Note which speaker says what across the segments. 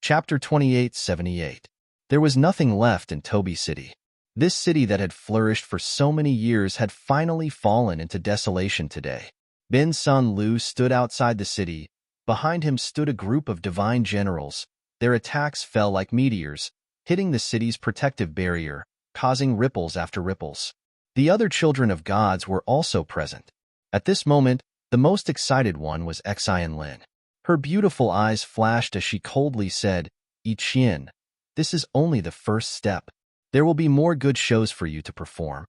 Speaker 1: Chapter 2878. There was nothing left in Toby City. This city that had flourished for so many years had finally fallen into desolation today. Bin Sun Lu stood outside the city. Behind him stood a group of divine generals. Their attacks fell like meteors, hitting the city's protective barrier, causing ripples after ripples. The other children of gods were also present. At this moment, the most excited one was Xian Lin. Her beautiful eyes flashed as she coldly said, "Yi Qian, this is only the first step. There will be more good shows for you to perform."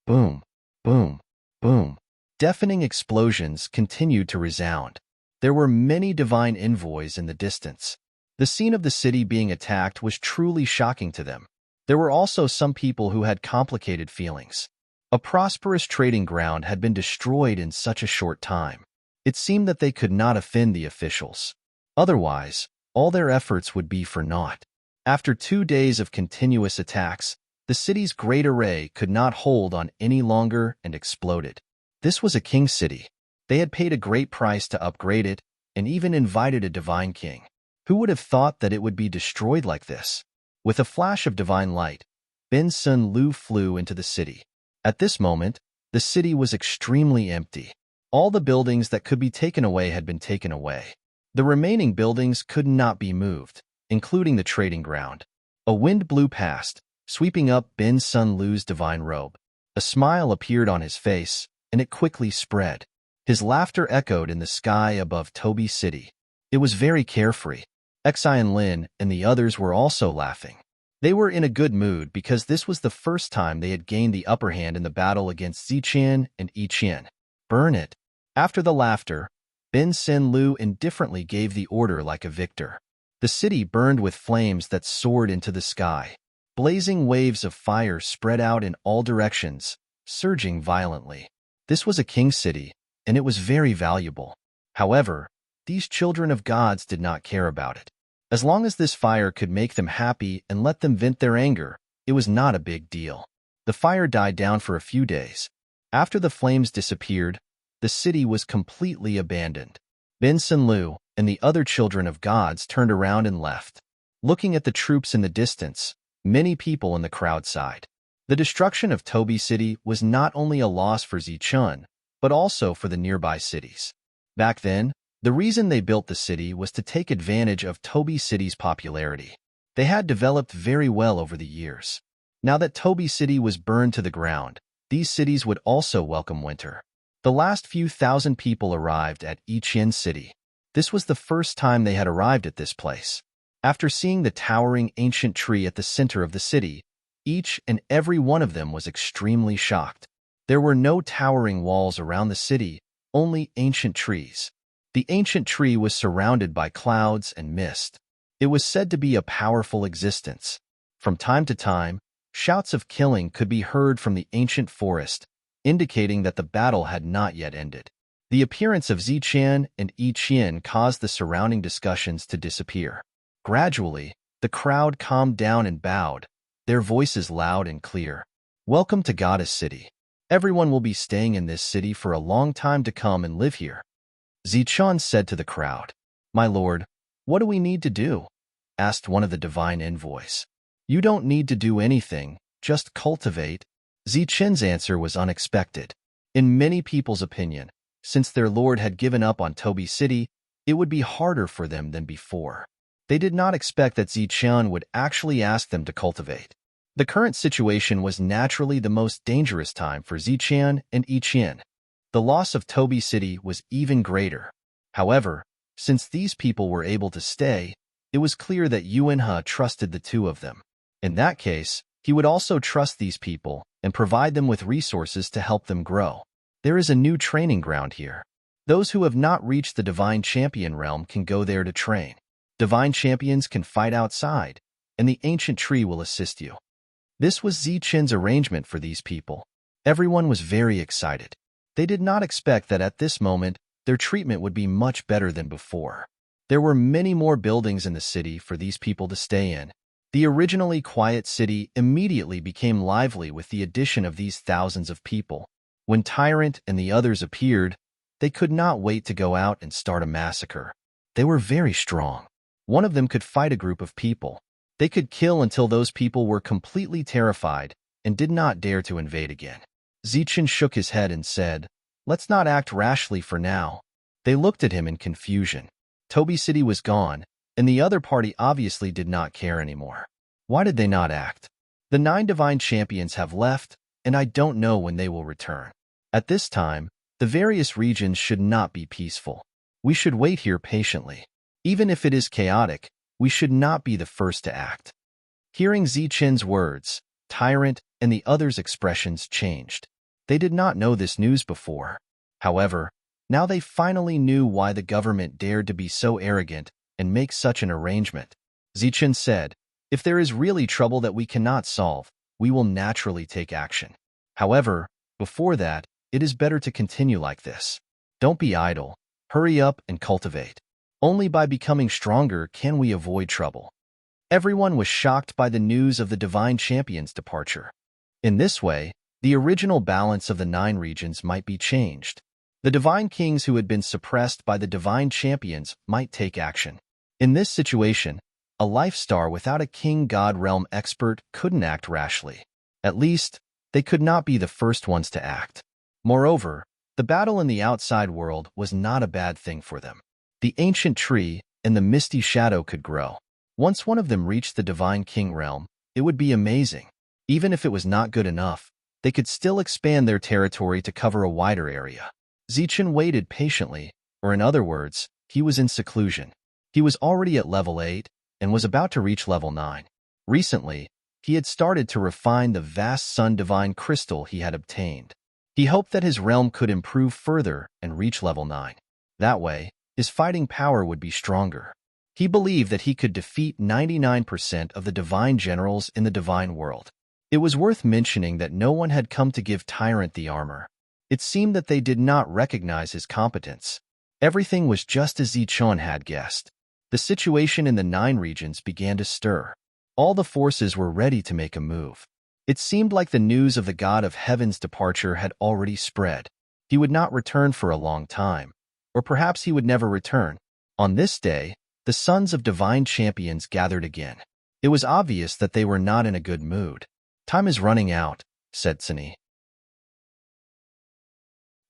Speaker 1: Boom, boom, boom. Deafening explosions continued to resound. There were many divine envoys in the distance. The scene of the city being attacked was truly shocking to them. There were also some people who had complicated feelings. A prosperous trading ground had been destroyed in such a short time. It seemed that they could not offend the officials. Otherwise, all their efforts would be for naught. After 2 days of continuous attacks, the city's great array could not hold on any longer and exploded. This was a king city. They had paid a great price to upgrade it and even invited a divine king. Who would have thought that it would be destroyed like this? With a flash of divine light, Bin Sun Lu flew into the city. At this moment, the city was extremely empty. All the buildings that could be taken away had been taken away. The remaining buildings could not be moved, including the trading ground. A wind blew past, sweeping up Bin Sun Lu's divine robe. A smile appeared on his face, and it quickly spread. His laughter echoed in the sky above Toby City. It was very carefree. Xian Lin and the others were also laughing. They were in a good mood because this was the first time they had gained the upper hand in the battle against Ziqian and Yi Qian. Burn it. After the laughter, Bin Sun Lu indifferently gave the order like a victor. The city burned with flames that soared into the sky. Blazing waves of fire spread out in all directions, surging violently. This was a king city, and it was very valuable. However, these children of gods did not care about it. As long as this fire could make them happy and let them vent their anger, it was not a big deal. The fire died down for a few days. After the flames disappeared, the city was completely abandoned. Bin Sun Lu and the other children of gods turned around and left. Looking at the troops in the distance, many people in the crowd sighed. The destruction of Toby City was not only a loss for Zichun, but also for the nearby cities. Back then, the reason they built the city was to take advantage of Toby City's popularity. They had developed very well over the years. Now that Toby City was burned to the ground, these cities would also welcome winter. The last few thousand people arrived at Yi Qian City. This was the first time they had arrived at this place. After seeing the towering ancient tree at the center of the city, each and every one of them was extremely shocked. There were no towering walls around the city, only ancient trees. The ancient tree was surrounded by clouds and mist. It was said to be a powerful existence. From time to time, shouts of killing could be heard from the ancient forest, indicating that the battle had not yet ended. The appearance of Ziqian and Yi Qian caused the surrounding discussions to disappear. Gradually, the crowd calmed down and bowed, their voices loud and clear. "Welcome to Goddess City. Everyone will be staying in this city for a long time to come and live here." Zichun said to the crowd. "My lord, what do we need to do?" asked one of the divine envoys. "You don't need to do anything, just cultivate." Zichun's answer was unexpected. In many people's opinion, since their lord had given up on Toby City, it would be harder for them than before. They did not expect that Zichun would actually ask them to cultivate. The current situation was naturally the most dangerous time for Ziqian and Yi Qian. The loss of Toby City was even greater. However, since these people were able to stay, it was clear that Yuan He trusted the two of them. In that case, he would also trust these people and provide them with resources to help them grow. There is a new training ground here. Those who have not reached the Divine Champion realm can go there to train. Divine Champions can fight outside, and the ancient tree will assist you. This was Ziqin's arrangement for these people. Everyone was very excited. They did not expect that at this moment, their treatment would be much better than before. There were many more buildings in the city for these people to stay in. The originally quiet city immediately became lively with the addition of these thousands of people. When Tyrant and the others appeared, they could not wait to go out and start a massacre. They were very strong. One of them could fight a group of people. They could kill until those people were completely terrified and did not dare to invade again. Zichen shook his head and said, "Let's not act rashly for now." They looked at him in confusion. Toby City was gone, and the other party obviously did not care anymore. Why did they not act? The 9 divine champions have left, and I don't know when they will return. At this time, the various regions should not be peaceful. We should wait here patiently. Even if it is chaotic, we should not be the first to act. Hearing Zichen's words, Tyrant and the others' expressions changed. They did not know this news before. However, now they finally knew why the government dared to be so arrogant and make such an arrangement. Zichen said, "If there is really trouble that we cannot solve, we will naturally take action. However, before that, it is better to continue like this. Don't be idle. Hurry up and cultivate. Only by becoming stronger can we avoid trouble." Everyone was shocked by the news of the Divine Champion's departure. In this way, the original balance of the 9 regions might be changed. The Divine Kings who had been suppressed by the Divine Champions might take action. In this situation, a life star without a King God Realm expert couldn't act rashly. At least, they could not be the first ones to act. Moreover, the battle in the outside world was not a bad thing for them. The ancient tree and the misty shadow could grow. Once one of them reached the Divine King realm, it would be amazing. Even if it was not good enough, they could still expand their territory to cover a wider area. Zichen waited patiently, or in other words, he was in seclusion. He was already at level 8 and was about to reach level 9. Recently, he had started to refine the vast sun divine crystal he had obtained. He hoped that his realm could improve further and reach level 9. That way, his fighting power would be stronger. He believed that he could defeat 99% of the divine generals in the divine world. It was worth mentioning that no one had come to give Tyrant the armor. It seemed that they did not recognize his competence. Everything was just as Zichen had guessed. The situation in the 9 regions began to stir. All the forces were ready to make a move. It seemed like the news of the God of Heaven's departure had already spread. He would not return for a long time, or perhaps he would never return. On this day, the sons of divine champions gathered again. It was obvious that they were not in a good mood. "Time is running out," said Sunny.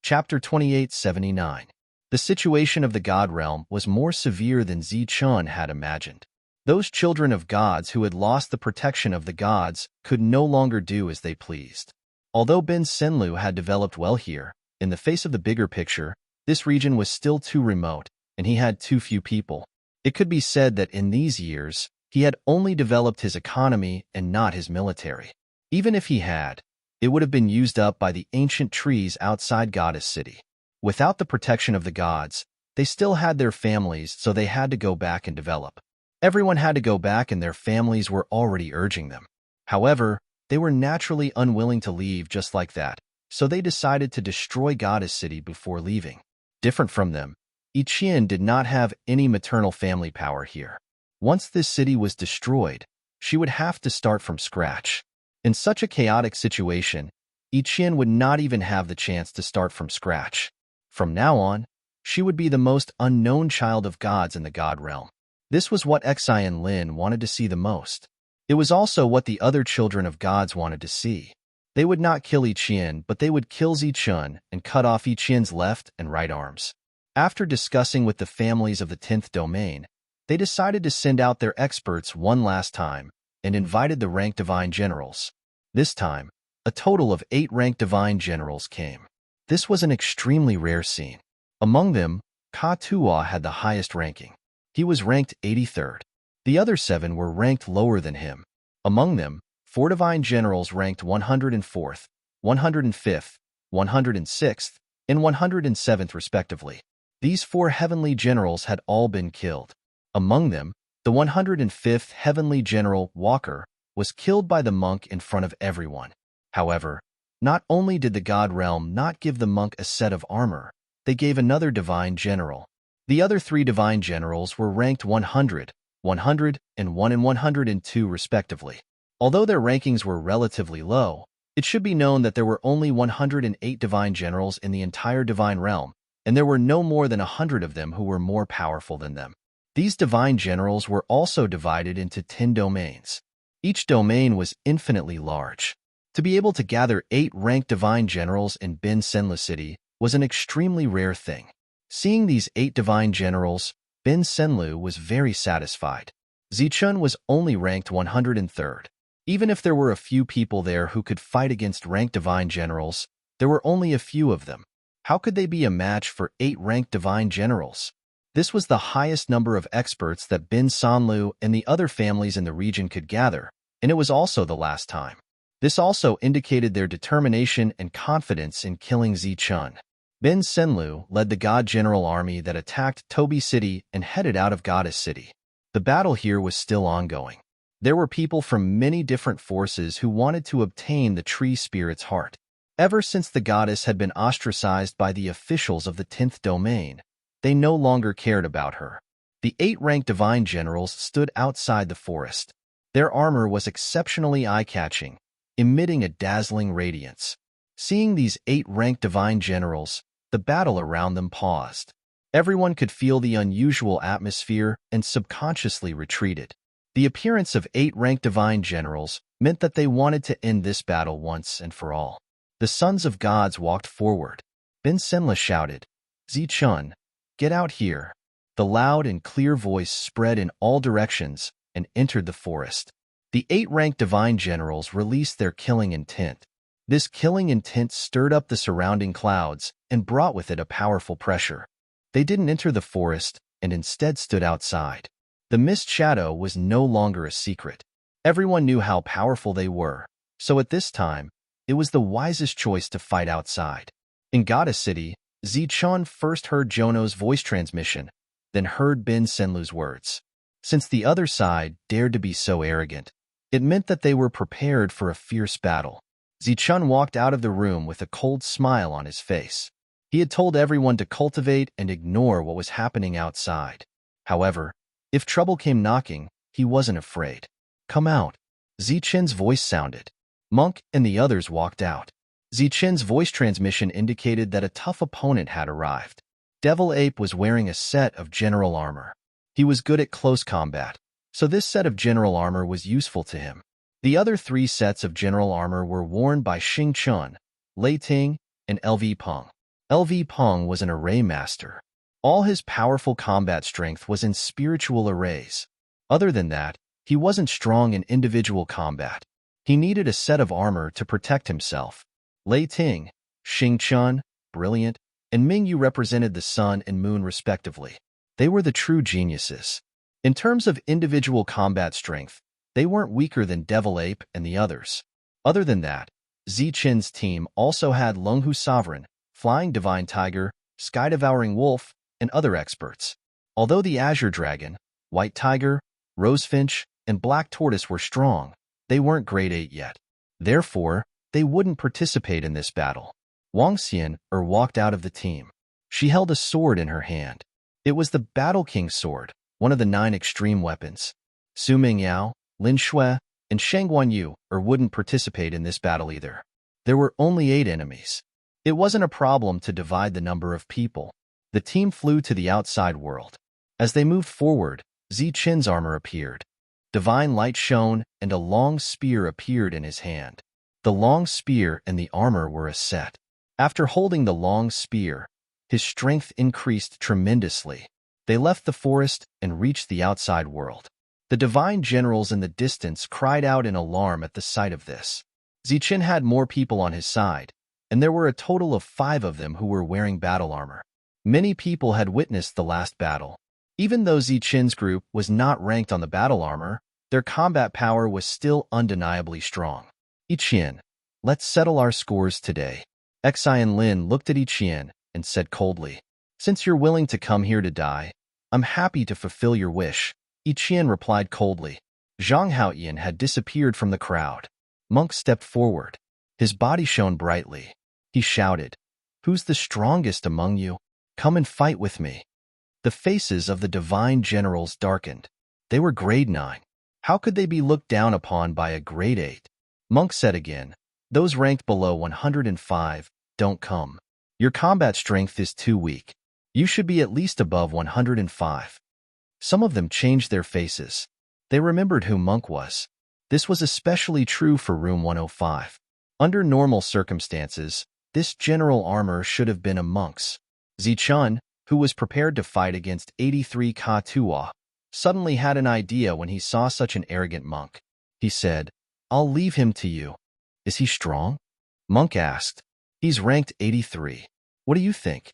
Speaker 1: Chapter 2879. The situation of the God realm was more severe than Zichen had imagined. Those children of gods who had lost the protection of the gods could no longer do as they pleased. Although Ben Senlu had developed well here, in the face of the bigger picture, this region was still too remote, and he had too few people. It could be said that in these years, he had only developed his economy and not his military. Even if he had, it would have been used up by the ancient trees outside Goddess City. Without the protection of the gods, they still had their families, so they had to go back and develop. Everyone had to go back and their families were already urging them. However, they were naturally unwilling to leave just like that, so they decided to destroy Goddess City before leaving. Different from them, Ichian did not have any maternal family power here. Once this city was destroyed, she would have to start from scratch. In such a chaotic situation, Ichian would not even have the chance to start from scratch. From now on, she would be the most unknown child of gods in the God realm. This was what Xian Lin wanted to see the most. It was also what the other children of gods wanted to see. They would not kill Ichian, but they would kill Zichen and cut off Ichian's left and right arms. After discussing with the families of the 10th domain, they decided to send out their experts one last time and invited the ranked divine generals. This time, a total of 8 ranked divine generals came. This was an extremely rare scene. Among them, Ka Tua had the highest ranking. He was ranked 83rd. The other 7 were ranked lower than him. Among them, 4 divine generals ranked 104th, 105th, 106th, and 107th respectively. These 4 heavenly generals had all been killed. Among them, the 105th heavenly general, Walker, was killed by the monk in front of everyone. However, not only did the God realm not give the monk a set of armor, they gave another divine general. The other 3 divine generals were ranked 100, 101, and 102 respectively. Although their rankings were relatively low, it should be known that there were only 108 divine generals in the entire divine realm, and there were no more than 100 of them who were more powerful than them. These divine generals were also divided into 10 domains. Each domain was infinitely large. To be able to gather 8 ranked divine generals in Bin Senla City was an extremely rare thing. Seeing these 8 divine generals, Bin Senlu was very satisfied. Zichun was only ranked 103rd. Even if there were a few people there who could fight against ranked divine generals, there were only a few of them. How could they be a match for 8 ranked divine generals? This was the highest number of experts that Bin Sanlu and the other families in the region could gather, and it was also the last time. This also indicated their determination and confidence in killing Zichun. Bin Senlu led the God General army that attacked Tobi City and headed out of Goddess City. The battle here was still ongoing. There were people from many different forces who wanted to obtain the tree spirit's heart. Ever since the goddess had been ostracized by the officials of the 10th domain, they no longer cared about her. The 8 ranked divine generals stood outside the forest. Their armor was exceptionally eye-catching, emitting a dazzling radiance. Seeing these 8 ranked divine generals, the battle around them paused. Everyone could feel the unusual atmosphere and subconsciously retreated. The appearance of 8 ranked divine generals meant that they wanted to end this battle once and for all. The sons of gods walked forward. Bin Senla shouted, "Zichun, get out here." The loud and clear voice spread in all directions and entered the forest. The 8 ranked divine generals released their killing intent. This killing intent stirred up the surrounding clouds and brought with it a powerful pressure. They didn't enter the forest and instead stood outside. The mist shadow was no longer a secret. Everyone knew how powerful they were, so at this time, it was the wisest choice to fight outside. In Goddess City, Zichun first heard Jono's voice transmission, then heard Bin Senlu's words. Since the other side dared to be so arrogant, it meant that they were prepared for a fierce battle. Zichun walked out of the room with a cold smile on his face. He had told everyone to cultivate and ignore what was happening outside. However, if trouble came knocking, he wasn't afraid. "Come out." Zichun's voice sounded. Monk and the others walked out. Zichun's voice transmission indicated that a tough opponent had arrived. Devil Ape was wearing a set of general armor. He was good at close combat, so this set of general armor was useful to him. The other 3 sets of general armor were worn by Xing Chun, Lei Ting, and LV Peng. LV Peng was an array master. All his powerful combat strength was in spiritual arrays. Other than that, he wasn't strong in individual combat. He needed a set of armor to protect himself. Lei Ting, Xing Chun, Brilliant, and Mingyu represented the sun and moon respectively. They were the true geniuses. In terms of individual combat strength, they weren't weaker than Devil Ape and the others. Other than that, Zichun's team also had Lunghu Sovereign, Flying Divine Tiger, Sky Devouring Wolf, and other experts. Although the Azure Dragon, White Tiger, Rosefinch, and Black Tortoise were strong, they weren't grade 8 yet. Therefore, they wouldn't participate in this battle. Wang Xian walked out of the team. She held a sword in her hand. It was the Battle King's sword, one of the 9 extreme weapons. Su Mingyao, Lin Shui, and Sheng Guanyu wouldn't participate in this battle either. There were only 8 enemies. It wasn't a problem to divide the number of people. The team flew to the outside world. As they moved forward, Zichun's armor appeared. Divine light shone, and a long spear appeared in his hand. The long spear and the armor were a set. After holding the long spear, his strength increased tremendously. They left the forest and reached the outside world. The divine generals in the distance cried out in alarm at the sight of this. Zichun had more people on his side, and there were a total of 5 of them who were wearing battle armor. Many people had witnessed the last battle. Even though Zichun's group was not ranked on the battle armor, their combat power was still undeniably strong. "Ichien, let's settle our scores today." Xian Lin looked at Ichien and said coldly, "Since you're willing to come here to die, I'm happy to fulfill your wish." Ichien replied coldly. Zhang Haoyan had disappeared from the crowd. Monk stepped forward. His body shone brightly. He shouted, "Who's the strongest among you? Come and fight with me." The faces of the divine generals darkened. They were grade 9. How could they be looked down upon by a grade 8? Monk said again, "Those ranked below 105, don't come. Your combat strength is too weak. You should be at least above 105. Some of them changed their faces. They remembered who Monk was. This was especially true for Room 105. Under normal circumstances, this general armor should have been a monk's. Zichun, who was prepared to fight against 83 Ka-Tuwa, suddenly had an idea when he saw such an arrogant monk. He said, "I'll leave him to you." "Is he strong?" Monk asked. "He's ranked 83. What do you think?"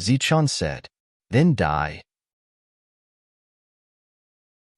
Speaker 1: Zichun said. "Then die."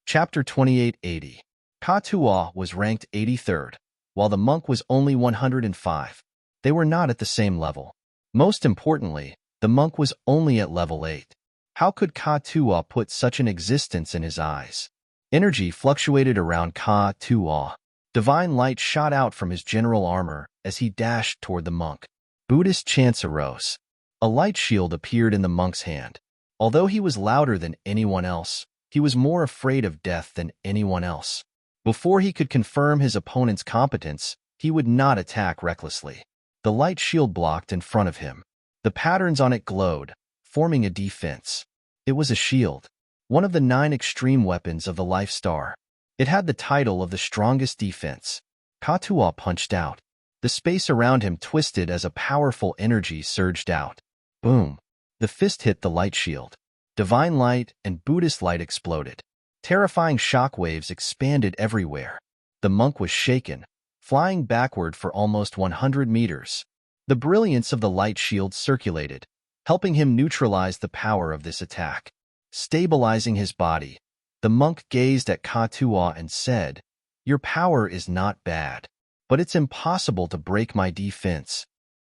Speaker 1: Chapter 2880. Ka-Tuwa was ranked 83rd, while the monk was only 105. They were not at the same level. Most importantly, the monk was only at level 8. How could Ka-Tuwa put such an existence in his eyes? Energy fluctuated around Ka-Tuwa. Divine light shot out from his general armor as he dashed toward the monk. Buddhist chants arose. A light shield appeared in the monk's hand. Although he was louder than anyone else, he was more afraid of death than anyone else. Before he could confirm his opponent's competence, he would not attack recklessly. The light shield blocked in front of him. The patterns on it glowed, forming a defense. It was a shield, one of the 9 extreme weapons of the Life Star. It had the title of the strongest defense. Ka-Tuwa punched out. The space around him twisted as a powerful energy surged out. Boom! The fist hit the light shield. Divine light and Buddhist light exploded. Terrifying shockwaves expanded everywhere. The monk was shaken, flying backward for almost 100 meters. The brilliance of the light shield circulated, helping him neutralize the power of this attack. Stabilizing his body, the monk gazed at Ka-Tuwa and said, "Your power is not bad, but it's impossible to break my defense."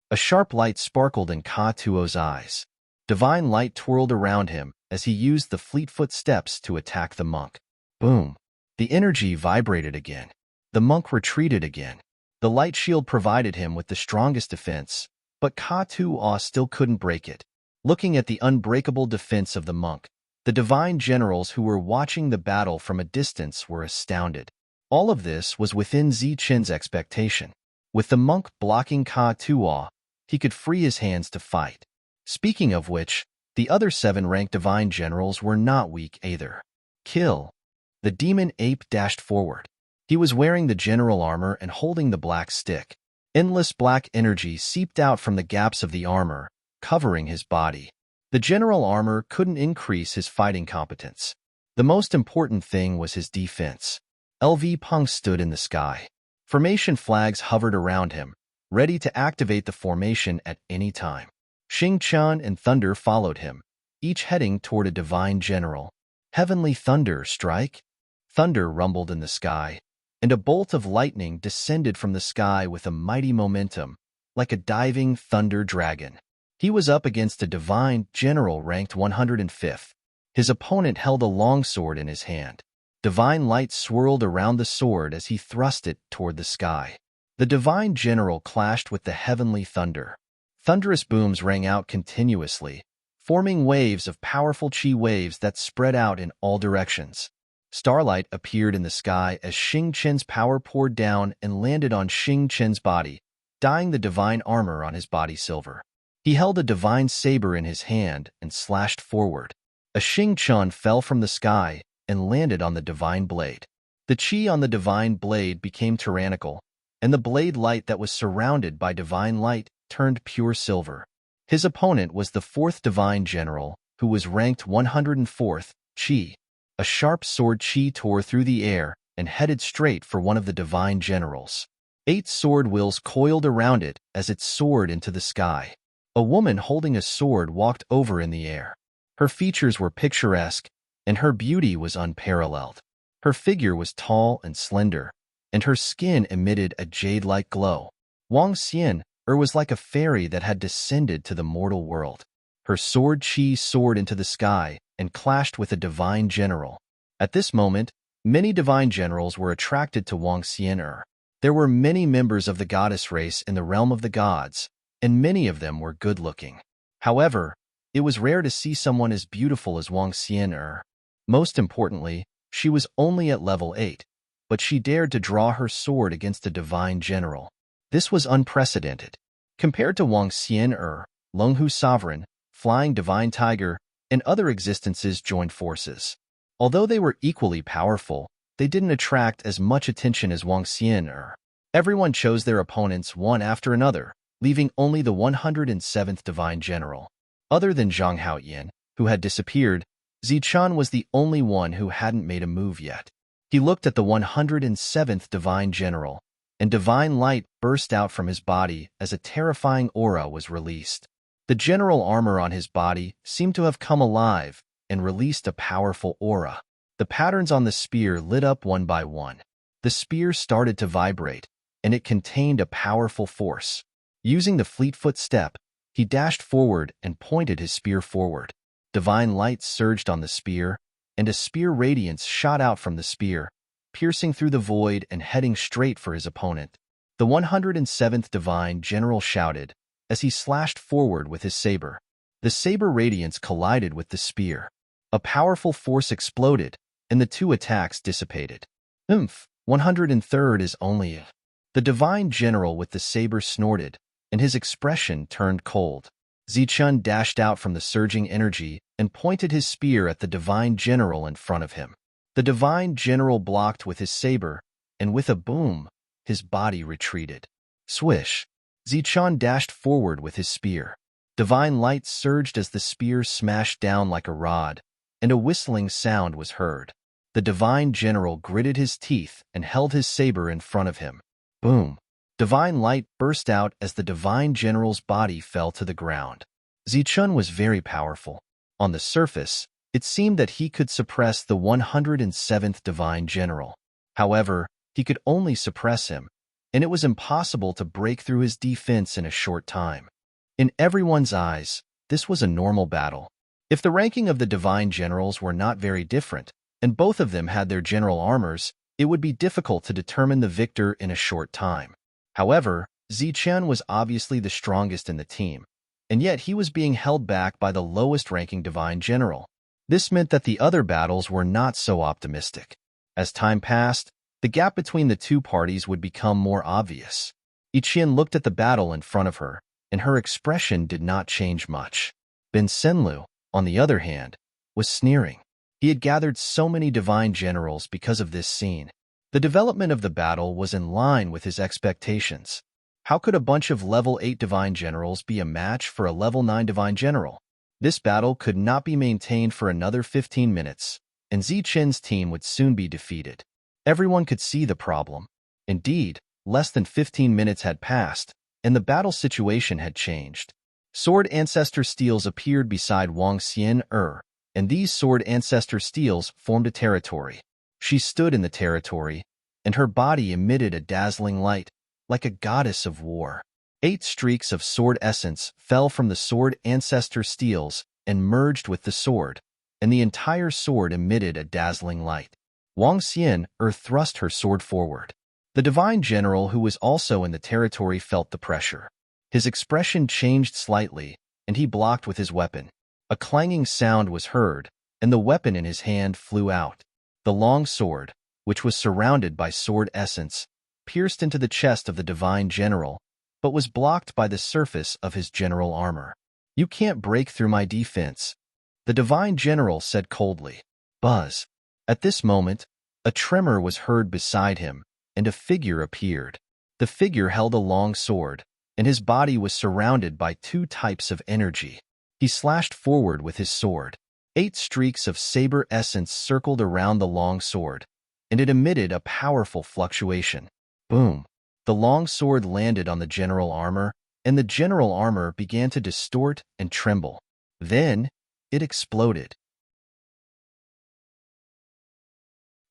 Speaker 1: A sharp light sparkled in Ka-Tuwa's eyes. Divine light twirled around him as he used the fleet-foot steps to attack the monk. Boom! The energy vibrated again. The monk retreated again. The light shield provided him with the strongest defense, but Ka-Tuwa still couldn't break it. Looking at the unbreakable defense of the monk, the divine generals who were watching the battle from a distance were astounded. All of this was within Zichun's expectation. With the monk blocking Ka-Tuwa, he could free his hands to fight. Speaking of which, the other 7 ranked divine generals were not weak either. Kill! The demon ape dashed forward. He was wearing the general armor and holding the black stick. Endless black energy seeped out from the gaps of the armor, covering his body. The general armor couldn't increase his fighting competence. The most important thing was his defense. LV Punk stood in the sky. Formation flags hovered around him, ready to activate the formation at any time. Xing Chun and Thunder followed him, each heading toward a divine general. Heavenly thunder strike? Thunder rumbled in the sky, and a bolt of lightning descended from the sky with a mighty momentum, like a diving thunder dragon. He was up against a divine general ranked 105th. His opponent held a longsword in his hand. Divine light swirled around the sword as he thrust it toward the sky. The divine general clashed with the heavenly thunder. Thunderous booms rang out continuously, forming waves of powerful chi waves that spread out in all directions. Starlight appeared in the sky as Xing Chen's power poured down and landed on Xing Chen's body, dyeing the divine armor on his body silver. He held a divine saber in his hand and slashed forward. A Xing Chen fell from the sky and landed on the divine blade. The chi on the divine blade became tyrannical, and the blade light that was surrounded by divine light turned pure silver. His opponent was the 4th divine general, who was ranked 104th, Chi. A sharp sword chi tore through the air and headed straight for one of the divine generals. 8 sword wheels coiled around it as it soared into the sky. A woman holding a sword walked over in the air. Her features were picturesque, and her beauty was unparalleled. Her figure was tall and slender, and her skin emitted a jade-like glow. Wang Xian was like a fairy that had descended to the mortal world. Her sword chi soared into the sky and clashed with a divine general. At this moment, many divine generals were attracted to Wang Xian. There were many members of the goddess race in the realm of the gods, and many of them were good-looking. However, it was rare to see someone as beautiful as Wang Xian. Most importantly, she was only at level 8, but she dared to draw her sword against a divine general. This was unprecedented. Compared to Wang Xian, Longhu Sovereign, Flying Divine Tiger, and other existences joined forces. Although they were equally powerful, they didn't attract as much attention as Wang Xian. Everyone chose their opponents one after another, leaving only the 107th Divine General. Other than Zhang Haoyan, who had disappeared, Zichun was the only one who hadn't made a move yet. He looked at the 107th Divine General, and divine light burst out from his body as a terrifying aura was released. The general armor on his body seemed to have come alive and released a powerful aura. The patterns on the spear lit up one by one. The spear started to vibrate, and it contained a powerful force. Using the Fleetfoot step, he dashed forward and pointed his spear forward. Divine light surged on the spear, and a spear radiance shot out from the spear, piercing through the void and heading straight for his opponent. The 107th Divine General shouted as he slashed forward with his saber. The saber radiance collided with the spear. A powerful force exploded, and the two attacks dissipated. 103rd is only a... The Divine General with the saber snorted, and his expression turned cold. Zichun dashed out from the surging energy and pointed his spear at the Divine General in front of him. The Divine General blocked with his saber, and with a boom, his body retreated. Swish! Zichun dashed forward with his spear. Divine light surged as the spear smashed down like a rod, and a whistling sound was heard. The Divine General gritted his teeth and held his saber in front of him. Boom! Divine light burst out as the Divine General's body fell to the ground. Zichun was very powerful. On the surface, it seemed that he could suppress the 107th Divine General. However, he could only suppress him, and it was impossible to break through his defense in a short time. In everyone's eyes, this was a normal battle. If the ranking of the Divine Generals were not very different, and both of them had their general armors, it would be difficult to determine the victor in a short time. However, Zichun was obviously the strongest in the team, and yet he was being held back by the lowest-ranking Divine General. This meant that the other battles were not so optimistic. As time passed, the gap between the two parties would become more obvious. Iqian looked at the battle in front of her, and her expression did not change much. Ben Senlu, on the other hand, was sneering. He had gathered so many Divine Generals because of this scene. The development of the battle was in line with his expectations. How could a bunch of level 8 Divine Generals be a match for a level 9 Divine General? This battle could not be maintained for another 15 minutes, and Zichun's team would soon be defeated. Everyone could see the problem. Indeed, less than 15 minutes had passed, and the battle situation had changed. Sword Ancestor Steels appeared beside Wang Xian, and these Sword Ancestor Steels formed a territory. She stood in the territory, and her body emitted a dazzling light, like a goddess of war. 8 streaks of sword essence fell from the Sword Ancestor Steels and merged with the sword, and the entire sword emitted a dazzling light. Wang Xian thrust her sword forward. The Divine General, who was also in the territory, felt the pressure. His expression changed slightly, and he blocked with his weapon. A clanging sound was heard, and the weapon in his hand flew out. The long sword, which was surrounded by sword essence, pierced into the chest of the Divine General, but was blocked by the surface of his general armor. "You can't break through my defense," the Divine General said coldly. Buzz. At this moment, a tremor was heard beside him, and a figure appeared. The figure held a long sword, and his body was surrounded by 2 types of energy. He slashed forward with his sword. 8 streaks of saber essence circled around the long sword, and it emitted a powerful fluctuation. Boom! The long sword landed on the general armor, and the general armor began to distort and tremble. Then, it exploded.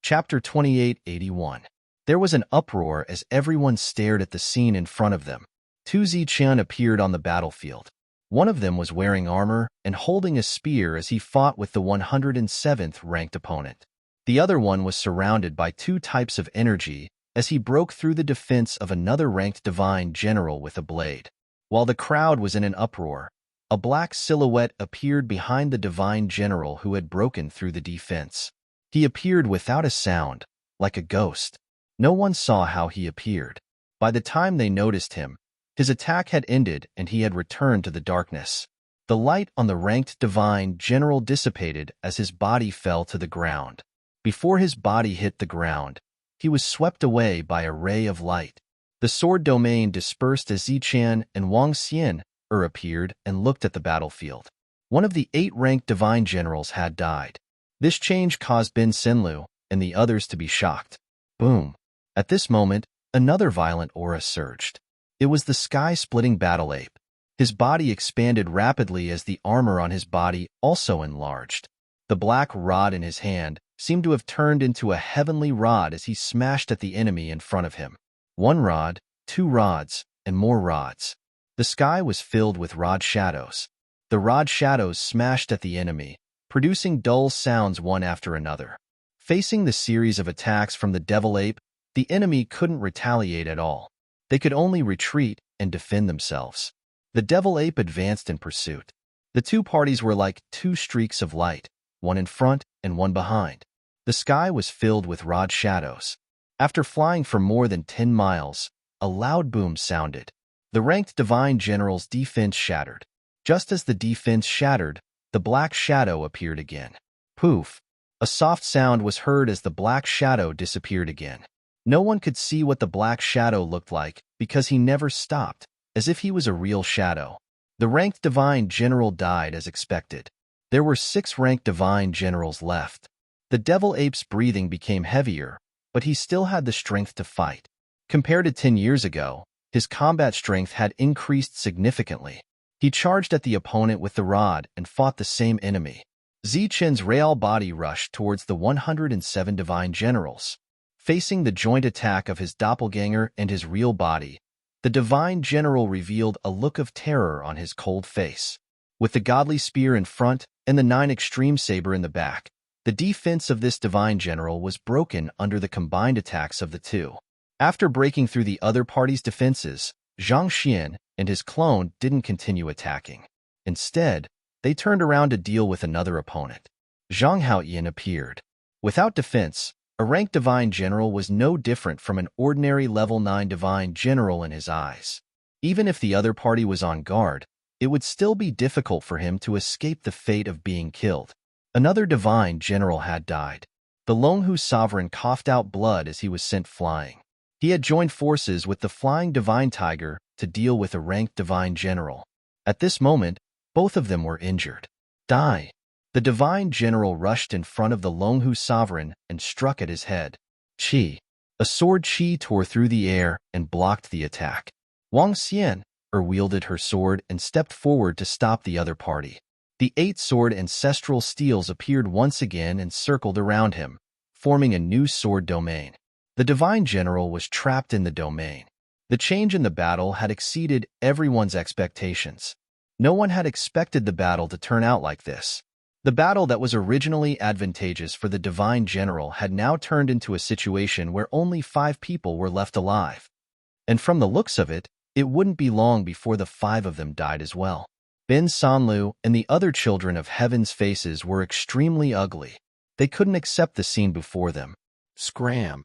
Speaker 1: Chapter 2881. There was an uproar as everyone stared at the scene in front of them. 2 Zichun appeared on the battlefield. One of them was wearing armor and holding a spear as he fought with the 107th ranked opponent. The other one was surrounded by 2 types of energy as he broke through the defense of another ranked Divine General with a blade. While the crowd was in an uproar, a black silhouette appeared behind the Divine General who had broken through the defense. He appeared without a sound, like a ghost. No one saw how he appeared. By the time they noticed him, his attack had ended and he had returned to the darkness. The light on the ranked divine general dissipated as his body fell to the ground. Before his body hit the ground, he was swept away by a ray of light. The sword domain dispersed as Zichen and Wang Xian appeared and looked at the battlefield. One of the 8 ranked divine generals had died. This change caused Bin Senlu and the others to be shocked. Boom! At this moment, another violent aura surged. It was the sky-splitting battle ape. His body expanded rapidly as the armor on his body also enlarged. The black rod in his hand seemed to have turned into a heavenly rod as he smashed at the enemy in front of him. 1 rod, 2 rods, and more rods. The sky was filled with rod shadows. The rod shadows smashed at the enemy, producing dull sounds one after another. Facing the series of attacks from the devil ape, the enemy couldn't retaliate at all. They could only retreat and defend themselves. The devil ape advanced in pursuit. The 2 parties were like 2 streaks of light, one in front and one behind. The sky was filled with rod shadows. After flying for more than 10 miles, a loud boom sounded. The ranked divine general's defense shattered. Just as the defense shattered, the black shadow appeared again. Poof! A soft sound was heard as the black shadow disappeared again. No one could see what the black shadow looked like because he never stopped, as if he was a real shadow. The ranked divine general died as expected. There were 6 ranked divine generals left. The devil ape's breathing became heavier, but he still had the strength to fight. Compared to 10 years ago, his combat strength had increased significantly. He charged at the opponent with the rod and fought the same enemy. Zichen's real body rushed towards the 107 divine generals. Facing the joint attack of his doppelganger and his real body, the divine general revealed a look of terror on his cold face. With the godly spear in front and the 9 extreme saber in the back, the defense of this divine general was broken under the combined attacks of the 2. After breaking through the other party's defenses, Zhang Xian and his clone didn't continue attacking. Instead, they turned around to deal with another opponent. Zhang Haoyan appeared. Without defense, a ranked divine general was no different from an ordinary level 9 divine general in his eyes. Even if the other party was on guard, it would still be difficult for him to escape the fate of being killed. Another divine general had died. The Longhu sovereign coughed out blood as he was sent flying. He had joined forces with the flying divine tiger to deal with a ranked divine general. At this moment, both of them were injured. Die! The divine general rushed in front of the Longhu sovereign and struck at his head. Qi! A sword Qi tore through the air and blocked the attack. Wang Xian wielded her sword and stepped forward to stop the other party. The 8 sword ancestral steels appeared once again and circled around him, forming a new sword domain. The divine general was trapped in the domain. The change in the battle had exceeded everyone's expectations. No one had expected the battle to turn out like this. The battle that was originally advantageous for the divine general had now turned into a situation where only 5 people were left alive. And from the looks of it, it wouldn't be long before the 5 of them died as well. Bin Sanlu and the other children of heaven's faces were extremely ugly. They couldn't accept the scene before them. Scram!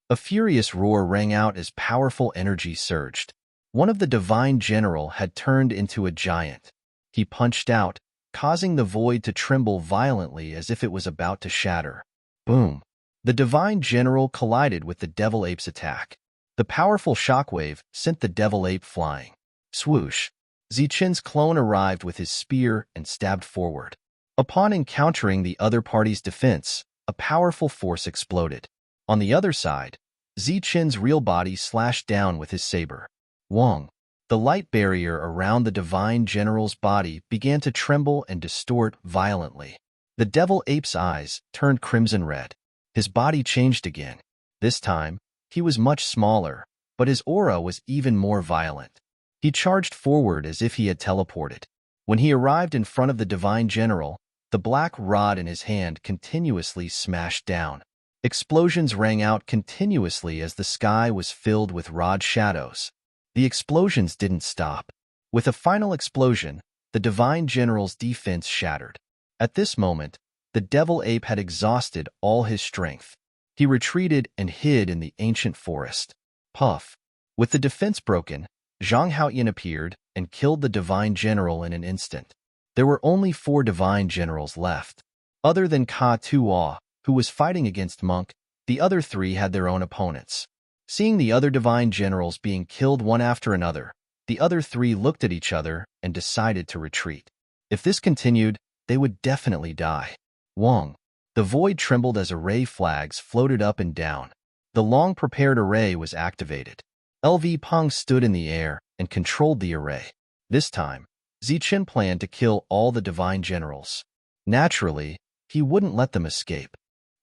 Speaker 1: A furious roar rang out as powerful energy surged. One of the divine general had turned into a giant. He punched out, causing the void to tremble violently as if it was about to shatter. Boom! The divine general collided with the devil ape's attack. The powerful shockwave sent the devil ape flying. Swoosh! Zichen's clone arrived with his spear and stabbed forward. Upon encountering the other party's defense, a powerful force exploded. On the other side, Zichen's real body slashed down with his saber. Wang! The light barrier around the divine general's body began to tremble and distort violently. The devil ape's eyes turned crimson red. His body changed again. This time, he was much smaller, but his aura was even more violent. He charged forward as if he had teleported. When he arrived in front of the divine general, the black rod in his hand continuously smashed down. Explosions rang out continuously as the sky was filled with rod shadows. The explosions didn't stop. With a final explosion, the divine general's defense shattered. At this moment, the devil ape had exhausted all his strength. He retreated and hid in the ancient forest. Puff! With the defense broken, Zhang Haoyan appeared and killed the divine general in an instant. There were only 4 divine generals left. Other than Ka Tuo, who was fighting against Monk, the other 3 had their own opponents. Seeing the other divine generals being killed one after another, the other 3 looked at each other and decided to retreat. If this continued, they would definitely die. Wong. The void trembled as array flags floated up and down. The long-prepared array was activated. LV Peng stood in the air and controlled the array. This time, Zichen planned to kill all the divine generals. Naturally, he wouldn't let them escape.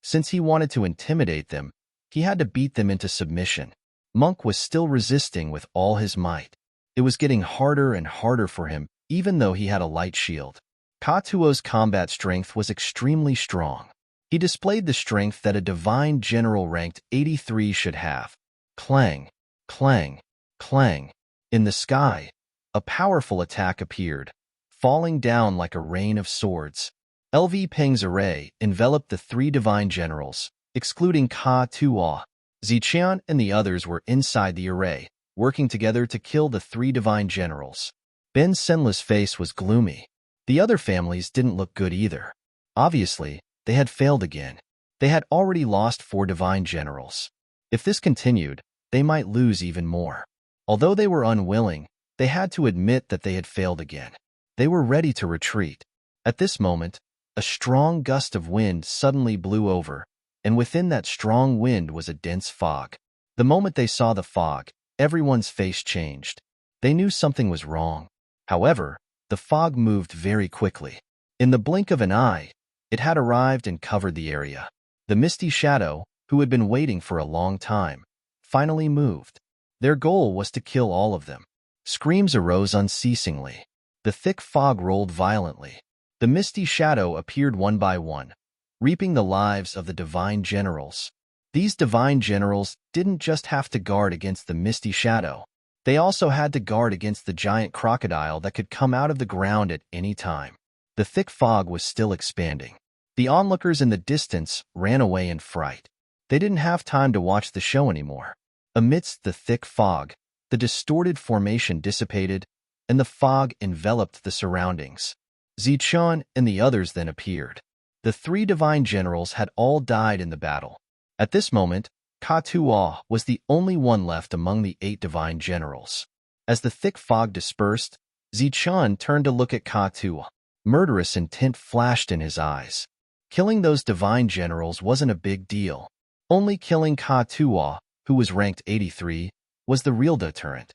Speaker 1: Since he wanted to intimidate them, he had to beat them into submission. Monk was still resisting with all his might. It was getting harder and harder for him, even though he had a light shield. Ka Tuo's combat strength was extremely strong. He displayed the strength that a divine general ranked 83 should have. Clang, clang, clang. In the sky, a powerful attack appeared, falling down like a rain of swords. LV Peng's array enveloped the 3 divine generals, excluding Ka Tuo. Zichen and the others were inside the array, working together to kill the 3 divine generals. Ben Senla's face was gloomy. The other families didn't look good either. Obviously, they had failed again. They had already lost 4 divine generals. If this continued, they might lose even more. Although they were unwilling, they had to admit that they had failed again. They were ready to retreat. At this moment, a strong gust of wind suddenly blew over, and within that strong wind was a dense fog. The moment they saw the fog, everyone's face changed. They knew something was wrong. However, the fog moved very quickly. In the blink of an eye, it had arrived and covered the area. The misty shadow, who had been waiting for a long time, finally moved. Their goal was to kill all of them. Screams arose unceasingly. The thick fog rolled violently. The misty shadow appeared one by one, reaping the lives of the divine generals. These divine generals didn't just have to guard against the misty shadow. They also had to guard against the giant crocodile that could come out of the ground at any time. The thick fog was still expanding. The onlookers in the distance ran away in fright. They didn't have time to watch the show anymore. Amidst the thick fog, the distorted formation dissipated, and the fog enveloped the surroundings. Zichen and the others then appeared. The 3 divine generals had all died in the battle. At this moment, Ka Tuo was the only one left among the 8 divine generals. As the thick fog dispersed, Zichen turned to look at Ka Tuo. Murderous intent flashed in his eyes. Killing those divine generals wasn't a big deal. Only killing Ka Tuo, who was ranked 83, was the real deterrent.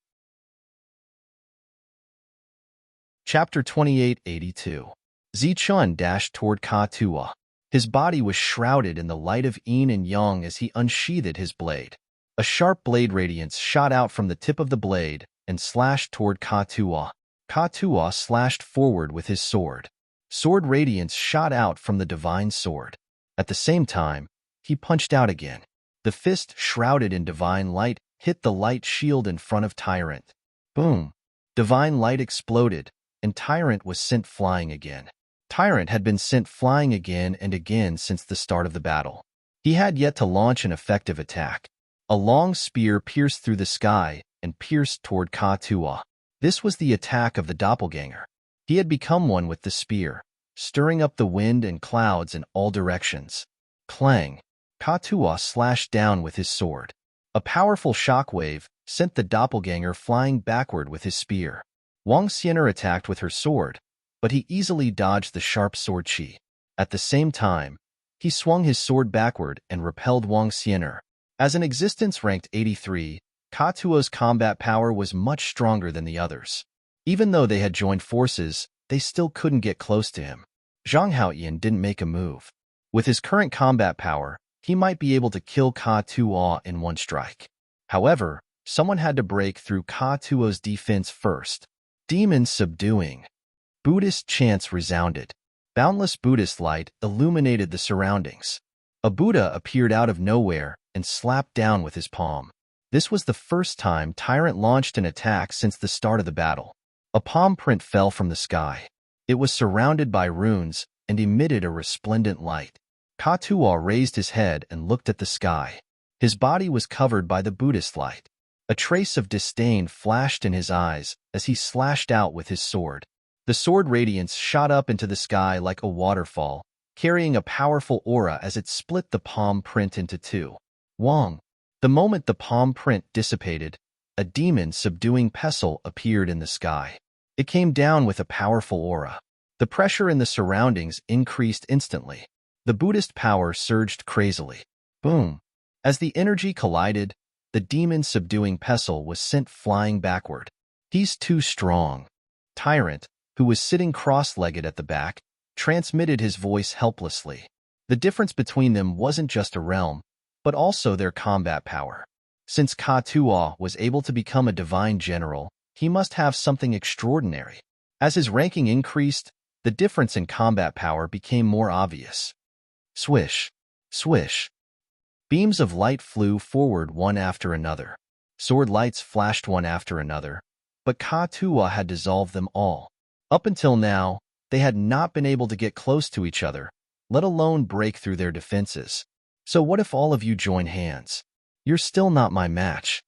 Speaker 1: Chapter 2882. Zichen dashed toward Ka Tuo. His body was shrouded in the light of yin and yang as he unsheathed his blade. A sharp blade radiance shot out from the tip of the blade and slashed toward Ka Tuo. Ka Tuo slashed forward with his sword. Sword radiance shot out from the divine sword. At the same time, he punched out again. The fist, shrouded in divine light, hit the light shield in front of Tyrant. Boom! Divine light exploded, and Tyrant was sent flying again. Tyrant had been sent flying again and again since the start of the battle. He had yet to launch an effective attack. A long spear pierced through the sky and pierced toward Ka Tuo. This was the attack of the doppelganger. He had become one with the spear, stirring up the wind and clouds in all directions. Clang! Ka Tuo slashed down with his sword. A powerful shockwave sent the doppelganger flying backward with his spear. Wang Xian'er attacked with her sword, but he easily dodged the sharp sword chi. At the same time, he swung his sword backward and repelled Wang Xian'er. As an existence ranked 83, Ka Tuo's combat power was much stronger than the others. Even though they had joined forces, they still couldn't get close to him. Zhang Haoyan didn't make a move. With his current combat power, he might be able to kill Ka Tuo in one strike. However, someone had to break through Ka Tuo's defense first. Demon subduing. Buddhist chants resounded. Boundless Buddhist light illuminated the surroundings. A Buddha appeared out of nowhere and slapped down with his palm. This was the first time Tyrant launched an attack since the start of the battle. A palm print fell from the sky. It was surrounded by runes and emitted a resplendent light. Ka Tuo raised his head and looked at the sky. His body was covered by the Buddhist light. A trace of disdain flashed in his eyes as he slashed out with his sword. The sword radiance shot up into the sky like a waterfall, carrying a powerful aura as it split the palm print into two. Wong. The moment the palm print dissipated, a demon subduing pestle appeared in the sky. It came down with a powerful aura. The pressure in the surroundings increased instantly. The Buddhist power surged crazily. Boom. As the energy collided, the demon subduing pestle was sent flying backward. He's too strong. Tyrant, who was sitting cross-legged at the back, transmitted his voice helplessly. The difference between them wasn't just a realm, but also their combat power. Since Ka-Tuo was able to become a divine general, he must have something extraordinary. As his ranking increased, the difference in combat power became more obvious. Swish. Swish. Beams of light flew forward one after another. Sword lights flashed one after another, but Ka-Tuo had dissolved them all. Up until now, they had not been able to get close to each other, let alone break through their defenses. So what if all of you join hands? You're still not my match.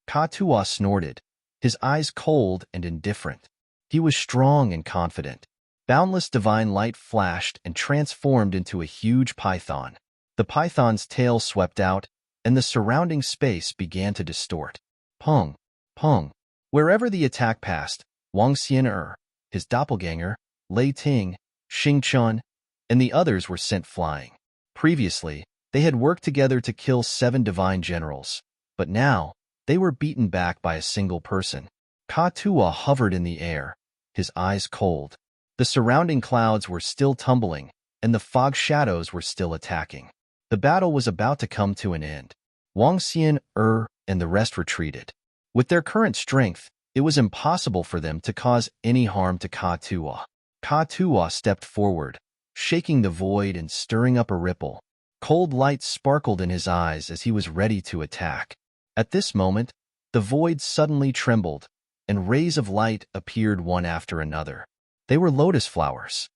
Speaker 1: Ka-Tuo snorted, his eyes cold and indifferent. He was strong and confident. Boundless divine light flashed and transformed into a huge python. The python's tail swept out, and the surrounding space began to distort. Pong, pong. Wherever the attack passed, Wang Xian, his doppelganger, Lei Ting, Xing Chun, and the others were sent flying. Previously, they had worked together to kill 7 divine generals, but now they were beaten back by a single person. Ka-Tuo hovered in the air, his eyes cold. The surrounding clouds were still tumbling, and the fog shadows were still attacking. The battle was about to come to an end. Wang Xian, and the rest retreated. With their current strength, it was impossible for them to cause any harm to Ka-Tuo. Ka-Tuo stepped forward, shaking the void and stirring up a ripple. Cold light sparkled in his eyes as he was ready to attack. At this moment, the void suddenly trembled, and rays of light appeared one after another. They were lotus flowers.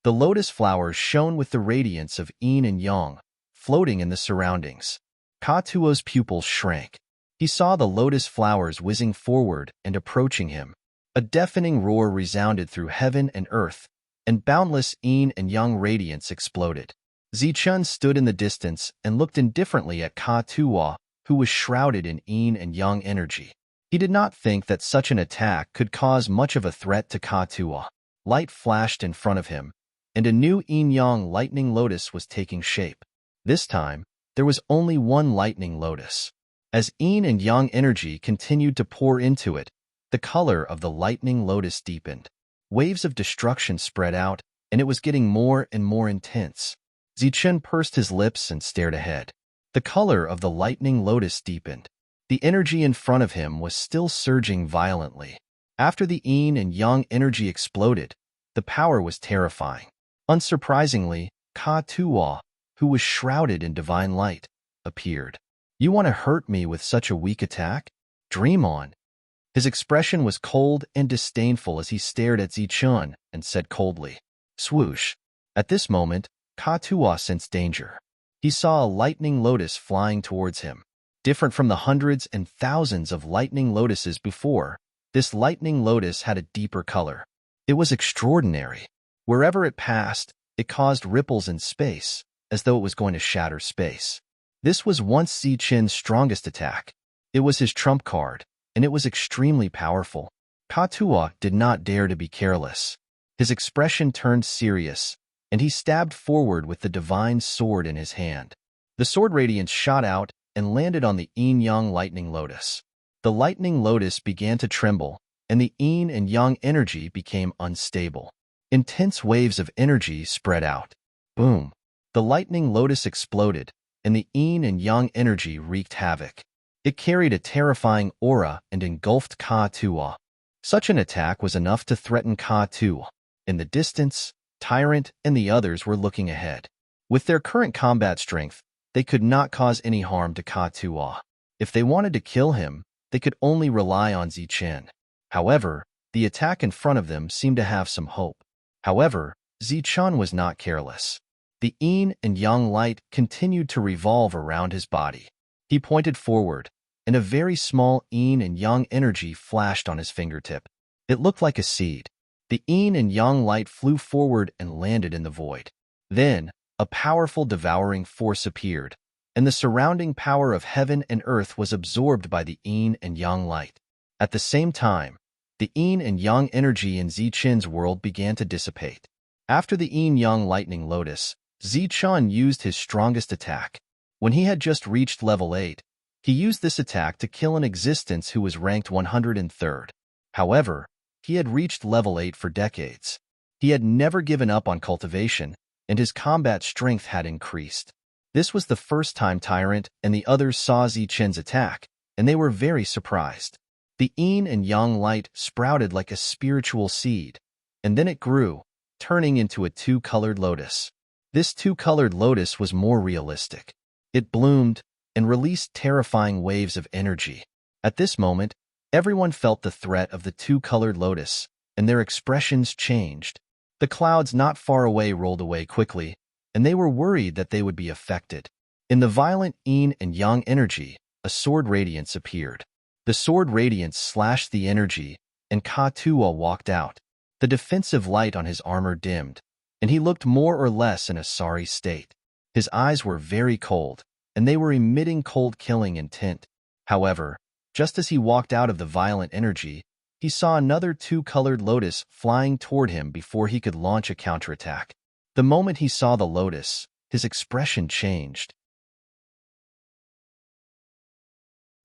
Speaker 1: The lotus flowers shone with the radiance of yin and yang, floating in the surroundings. Ka-Tuo's pupils shrank. He saw the lotus flowers whizzing forward and approaching him. A deafening roar resounded through heaven and earth, and boundless yin and yang radiance exploded. Zichun stood in the distance and looked indifferently at Ka-Tuo, who was shrouded in yin and yang energy. He did not think that such an attack could cause much of a threat to Ka-Tuo. Light flashed in front of him, and a new yin-yang lightning lotus was taking shape. This time, there was only one lightning lotus. As yin and yang energy continued to pour into it, the color of the lightning lotus deepened. Waves of destruction spread out, and it was getting more and more intense. Zichun pursed his lips and stared ahead. The color of the lightning lotus deepened. The energy in front of him was still surging violently. After the yin and yang energy exploded, the power was terrifying. Unsurprisingly, Ka-Tuo, who was shrouded in divine light, appeared. You want to hurt me with such a weak attack? Dream on. His expression was cold and disdainful as he stared at Zichun and said coldly, swoosh. At this moment, Ka-Tuo sensed danger. He saw a lightning lotus flying towards him. Different from the hundreds and thousands of lightning lotuses before, this lightning lotus had a deeper color. It was extraordinary. Wherever it passed, it caused ripples in space, as though it was going to shatter space. This was once Zichun's strongest attack. It was his trump card, and it was extremely powerful. Ka-Tuo did not dare to be careless. His expression turned serious, and he stabbed forward with the divine sword in his hand. The sword radiance shot out and landed on the yin-yang lightning lotus. The lightning lotus began to tremble, and the yin and yang energy became unstable. Intense waves of energy spread out. Boom! The lightning lotus exploded, and the yin and yang energy wreaked havoc. It carried a terrifying aura and engulfed Ka-Tuo. Such an attack was enough to threaten Ka-Tuo. In the distance, Tyrant and the others were looking ahead. With their current combat strength, they could not cause any harm to Ka-Tuo. If they wanted to kill him, they could only rely on Zichun. However, the attack in front of them seemed to have some hope. However, Zichun was not careless. The yin and yang light continued to revolve around his body. He pointed forward, and a very small yin and yang energy flashed on his fingertip. It looked like a seed. The yin and yang light flew forward and landed in the void. Then, a powerful devouring force appeared, and the surrounding power of heaven and earth was absorbed by the yin and yang light. At the same time, the yin and yang energy in Zichen's world began to dissipate. After the yin-yang lightning lotus, Zichen used his strongest attack. When he had just reached level 8, he used this attack to kill an existence who was ranked 103rd. However, he had reached level 8 for decades. He had never given up on cultivation, and his combat strength had increased. This was the first time Tyrant and the others saw Zichen's attack, and they were very surprised. The yin and yang light sprouted like a spiritual seed, and then it grew, turning into a two-colored lotus. This two-colored lotus was more realistic. It bloomed and released terrifying waves of energy. At this moment, everyone felt the threat of the two-colored lotus, and their expressions changed. The clouds not far away rolled away quickly, and they were worried that they would be affected. In the violent yin and yang energy, a sword radiance appeared. The sword radiance slashed the energy, and Ka-Tua walked out. The defensive light on his armor dimmed, and he looked more or less in a sorry state. His eyes were very cold, and they were emitting cold killing intent. However, just as he walked out of the violent energy, he saw another two-colored lotus flying toward him before he could launch a counterattack. The moment he saw the lotus, his expression changed.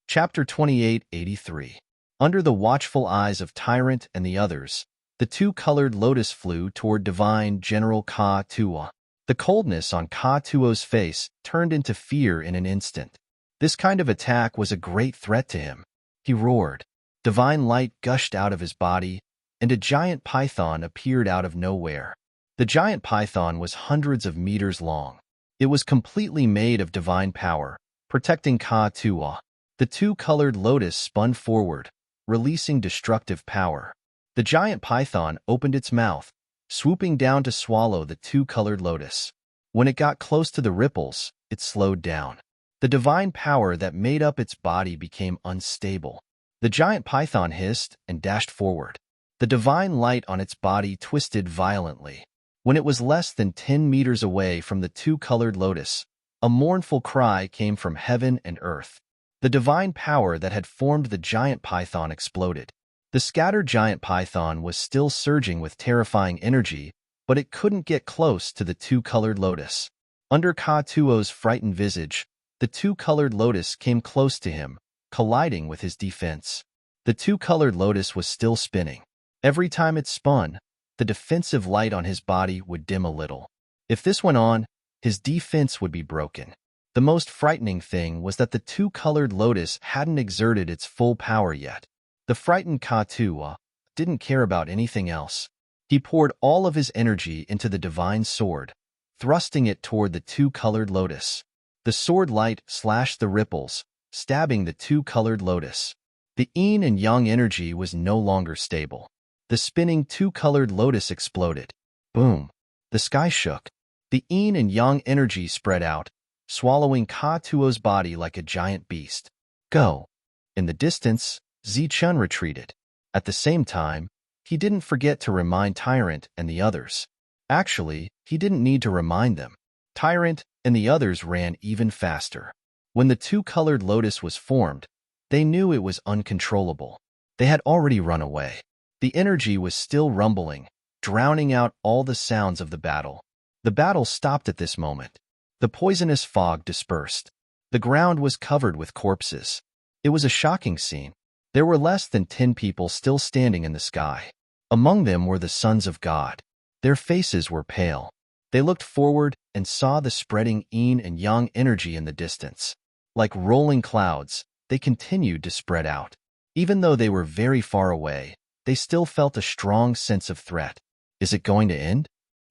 Speaker 1: Chapter 2883. Under the watchful eyes of Tyrant and the others, the two-colored lotus flew toward Divine General Ka-Tua. The coldness on Ka-Tua's face turned into fear in an instant. This kind of attack was a great threat to him. He roared. Divine light gushed out of his body, and a giant python appeared out of nowhere. The giant python was hundreds of meters long. It was completely made of divine power, protecting Ka-Tua. The two-colored lotus spun forward, releasing destructive power. The giant python opened its mouth, swooping down to swallow the two-colored lotus. When it got close to the ripples, it slowed down. The divine power that made up its body became unstable. The giant python hissed and dashed forward. The divine light on its body twisted violently. When it was less than 10 meters away from the two-colored lotus, a mournful cry came from heaven and earth. The divine power that had formed the giant python exploded. The scattered giant python was still surging with terrifying energy, but it couldn't get close to the two-colored lotus. Under Ka-Tua's frightened visage, the two-colored lotus came close to him, colliding with his defense. The two-colored lotus was still spinning. Every time it spun, the defensive light on his body would dim a little. If this went on, his defense would be broken. The most frightening thing was that the two-colored lotus hadn't exerted its full power yet. The frightened Ka-Tua didn't care about anything else. He poured all of his energy into the divine sword, thrusting it toward the two-colored lotus. The sword light slashed the ripples, stabbing the two-colored lotus. The yin and yang energy was no longer stable. The spinning two-colored lotus exploded. Boom! The sky shook. The yin and yang energy spread out, swallowing Ka-Tua's body like a giant beast. Go! In the distance, Zichen retreated. At the same time, he didn't forget to remind Tyrant and the others. Actually, he didn't need to remind them. Tyrant and the others ran even faster. When the two-colored lotus was formed, they knew it was uncontrollable. They had already run away. The energy was still rumbling, drowning out all the sounds of the battle. The battle stopped at this moment. The poisonous fog dispersed. The ground was covered with corpses. It was a shocking scene. There were less than 10 people still standing in the sky. Among them were the sons of God. Their faces were pale. They looked forward and saw the spreading yin and yang energy in the distance. Like rolling clouds, they continued to spread out. Even though they were very far away, they still felt a strong sense of threat. Is it going to end?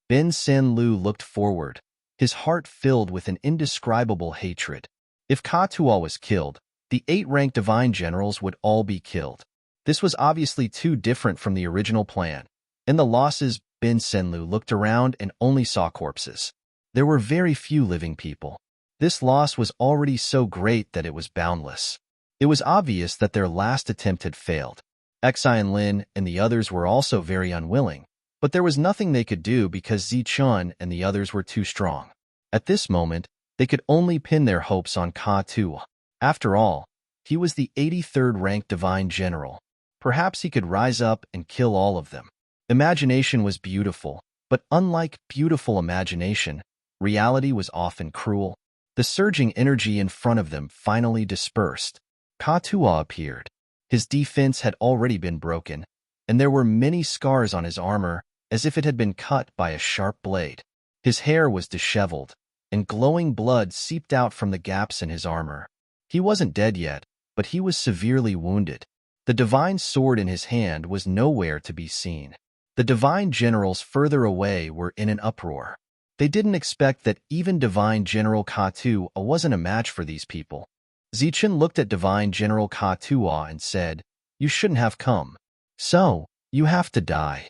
Speaker 1: Ben Sen Lu looked forward, his heart filled with an indescribable hatred. If Ka-Tua was killed, the 8 ranked divine generals would all be killed. This was obviously too different from the original plan. In the losses, Ben Senlu looked around and only saw corpses. There were very few living people. This loss was already so great that it was boundless. It was obvious that their last attempt had failed. Xi and Lin and the others were also very unwilling, but there was nothing they could do because Zichun and the others were too strong. At this moment, they could only pin their hopes on Ka Tua. After all, he was the 83rd ranked divine general. Perhaps he could rise up and kill all of them. Imagination was beautiful, but unlike beautiful imagination, reality was often cruel. The surging energy in front of them finally dispersed. Ka Tua appeared. His defense had already been broken, and there were many scars on his armor as if it had been cut by a sharp blade. His hair was disheveled, and glowing blood seeped out from the gaps in his armor. He wasn't dead yet, but he was severely wounded. The divine sword in his hand was nowhere to be seen. The divine generals further away were in an uproar. They didn't expect that even Divine General Ka Tua wasn't a match for these people. Zichun looked at Divine General Ka Tua and said, "You shouldn't have come. So, you have to die."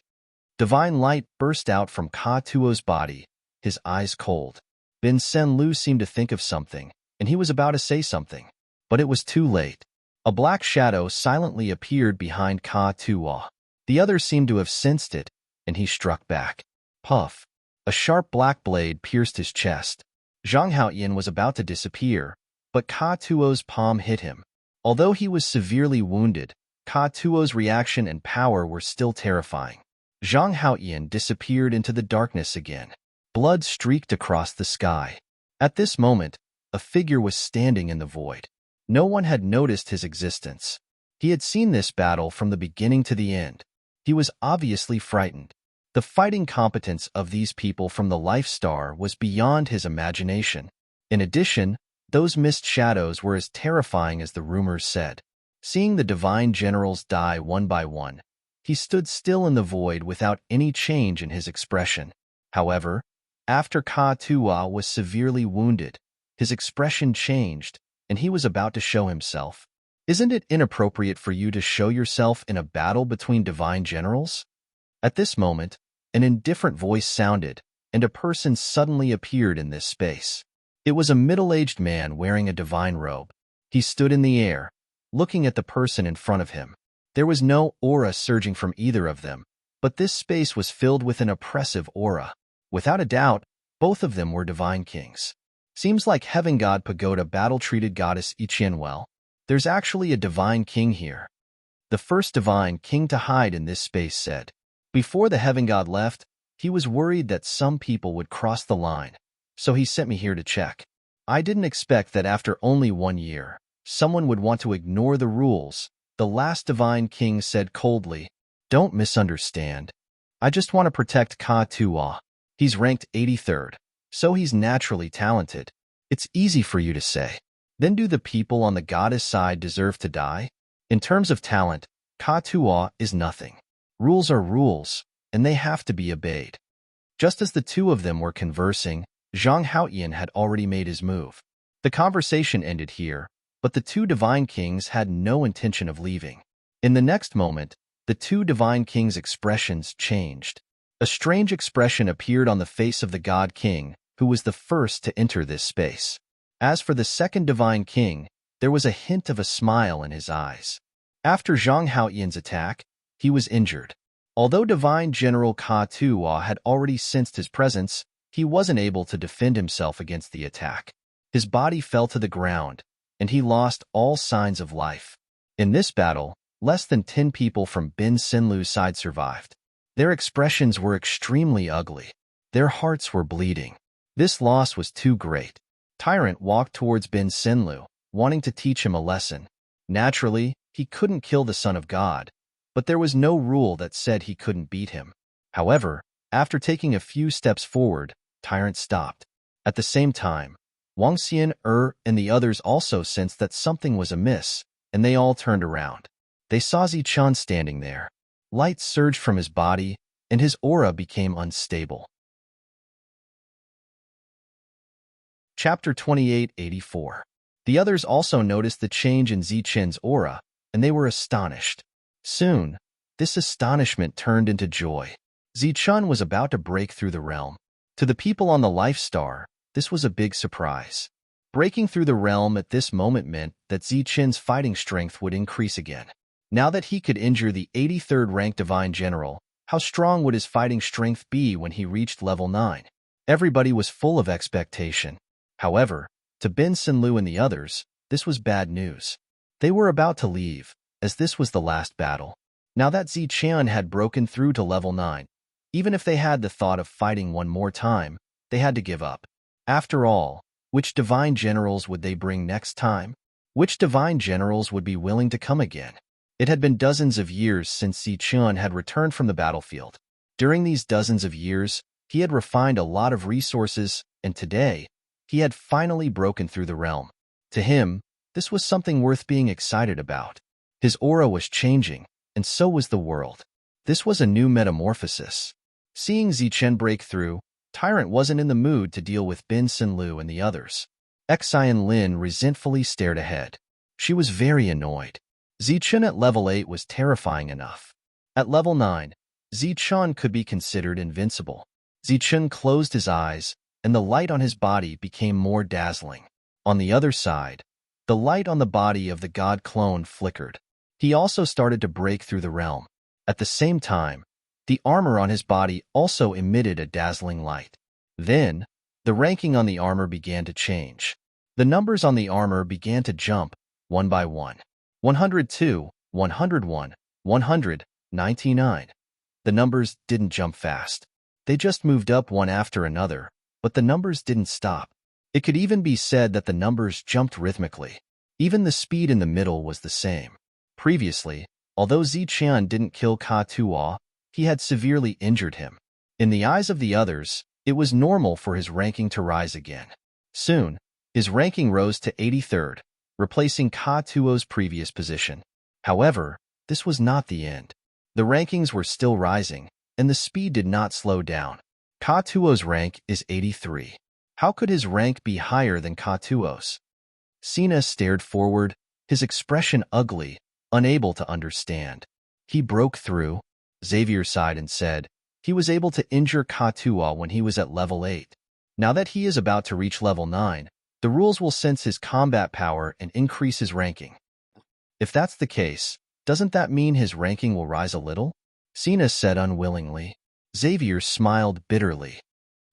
Speaker 1: Divine light burst out from Ka Tua's body, his eyes cold. Bin Senlu seemed to think of something, and he was about to say something. But it was too late. A black shadow silently appeared behind Ka Tua. The others seemed to have sensed it, and he struck back. Puff. A sharp black blade pierced his chest. Zhang Haoyan was about to disappear, but Ka Tuo's palm hit him. Although he was severely wounded, Ka Tuo's reaction and power were still terrifying. Zhang Haoyan disappeared into the darkness again. Blood streaked across the sky. At this moment, a figure was standing in the void. No one had noticed his existence. He had seen this battle from the beginning to the end. He was obviously frightened. The fighting competence of these people from the Life Star was beyond his imagination. In addition, those mist shadows were as terrifying as the rumors said. Seeing the divine generals die one by one, he stood still in the void without any change in his expression. However, after Ka Tua was severely wounded, his expression changed, and he was about to show himself. Isn't it inappropriate for you to show yourself in a battle between divine generals? At this moment, an indifferent voice sounded, and a person suddenly appeared in this space. It was a middle-aged man wearing a divine robe. He stood in the air, looking at the person in front of him. There was no aura surging from either of them, but this space was filled with an oppressive aura. Without a doubt, both of them were divine kings. Seems like Heaven God Pagoda battle-treated goddess Iqian well. There's actually a divine king here. The first divine king to hide in this space said. Before the Heaven God left, he was worried that some people would cross the line, so he sent me here to check. I didn't expect that after only 1 year, someone would want to ignore the rules. The last divine king said coldly, "Don't misunderstand. I just want to protect Ka Tua. He's ranked 83rd, so he's naturally talented. It's easy for you to say. Then do the people on the goddess side deserve to die? In terms of talent, Ka Tua is nothing. Rules are rules, and they have to be obeyed." Just as the two of them were conversing, Zhang Haoyan had already made his move. The conversation ended here, but the two divine kings had no intention of leaving. In the next moment, the two divine kings' expressions changed. A strange expression appeared on the face of the God King, who was the first to enter this space. As for the second divine king, there was a hint of a smile in his eyes. After Zhang Haoyan's attack, he was injured. Although Divine General Ka Tua had already sensed his presence, he wasn't able to defend himself against the attack. His body fell to the ground, and he lost all signs of life. In this battle, less than 10 people from Bin Senlu's side survived. Their expressions were extremely ugly. Their hearts were bleeding. This loss was too great. Tyrant walked towards Bin Senlu, wanting to teach him a lesson. Naturally, he couldn't kill the Son of God, but there was no rule that said he couldn't beat him. However, after taking a few steps forward, Tyrant stopped. At the same time, Wang Xian, and the others also sensed that something was amiss, and they all turned around. They saw Zichun standing there. Light surged from his body, and his aura became unstable. Chapter 2884. The others also noticed the change in Zichun's aura, and they were astonished. Soon, this astonishment turned into joy. Zichun was about to break through the realm. To the people on the Life Star, this was a big surprise. Breaking through the realm at this moment meant that Zichun's fighting strength would increase again. Now that he could injure the 83rd ranked Divine General, how strong would his fighting strength be when he reached level 9? Everybody was full of expectation. However, to Bin Sinlu and the others, this was bad news. They were about to leave, as this was the last battle. Now that Ziqian had broken through to level 9, even if they had the thought of fighting one more time, they had to give up. After all, which divine generals would they bring next time? Which divine generals would be willing to come again? It had been dozens of years since Ziqian had returned from the battlefield. During these dozens of years, he had refined a lot of resources, and today, he had finally broken through the realm. To him, this was something worth being excited about. His aura was changing, and so was the world. This was a new metamorphosis. Seeing Ziqian break through, Tyrant wasn't in the mood to deal with Bin Sinlu and the others. Xian Lin resentfully stared ahead. She was very annoyed. Ziqian at level 8 was terrifying enough. At level 9, Ziqian could be considered invincible. Ziqian closed his eyes, and the light on his body became more dazzling. On the other side, the light on the body of the god clone flickered. He also started to break through the realm. At the same time, the armor on his body also emitted a dazzling light. Then, the ranking on the armor began to change. The numbers on the armor began to jump, one by one. 102, 101, 199. The numbers didn't jump fast. They just moved up one after another, but the numbers didn't stop. It could even be said that the numbers jumped rhythmically. Even the speed in the middle was the same. Previously, although Ziqian didn't kill Ka Tuo, he had severely injured him. In the eyes of the others, it was normal for his ranking to rise again. Soon, his ranking rose to 83rd, replacing Ka Tuo's previous position. However, this was not the end. The rankings were still rising, and the speed did not slow down. Ka Tuo's rank is 83. How could his rank be higher than Ka Tuo's? Sina stared forward, his expression ugly, unable to understand. He broke through, Xavier sighed and said, he was able to injure Ka Tuo when he was at level 8. Now that he is about to reach level 9, the rules will sense his combat power and increase his ranking. If that's the case, doesn't that mean his ranking will rise a little? Sina said unwillingly. Xavier smiled bitterly.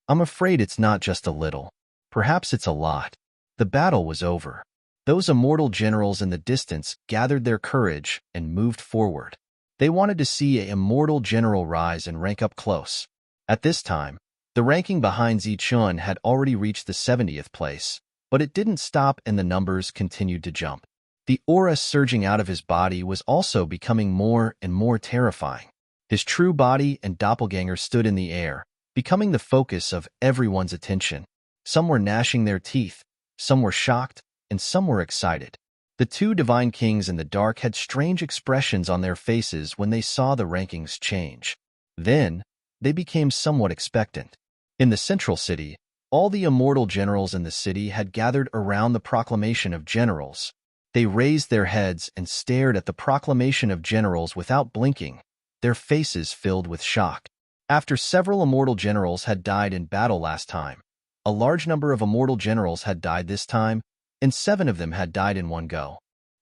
Speaker 1: I'm afraid it's not just a little. Perhaps it's a lot. The battle was over. Those immortal generals in the distance gathered their courage and moved forward. They wanted to see an immortal general rise and rank up close. At this time, the ranking behind Ziqian had already reached the 70th place, but it didn't stop and the numbers continued to jump. The aura surging out of his body was also becoming more and more terrifying. His true body and doppelganger stood in the air, becoming the focus of everyone's attention. Some were gnashing their teeth, some were shocked, and some were excited. The two divine kings in the dark had strange expressions on their faces when they saw the rankings change. Then, they became somewhat expectant. In the central city, all the immortal generals in the city had gathered around the proclamation of generals. They raised their heads and stared at the proclamation of generals without blinking, their faces filled with shock. After several immortal generals had died in battle last time, a large number of immortal generals had died this time, and 7 of them had died in one go.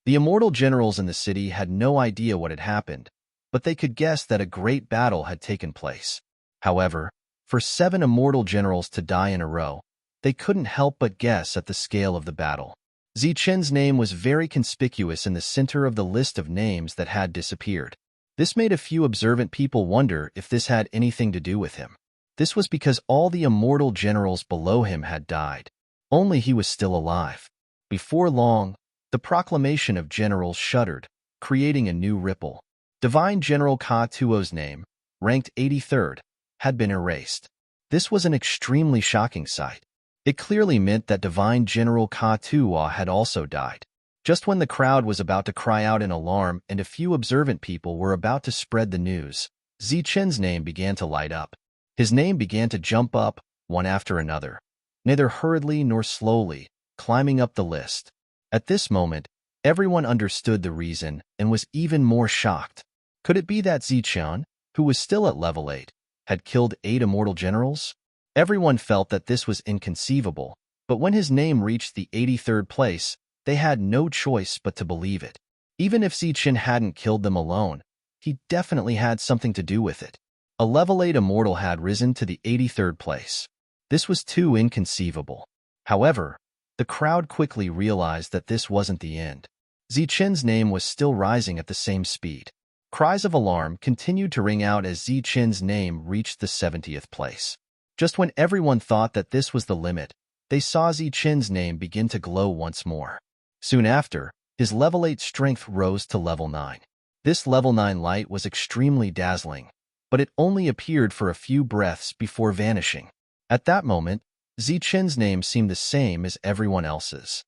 Speaker 1: The immortal generals in the city had no idea what had happened, but they could guess that a great battle had taken place. However, for 7 immortal generals to die in a row, they couldn't help but guess at the scale of the battle. Ziqian's name was very conspicuous in the center of the list of names that had disappeared. This made a few observant people wonder if this had anything to do with him. This was because all the immortal generals below him had died. Only he was still alive. Before long, the proclamation of generals shuddered, creating a new ripple. Divine General Ka Tuo's name, ranked 83rd, had been erased. This was an extremely shocking sight. It clearly meant that Divine General Ka Tuo had also died. Just when the crowd was about to cry out in alarm and a few observant people were about to spread the news, Ziqian's name began to light up. His name began to jump up, one after another, neither hurriedly nor slowly, climbing up the list. At this moment, everyone understood the reason and was even more shocked. Could it be that Ziqian, who was still at level 8, had killed 8 immortal generals? Everyone felt that this was inconceivable, but when his name reached the 83rd place, they had no choice but to believe it. Even if Zichen hadn't killed them alone, he definitely had something to do with it. A level 8 immortal had risen to the 83rd place. This was too inconceivable. However, the crowd quickly realized that this wasn't the end. Zichen's name was still rising at the same speed. Cries of alarm continued to ring out as Zichen's name reached the 70th place. Just when everyone thought that this was the limit, they saw Zichen's name begin to glow once more. Soon after, his level 8 strength rose to level 9. This level 9 light was extremely dazzling, but it only appeared for a few breaths before vanishing. At that moment, Zichen's name seemed the same as everyone else's.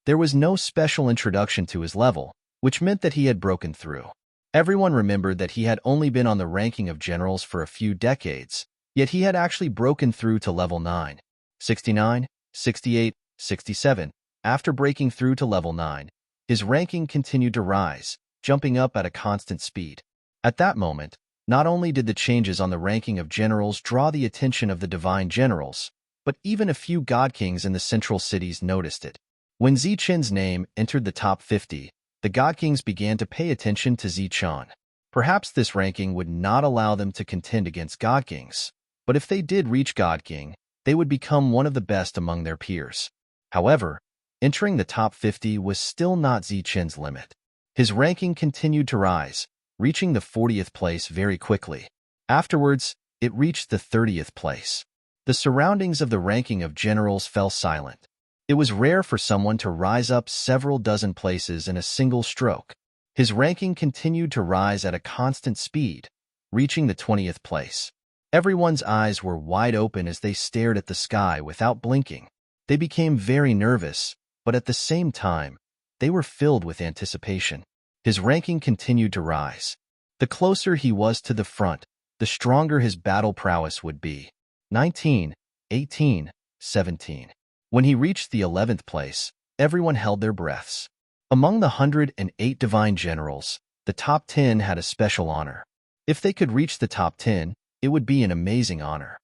Speaker 1: There was no special introduction to his level, which meant that he had broken through. Everyone remembered that he had only been on the ranking of generals for a few decades, yet he had actually broken through to level 9. 69, 68, 67. After breaking through to level 9, his ranking continued to rise, jumping up at a constant speed. At that moment, not only did the changes on the ranking of generals draw the attention of the divine generals, but even a few god kings in the central cities noticed it. When Zichen's name entered the top 50, the god kings began to pay attention to Zichen. Perhaps this ranking would not allow them to contend against god kings, but if they did reach god king, they would become one of the best among their peers. However, entering the top 50 was still not Zichen's limit. His ranking continued to rise, reaching the 40th place very quickly. Afterwards, it reached the 30th place. The surroundings of the ranking of generals fell silent. It was rare for someone to rise up several dozen places in a single stroke. His ranking continued to rise at a constant speed, reaching the 20th place. Everyone's eyes were wide open as they stared at the sky without blinking. They became very nervous, but at the same time, they were filled with anticipation. His ranking continued to rise. The closer he was to the front, the stronger his battle prowess would be. 19, 18, 17. When he reached the 11th place, everyone held their breaths. Among the 108 divine generals, the top 10 had a special honor. If they could reach the top 10, it would be an amazing honor.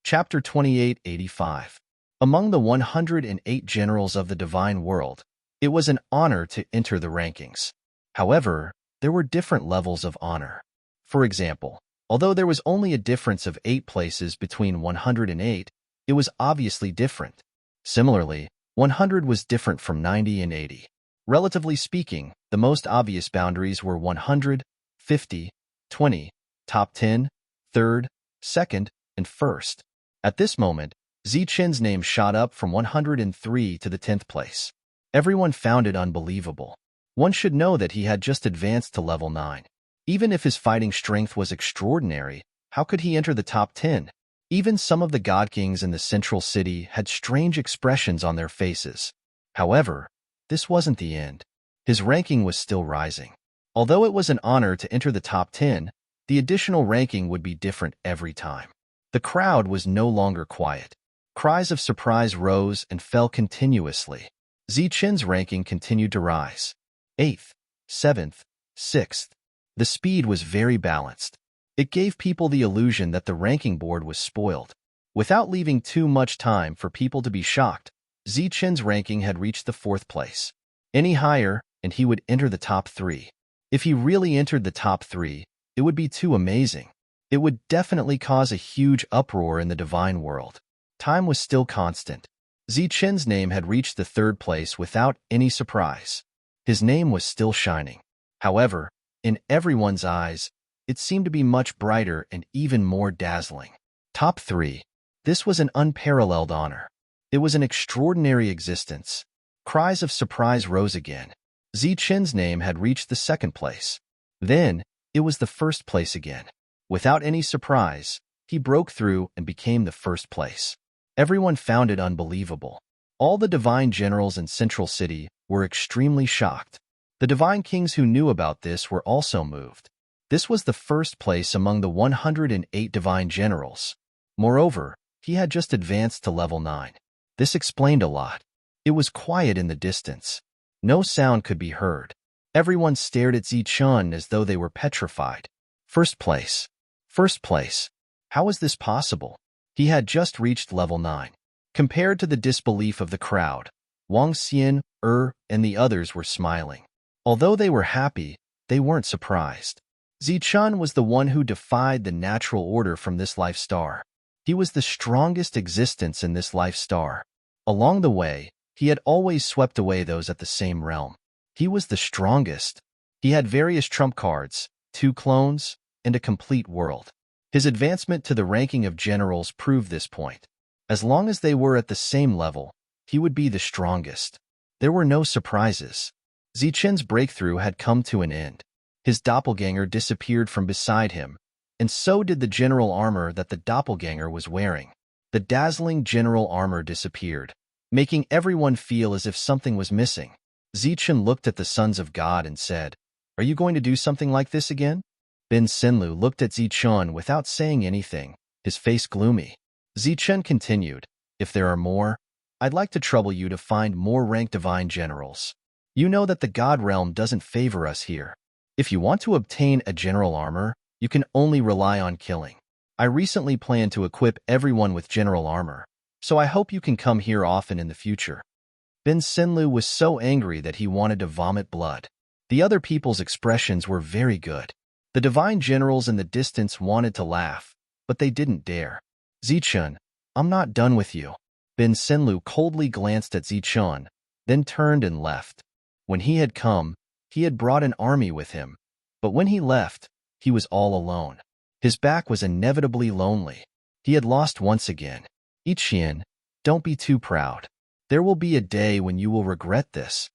Speaker 1: Chapter 2885. Among the 108 generals of the divine world, it was an honor to enter the rankings. However, there were different levels of honor. For example, although there was only a difference of 8 places between 108, it was obviously different. Similarly, 100 was different from 90 and 80. Relatively speaking, the most obvious boundaries were 100, 50, 20, top 10, 3rd, 2nd, and 1st. At this moment, Zichen's name shot up from 103 to the 10th place. Everyone found it unbelievable. One should know that he had just advanced to level 9. Even if his fighting strength was extraordinary, how could he enter the top 10? Even some of the god kings in the central city had strange expressions on their faces. However, this wasn't the end. His ranking was still rising. Although it was an honor to enter the top 10, the additional ranking would be different every time. The crowd was no longer quiet. Cries of surprise rose and fell continuously. Zichen's ranking continued to rise. 8th, 7th, 6th. The speed was very balanced. It gave people the illusion that the ranking board was spoiled. Without leaving too much time for people to be shocked, Zichen's ranking had reached the 4th place. Any higher, and he would enter the top 3. If he really entered the top 3, it would be too amazing. It would definitely cause a huge uproar in the divine world. Time was still constant. Zichen's name had reached the 3rd place without any surprise. His name was still shining. However, in everyone's eyes, it seemed to be much brighter and even more dazzling. Top 3. This was an unparalleled honor. It was an extraordinary existence. Cries of surprise rose again. Zichen's name had reached the 2nd place. Then, it was the 1st place again. Without any surprise, he broke through and became the 1st place. Everyone found it unbelievable. All the divine generals in Central City were extremely shocked. The divine kings who knew about this were also moved. This was the 1st place among the 108 divine generals. Moreover, he had just advanced to level 9. This explained a lot. It was quiet in the distance. No sound could be heard. Everyone stared at Zichen as though they were petrified. 1st place. 1st place. How was this possible? He had just reached level 9. Compared to the disbelief of the crowd, Wang Xian, and the others were smiling. Although they were happy, they weren't surprised. Zichun was the one who defied the natural order from this life star. He was the strongest existence in this life star. Along the way, he had always swept away those at the same realm. He was the strongest. He had various trump cards, 2 clones, and a complete world. His advancement to the ranking of generals proved this point. As long as they were at the same level, he would be the strongest. There were no surprises. Zichun's breakthrough had come to an end. His doppelganger disappeared from beside him, and so did the general armor that the doppelganger was wearing. The dazzling general armor disappeared, making everyone feel as if something was missing. Zichun looked at the sons of God and said, "Are you going to do something like this again?" Ben Sinlu looked at Zichun without saying anything, his face gloomy. Zichun continued, "If there are more, I'd like to trouble you to find more ranked divine generals. You know that the God realm doesn't favor us here. If you want to obtain a general armor, you can only rely on killing. I recently planned to equip everyone with general armor, so I hope you can come here often in the future." Ben Sinlu was so angry that he wanted to vomit blood. The other people's expressions were very good. The divine generals in the distance wanted to laugh, but they didn't dare. "Zichun, I'm not done with you." Ben Sinlu coldly glanced at Zichun, then turned and left. When he had come, he had brought an army with him, but when he left, he was all alone. His back was inevitably lonely. He had lost once again. "Ichian, don't be too proud. There will be a day when you will regret this."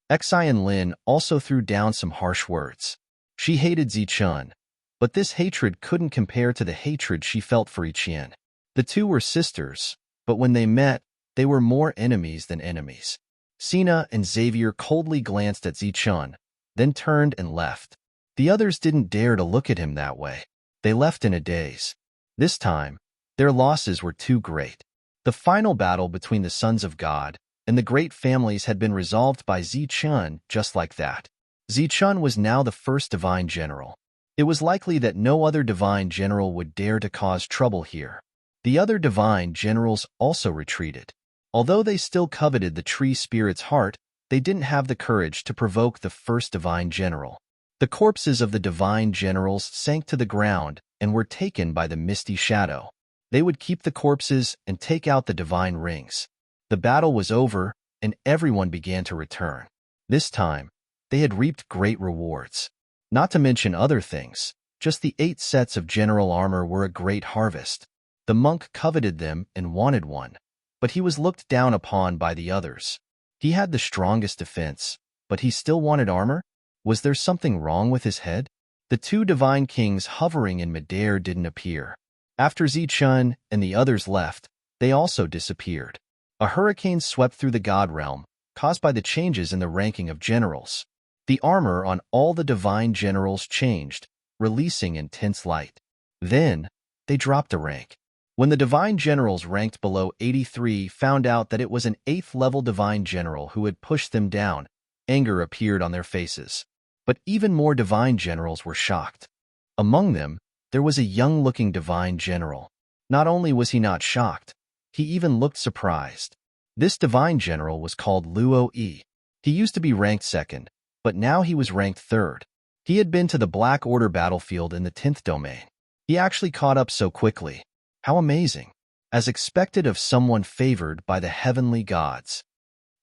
Speaker 1: Xian Lin also threw down some harsh words. She hated Zichun, but this hatred couldn't compare to the hatred she felt for Ichian. The two were sisters, but when they met, they were more enemies than enemies. Sina and Xavier coldly glanced at Zichun, then turned and left. The others didn't dare to look at him that way. They left in a daze. This time, their losses were too great. The final battle between the sons of God and the great families had been resolved by Zichun just like that. Zichun was now the first divine general. It was likely that no other divine general would dare to cause trouble here. The other divine generals also retreated. Although they still coveted the tree spirit's heart, they didn't have the courage to provoke the first divine general. The corpses of the divine generals sank to the ground and were taken by the misty shadow. They would keep the corpses and take out the divine rings. The battle was over, and everyone began to return. This time, they had reaped great rewards. Not to mention other things, just the 8 sets of general armor were a great harvest. The monk coveted them and wanted one, but he was looked down upon by the others. He had the strongest defense, but he still wanted armor? Was there something wrong with his head? The 2 divine kings hovering in midair didn't appear. After Zichun and the others left, they also disappeared. A hurricane swept through the God realm, caused by the changes in the ranking of generals. The armor on all the divine generals changed, releasing intense light. Then, they dropped a rank. When the divine generals ranked below 83 found out that it was an 8th level divine general who had pushed them down, anger appeared on their faces. But even more divine generals were shocked. Among them, there was a young-looking divine general. Not only was he not shocked, he even looked surprised. This divine general was called Luo Yi. He used to be ranked 2nd, but now he was ranked 3rd. He had been to the Black Order battlefield in the 10th domain. He actually caught up so quickly. How amazing! As expected of someone favored by the heavenly gods.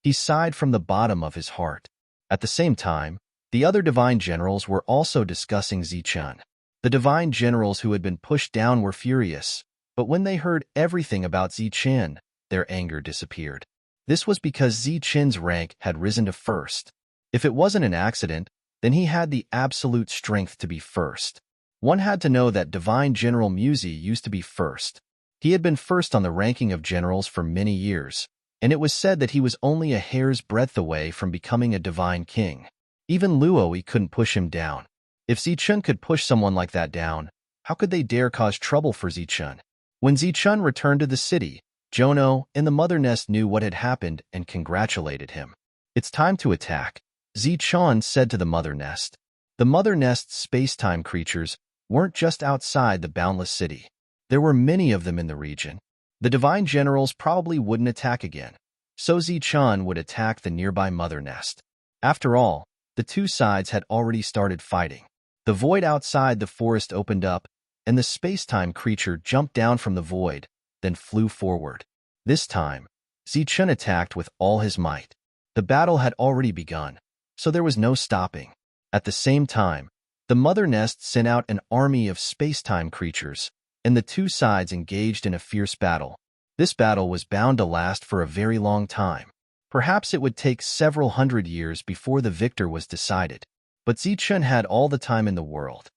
Speaker 1: He sighed from the bottom of his heart. At the same time, the other divine generals were also discussing Zichun. The divine generals who had been pushed down were furious, but when they heard everything about Zichun, their anger disappeared. This was because Zichun's rank had risen to 1st. If it wasn't an accident, then he had the absolute strength to be 1st. One had to know that Divine General Musi used to be 1st. He had been 1st on the ranking of generals for many years, and it was said that he was only a hair's breadth away from becoming a divine king. Even Luoi couldn't push him down. If Zichun could push someone like that down, how could they dare cause trouble for Zichun? When Zichun returned to the city, Jono and the Mother Nest knew what had happened and congratulated him. "It's time to attack," Zichun said to the Mother Nest. The Mother Nest's space-time creatures weren't just outside the boundless city. There were many of them in the region. The divine generals probably wouldn't attack again. so Zichun would attack the nearby mother nest. After all, the two sides had already started fighting. The void outside the forest opened up, and the space-time creature jumped down from the void, then flew forward. This time, Zichun attacked with all his might. The battle had already begun, so there was no stopping. At the same time, the mother nest sent out an army of space-time creatures, and the two sides engaged in a fierce battle. This battle was bound to last for a very long time. Perhaps it would take several hundred years before the victor was decided, but Zichun had all the time in the world.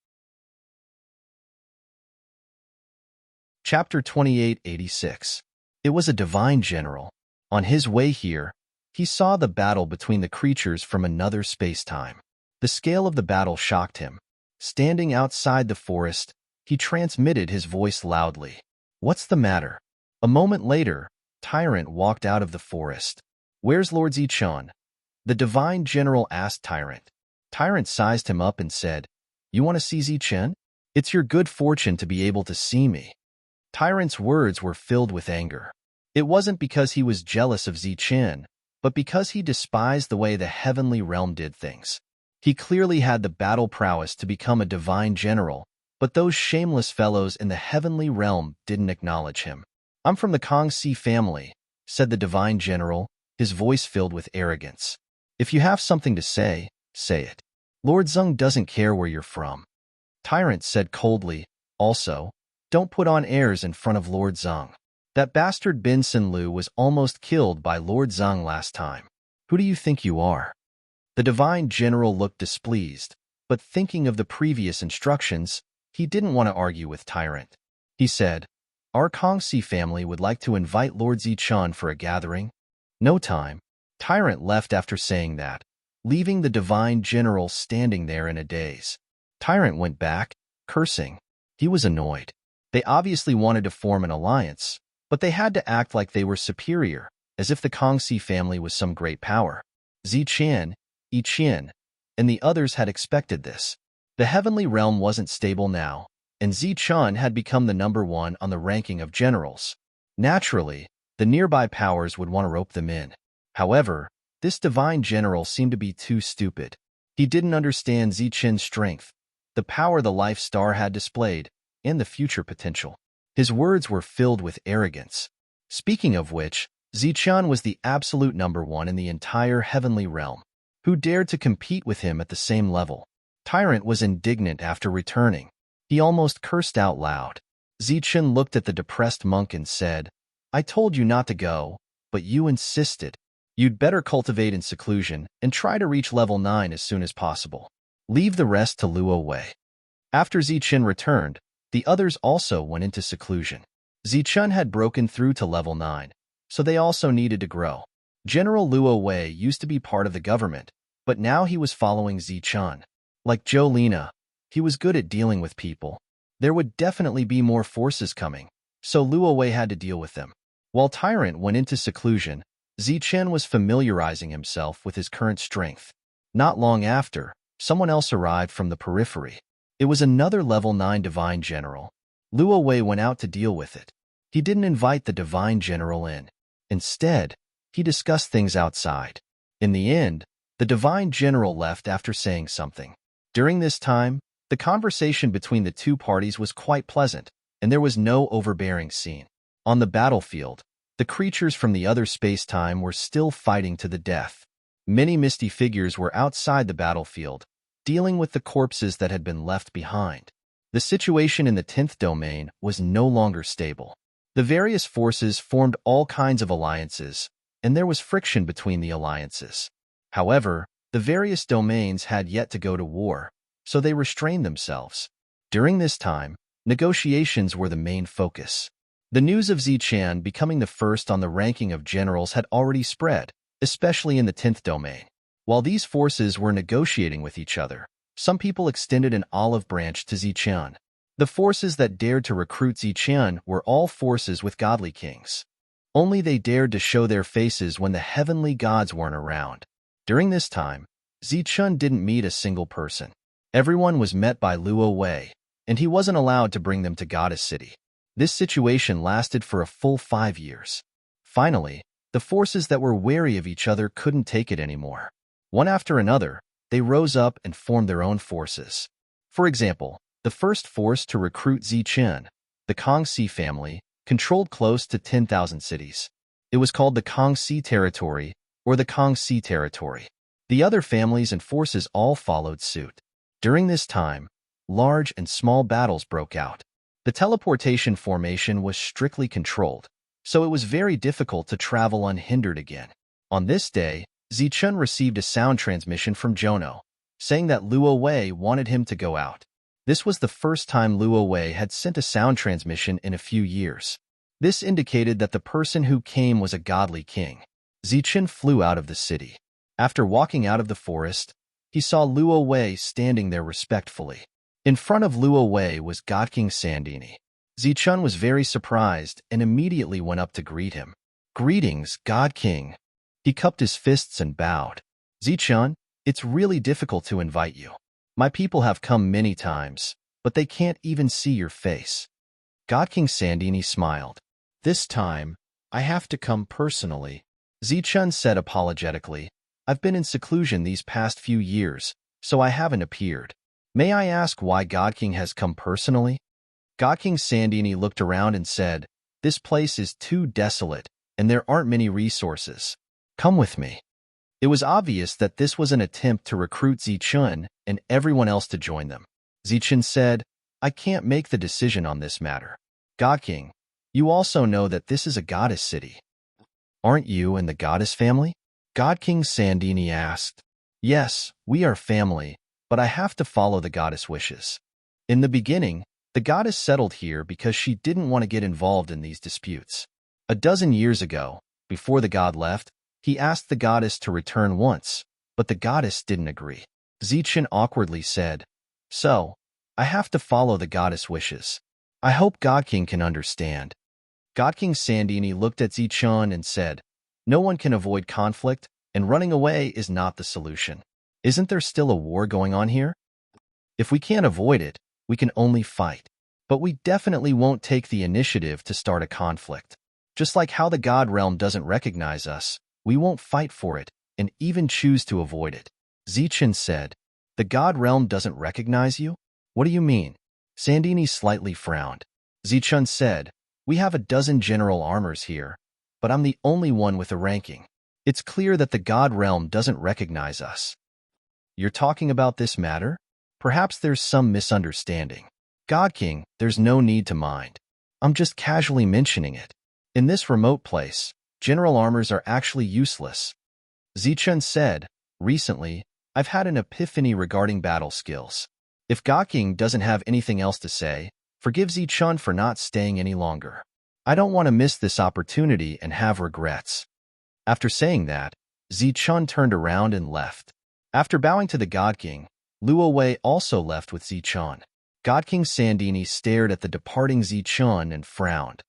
Speaker 1: Chapter 2886. It was a divine general. On his way here, he saw the battle between the creatures from another space-time. The scale of the battle shocked him. Standing outside the forest, he transmitted his voice loudly. "What's the matter?" A moment later, Tyrant walked out of the forest. "Where's Lord Zichun?" the divine general asked Tyrant. Tyrant sized him up and said, "You want to see Zichun? It's your good fortune to be able to see me." Tyrant's words were filled with anger. It wasn't because he was jealous of Zichun, but because he despised the way the heavenly realm did things. He clearly had the battle prowess to become a divine general, but those shameless fellows in the heavenly realm didn't acknowledge him. "I'm from the Kangxi family," said the divine general, his voice filled with arrogance. "If you have something to say, say it. Lord Zeng doesn't care where you're from." Tyrant said coldly, "Also, don't put on airs in front of Lord Zeng. That bastard Bin Lu was almost killed by Lord Zeng last time. Who do you think you are?" The divine general looked displeased, but thinking of the previous instructions, he didn't want to argue with Tyrant. He said, "Our Kangxi family would like to invite Lord Zichun for a gathering." No time. Tyrant left after saying that, leaving the divine general standing there in a daze. Tyrant went back, cursing. He was annoyed. They obviously wanted to form an alliance, but they had to act like they were superior, as if the Kangxi family was some great power. Zichun, Yiqian, and the others had expected this. The heavenly realm wasn't stable now, and Zichun had become the #1 on the ranking of generals. Naturally, the nearby powers would want to rope them in. However, this divine general seemed to be too stupid. He didn't understand Zichun's strength, the power the life star had displayed, and the future potential. His words were filled with arrogance. Speaking of which, Zichun was the absolute #1 in the entire heavenly realm. Who dared to compete with him at the same level? Tyrant was indignant after returning. He almost cursed out loud. Zichun looked at the depressed monk and said, "I told you not to go, but you insisted. You'd better cultivate in seclusion and try to reach level 9 as soon as possible. Leave the rest to Luo Wei." After Zichun returned, the others also went into seclusion. Zichun had broken through to level 9, so they also needed to grow. General Luo Wei used to be part of the government, but now he was following Zichun. Like Jolina, he was good at dealing with people. There would definitely be more forces coming, so Luo Wei had to deal with them. While Tyrant went into seclusion, Zichun was familiarizing himself with his current strength. Not long after, someone else arrived from the periphery. It was another level 9 divine general. Luo Wei went out to deal with it. He didn't invite the divine general in. Instead, he discussed things outside. In the end, the divine general left after saying something. During this time, the conversation between the two parties was quite pleasant, and there was no overbearing scene. On the battlefield, the creatures from the other space-time were still fighting to the death. Many misty figures were outside the battlefield, dealing with the corpses that had been left behind. The situation in the 10th domain was no longer stable. The various forces formed all kinds of alliances, and there was friction between the alliances. However, the various domains had yet to go to war, so they restrained themselves. During this time, negotiations were the main focus. The news of Zichun becoming the first on the ranking of generals had already spread, especially in the 10th domain. While these forces were negotiating with each other, some people extended an olive branch to Zichun. The forces that dared to recruit Zichun were all forces with godly kings. Only they dared to show their faces when the heavenly gods weren't around. During this time, Zichun didn't meet a single person. Everyone was met by Luo Wei, and he wasn't allowed to bring them to Goddess City. This situation lasted for a full 5 years. Finally, the The forces that were wary of each other couldn't take it anymore. One after another, they rose up and formed their own forces. For example, the first force to recruit Zichen, the Kangxi family, controlled close to 10,000 cities. It was called the Kangxi territory or the Kangxi territory. The other families and forces all followed suit. During this time, large and small battles broke out. The teleportation formation was strictly controlled, so it was very difficult to travel unhindered again. On this day, Zichen received a sound transmission from Jono, saying that Luo Wei wanted him to go out. This was the first time Luo Wei had sent a sound transmission in a few years. This indicated that the person who came was a godly king. Zichen flew out of the city. After walking out of the forest, he saw Luo Wei standing there respectfully. In front of Luo Wei was God King Sandini. Zichen was very surprised and immediately went up to greet him. "Greetings, God King." He cupped his fists and bowed. "Zichen, it's really difficult to invite you. My people have come many times, but they can't even see your face." God King Sandini smiled. "This time, I have to come personally," Zichen said apologetically. "I've been in seclusion these past few years, so I haven't appeared. May I ask why God King has come personally?" God King Sandini looked around and said, "This place is too desolate, and there aren't many resources. Come with me." It was obvious that this was an attempt to recruit Zichen and everyone else to join them. Zichen said, "I can't make the decision on this matter. God King, you also know that this is a goddess city. Aren't you and the goddess family?" God King Sandini asked. "Yes, we are family, but I have to follow the goddess' wishes. In the beginning, the goddess settled here because she didn't want to get involved in these disputes. A dozen years ago, before the god left, he asked the goddess to return once, but the goddess didn't agree." Zichen awkwardly said, "So, I have to follow the goddess' wishes. I hope God King can understand." God King Sandini looked at Zichen and said, "No one can avoid conflict, and running away is not the solution. Isn't there still a war going on here? If we can't avoid it, we can only fight. But we definitely won't take the initiative to start a conflict. Just like how the God realm doesn't recognize us, we won't fight for it, and even choose to avoid it." Zichen said, "The God realm doesn't recognize you? What do you mean?" Sandini slightly frowned. Zichen said, "We have a dozen general armors here, but I'm the only one with a ranking. It's clear that the God realm doesn't recognize us." "You're talking about this matter? Perhaps there's some misunderstanding." "God King, there's no need to mind. I'm just casually mentioning it. In this remote place, general armors are actually useless." Zichen said, "Recently, I've had an epiphany regarding battle skills. If God King doesn't have anything else to say, forgive Zichen for not staying any longer. I don't want to miss this opportunity and have regrets." After saying that, Zichen turned around and left. After bowing to the God King, Luo Wei also left with Zichen. God King Sandini stared at the departing Zichen and frowned.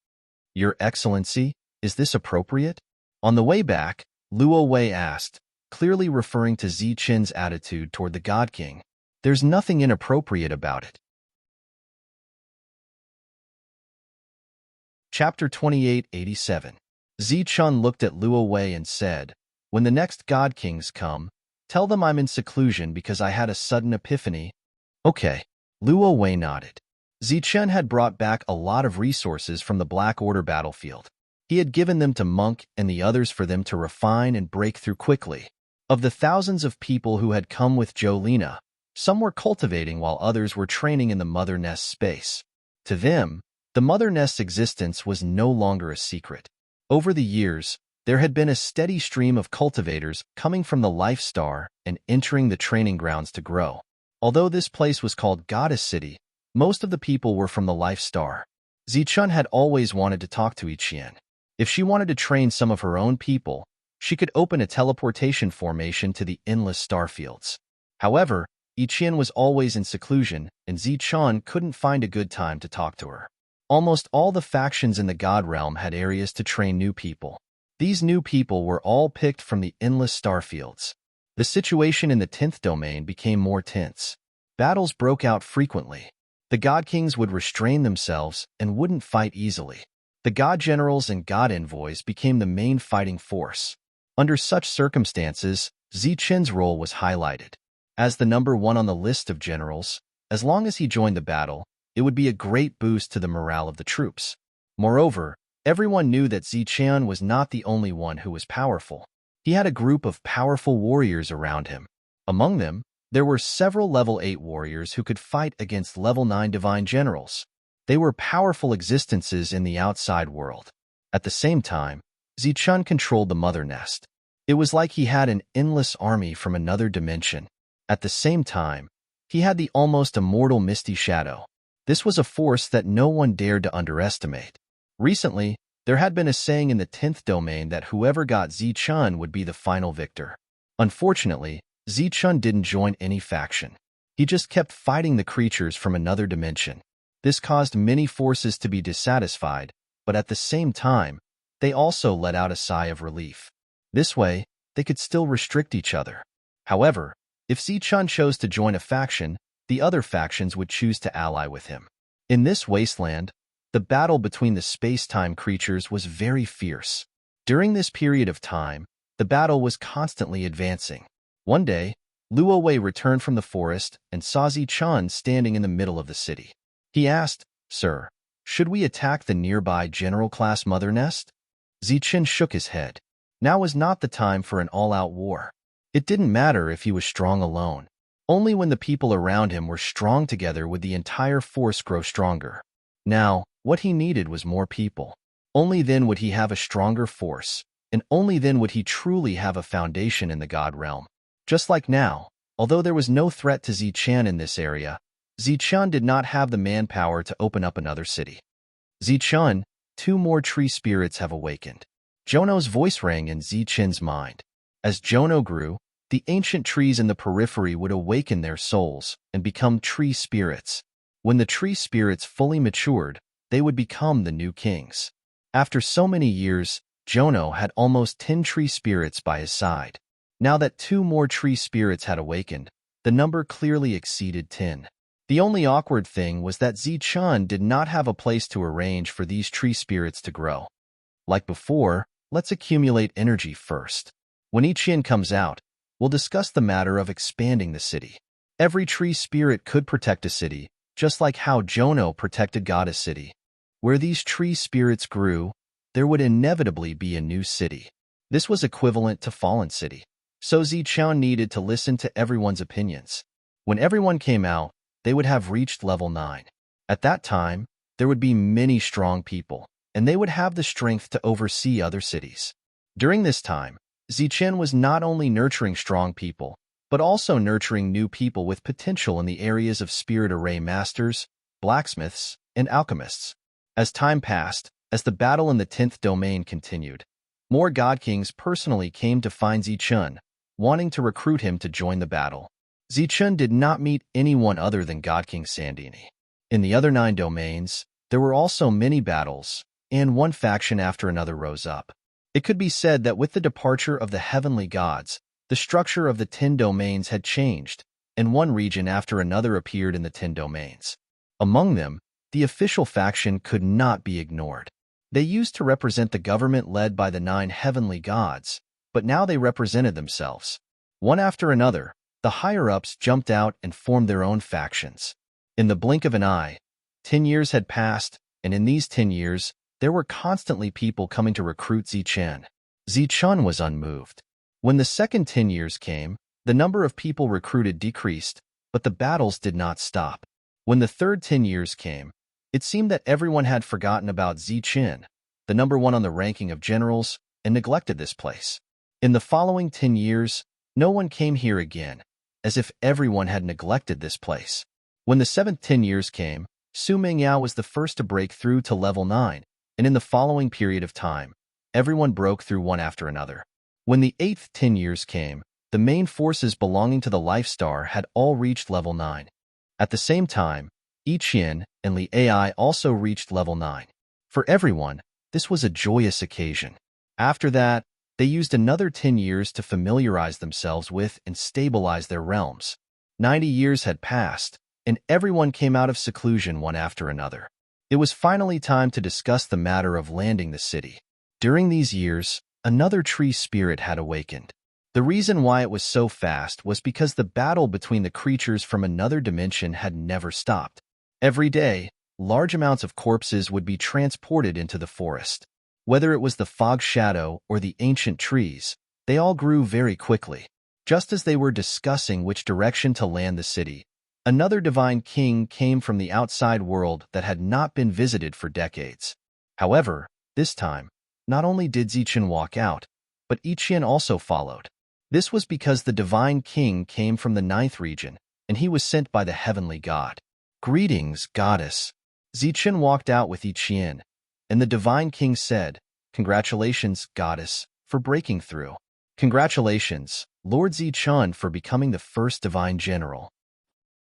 Speaker 1: "Your Excellency, is this appropriate?" On the way back, Luo Wei asked, clearly referring to Zichen's attitude toward the God King. "There's nothing inappropriate about it." Chapter 2887. Zichen looked at Luo Wei and said, "When the next God Kings come, tell them I'm in seclusion because I had a sudden epiphany." "Okay." Luo Wei nodded. Zichen had brought back a lot of resources from the Black Order battlefield. He had given them to Monk and the others for them to refine and break through quickly. Of the thousands of people who had come with Jolena, some were cultivating while others were training in the Mother Nest space. To them, the Mother Nest's existence was no longer a secret. Over the years, there had been a steady stream of cultivators coming from the Life Star and entering the training grounds to grow. Although this place was called Goddess City, most of the people were from the Life Star. Zichen had always wanted to talk to Ichien. If she wanted to train some of her own people, she could open a teleportation formation to the endless starfields. However, Ichien was always in seclusion, and Zichen couldn't find a good time to talk to her. Almost all the factions in the God Realm had areas to train new people. These new people were all picked from the endless starfields. The situation in the 10th domain became more tense. Battles broke out frequently. The God Kings would restrain themselves and wouldn't fight easily. The The god generals and god envoys became the main fighting force. Under such circumstances, Zichen's role was highlighted. As the number one on the list of generals, as long as he joined the battle, it would be a great boost to the morale of the troops. Moreover, everyone knew that Zichen was not the only one who was powerful. He had a group of powerful warriors around him. Among them, there were several level 8 warriors who could fight against level 9 divine generals. They were powerful existences in the outside world. At the same time, Zichen controlled the mother nest. It was like he had an endless army from another dimension. At the same time, he had the almost immortal misty shadow. This was a force that no one dared to underestimate. Recently, there had been a saying in the 10th domain that whoever got Zichen would be the final victor. Unfortunately, Zichen didn't join any faction. He just kept fighting the creatures from another dimension. This caused many forces to be dissatisfied, but at the same time, they also let out a sigh of relief. This way, they could still restrict each other. However, if Zichen chose to join a faction, the other factions would choose to ally with him. In this wasteland, the battle between the space-time creatures was very fierce. During this period of time, the battle was constantly advancing. One day, Luo Wei returned from the forest and saw Zichen standing in the middle of the city. He asked, "Sir, should we attack the nearby general-class mother nest?" Zichen shook his head. Now was not the time for an all-out war. It didn't matter if he was strong alone. Only when the people around him were strong together would the entire force grow stronger. Now, what he needed was more people. Only then would he have a stronger force, and only then would he truly have a foundation in the God realm. Just like now, although there was no threat to Zichen in this area, Zichen did not have the manpower to open up another city. "Zichen, 2 more tree spirits have awakened." Jono's voice rang in Zichen's mind. As Jono grew, the ancient trees in the periphery would awaken their souls and become tree spirits. When the tree spirits fully matured, they would become the new kings. After so many years, Jono had almost 10 tree spirits by his side. Now that 2 more tree spirits had awakened, the number clearly exceeded 10. The only awkward thing was that Zichen did not have a place to arrange for these tree spirits to grow. Like before, let's accumulate energy first. When Ichian comes out, we'll discuss the matter of expanding the city. Every tree spirit could protect a city, just like how Jono protected Goddess City. Where these tree spirits grew, there would inevitably be a new city. This was equivalent to Fallen City. So Zichen needed to listen to everyone's opinions. When everyone came out, they would have reached level 9. At that time, there would be many strong people, and they would have the strength to oversee other cities. During this time, Zichen was not only nurturing strong people, but also nurturing new people with potential in the areas of spirit array masters, blacksmiths, and alchemists. As time passed, as the battle in the 10th domain continued, more God Kings personally came to find Zichen, wanting to recruit him to join the battle. Zichen did not meet anyone other than God King Sandini. In the other 9 domains, there were also many battles, and one faction after another rose up. It could be said that with the departure of the heavenly gods, the structure of the 10 domains had changed, and one region after another appeared in the 10 domains. Among them, the official faction could not be ignored. They used to represent the government led by the 9 heavenly gods, but now they represented themselves. One after another, the higher-ups jumped out and formed their own factions. In the blink of an eye, 10 years had passed, and in these 10 years, there were constantly people coming to recruit Zichen. Zichen was unmoved. When the second 10 years came, the number of people recruited decreased, but the battles did not stop. When the third 10 years came, it seemed that everyone had forgotten about Zichen, the number 1 on the ranking of generals, and neglected this place. In the following 10 years, no one came here again, as if everyone had neglected this place. When the 7th 10 years came, Su Mingyao was the first to break through to level 9, and in the following period of time, everyone broke through one after another. When the 8th 10 years came, the main forces belonging to the Life Star had all reached level 9. At the same time, Ichian and Li Ai also reached level 9. For everyone, this was a joyous occasion. After that, they used another 10 years to familiarize themselves with and stabilize their realms. 90 years had passed, and everyone came out of seclusion one after another. It was finally time to discuss the matter of landing the city. During these years, another tree spirit had awakened. The reason why it was so fast was because the battle between the creatures from another dimension had never stopped. Every day, large amounts of corpses would be transported into the forest. Whether it was the fog shadow or the ancient trees, they all grew very quickly. Just as they were discussing which direction to land the city, another divine king came from the outside world that had not been visited for decades. However, this time, not only did Zichen walk out, but Ichian also followed. This was because the divine king came from the 9th region, and he was sent by the heavenly god. "Greetings, goddess." Zichen walked out with Ichian, and the divine king said, "Congratulations, goddess, for breaking through. Congratulations, Lord Zichen, for becoming the first divine general."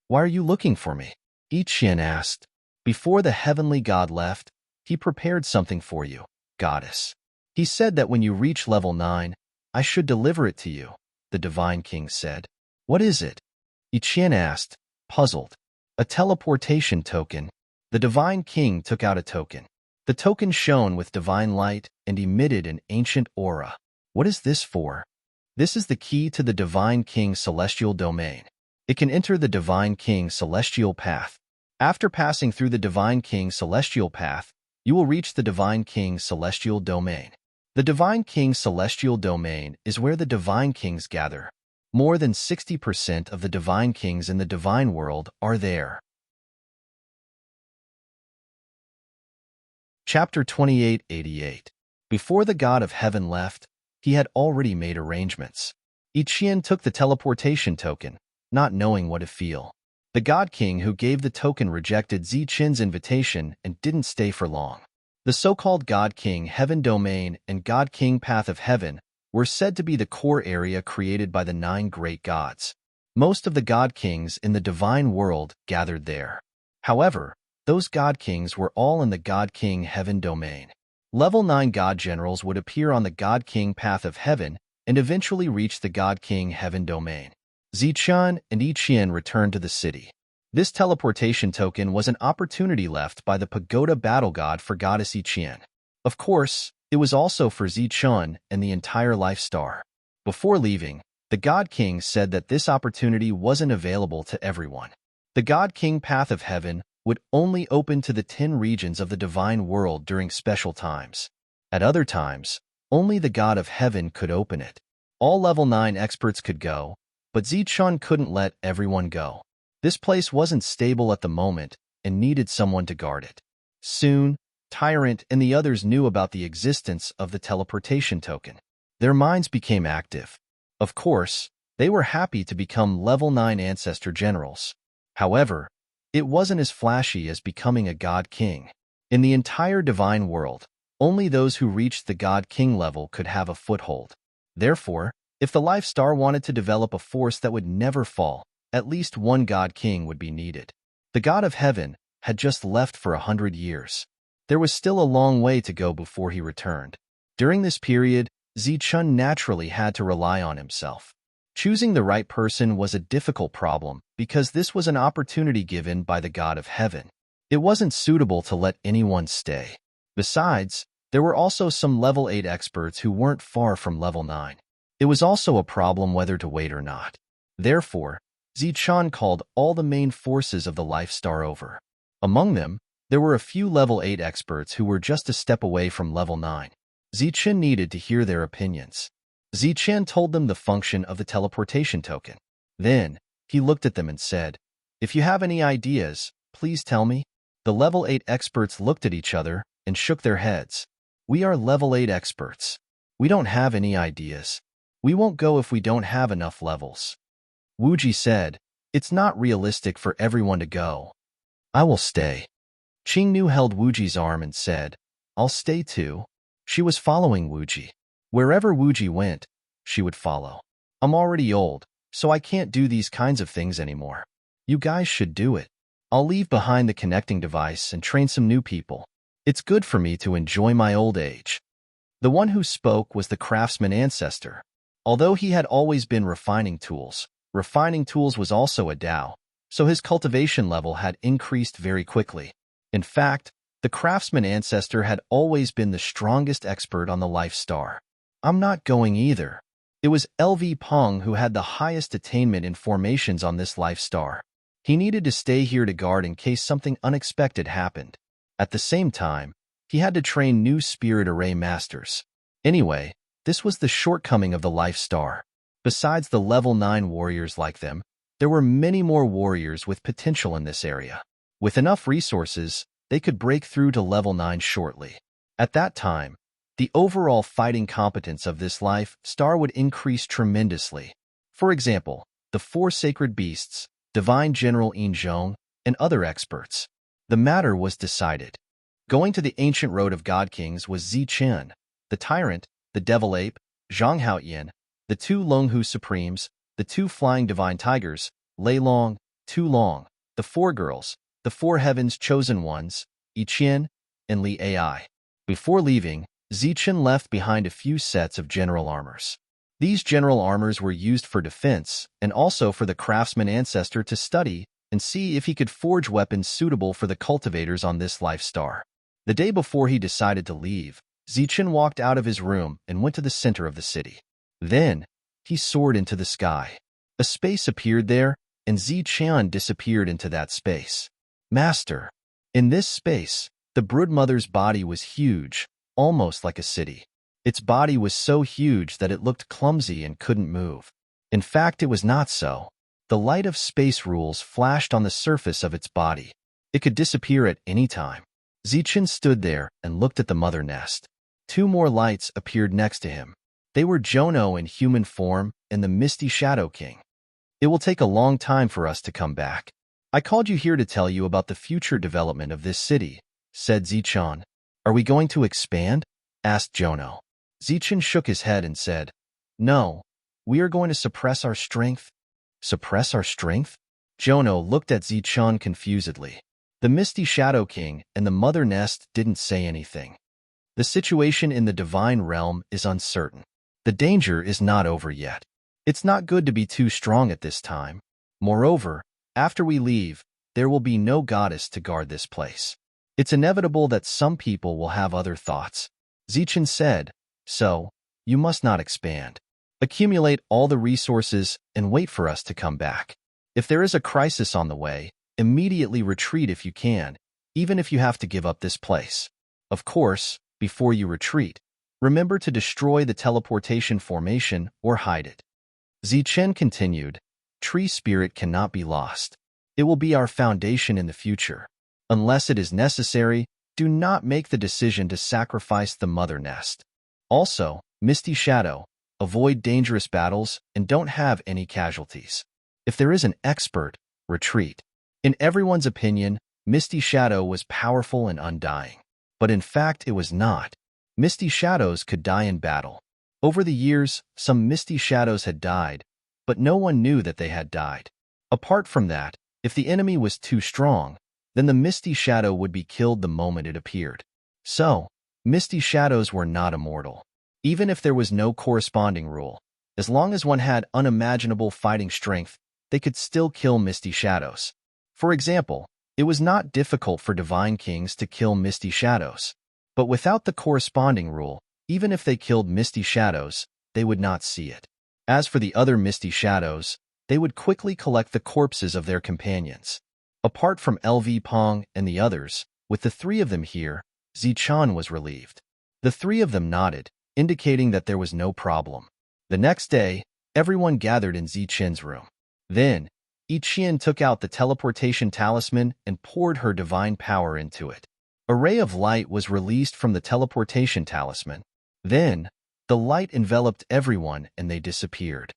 Speaker 1: "Why are you looking for me?" Ichian asked. "Before the heavenly god left, he prepared something for you, goddess. He said that when you reach level 9, I should deliver it to you," the divine king said. "What is it?" Ichian asked, puzzled. "A teleportation token." The divine king took out a token. The token shone with divine light and emitted an ancient aura. "What is this for?" "This is the key to the divine king's celestial domain. It can enter the divine king's celestial path. After passing through the divine king's celestial path, you will reach the divine king's celestial domain. The divine king's celestial domain is where the divine kings gather. More than 60% of the divine kings in the divine world are there." Chapter 2888. Before the god of heaven left, he had already made arrangements. Ichian took the teleportation token, not knowing what to feel. The god king who gave the token rejected Zichen's invitation and didn't stay for long. The so-called God King Heaven Domain and God King Path of Heaven were said to be the core area created by the 9 great gods. Most of the God Kings in the divine world gathered there. However, those God Kings were all in the God King Heaven Domain. Level 9 God Generals would appear on the God King Path of Heaven and eventually reach the God King Heaven Domain. Zichen and Ichian returned to the city. This teleportation token was an opportunity left by the Pagoda Battle God for Goddess Ichian. Of course, it was also for Zichen and the entire Life Star. Before leaving, the God King said that this opportunity wasn't available to everyone. The God King Path of Heaven would only open to the 10 regions of the divine world during special times. At other times, only the God of Heaven could open it. All level 9 experts could go, but Zichen couldn't let everyone go. This place wasn't stable at the moment and needed someone to guard it. Soon, Tyrant and the others knew about the existence of the teleportation token. Their minds became active. Of course, they were happy to become level 9 ancestor generals. However, it wasn't as flashy as becoming a God King. In the entire divine world, only those who reached the God King level could have a foothold. Therefore, if the Life Star wanted to develop a force that would never fall, at least one God King would be needed. The God of Heaven had just left for 100 years. There was still a long way to go before he returned. During this period, Zichen naturally had to rely on himself. Choosing the right person was a difficult problem because this was an opportunity given by the God of Heaven. It wasn't suitable to let anyone stay. Besides, there were also some level 8 experts who weren't far from level 9. It was also a problem whether to wait or not. Therefore, Zichen called all the main forces of the Life Star over. Among them, there were a few level 8 experts who were just a step away from level 9. Zichen needed to hear their opinions. Zichen told them the function of the teleportation token. Then, he looked at them and said, "If you have any ideas, please tell me." The level 8 experts looked at each other and shook their heads. "We are level 8 experts. We don't have any ideas. We won't go if we don't have enough levels." Wuji said, "It's not realistic for everyone to go. I will stay." Qingnu held Wuji's arm and said, "I'll stay too." She was following Wuji. Wherever Wuji went, she would follow. "I'm already old, so I can't do these kinds of things anymore. You guys should do it. I'll leave behind the connecting device and train some new people. It's good for me to enjoy my old age." The one who spoke was the craftsman ancestor. Although he had always been refining tools was also a Dao, so his cultivation level had increased very quickly. In fact, The craftsman ancestor had always been the strongest expert on the life star. I'm not going either. It was LV Peng who had the highest attainment in formations on this life star. He needed to stay here to guard in case something unexpected happened. At the same time, he had to train new spirit array masters. Anyway, this was the shortcoming of the life star. Besides the level 9 warriors like them, there were many more warriors with potential in this area. With enough resources, they could break through to level 9 shortly. At that time, the overall fighting competence of this life star would increase tremendously. For example, the 4 sacred beasts, Divine General Yin Zhong, and other experts. The matter was decided. Going to the ancient road of God Kings was Zichen, the tyrant, the devil ape, Zhang Haoyan, the 2 Longhu Supremes, the 2 flying divine tigers, Lei Long, Tu Long, the 4 girls, the 4 heavens chosen ones, Yi Qian, and Li Ai. Before leaving, Zichen left behind a few sets of general armors. These general armors were used for defense and also for the craftsman ancestor to study and see if he could forge weapons suitable for the cultivators on this life star. The day before he decided to leave, Zichen walked out of his room and went to the center of the city. Then, he soared into the sky. A space appeared there, and Zichen disappeared into that space. Master. In this space, the broodmother's body was huge, almost like a city. Its body was so huge that it looked clumsy and couldn't move. In fact, it was not so. The light of space rules flashed on the surface of its body. It could disappear at any time. Zichen stood there and looked at the mother nest. 2 more lights appeared next to him. They were Jono in human form and the Misty Shadow King. It will take a long time for us to come back. I called you here to tell you about the future development of this city, said Zichen. Are we going to expand? Asked Jono. Zichen shook his head and said, No, we are going to suppress our strength. Suppress our strength? Jono looked at Zichen confusedly. The Misty Shadow King and the Mother Nest didn't say anything. The situation in the divine realm is uncertain. The danger is not over yet. It's not good to be too strong at this time. Moreover, after we leave, there will be no goddess to guard this place. It's inevitable that some people will have other thoughts. Zichen said, So, you must not expand. Accumulate all the resources and wait for us to come back. If there is a crisis on the way, immediately retreat if you can, even if you have to give up this place. Of course, before you retreat, remember to destroy the teleportation formation or hide it. Zichen continued, Tree spirit cannot be lost. It will be our foundation in the future. Unless it is necessary, do not make the decision to sacrifice the mother nest. Also, Misty Shadow, avoid dangerous battles and don't have any casualties. If there is an expert, retreat. In everyone's opinion, Misty Shadow was powerful and undying. But in fact, it was not. Misty Shadows could die in battle. Over the years, some Misty Shadows had died, but no one knew that they had died. Apart from that, if the enemy was too strong, then the Misty Shadow would be killed the moment it appeared. So, Misty Shadows were not immortal. Even if there was no corresponding rule, as long as one had unimaginable fighting strength, they could still kill Misty Shadows. For example, it was not difficult for Divine Kings to kill Misty Shadows. But without the corresponding rule, even if they killed Misty Shadows, they would not see it. As for the other Misty Shadows, they would quickly collect the corpses of their companions. Apart from LV Peng and the others, with the 3 of them here, Zichen was relieved. The 3 of them nodded, indicating that there was no problem. The next day, everyone gathered in Zichen's room. Then, Yi Qian took out the teleportation talisman and poured her divine power into it. A ray of light was released from the teleportation talisman. Then, the light enveloped everyone and they disappeared.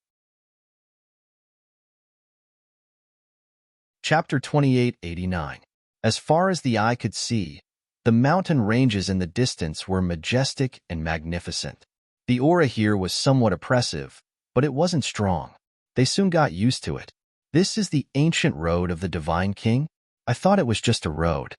Speaker 1: Chapter 2889. As far as the eye could see, the mountain ranges in the distance were majestic and magnificent. The aura here was somewhat oppressive, but it wasn't strong. They soon got used to it. This is the ancient road of the Divine King? I thought it was just a road.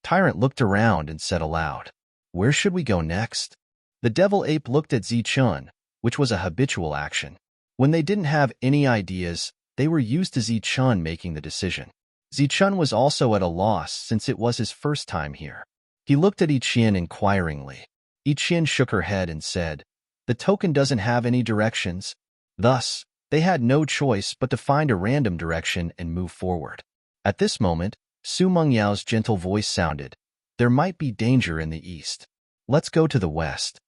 Speaker 1: Tyrant looked around and said aloud, Where should we go next? The devil ape looked at Zichen, which was a habitual action. When they didn't have any ideas, they were used to Zichen making the decision. Zichen was also at a loss since it was his first time here. He looked at Ichien inquiringly. Ichien shook her head and said, "The token doesn't have any directions." Thus, they had no choice but to find a random direction and move forward. At this moment, Su Mengyao's gentle voice sounded, "There might be danger in the east. Let's go to the west."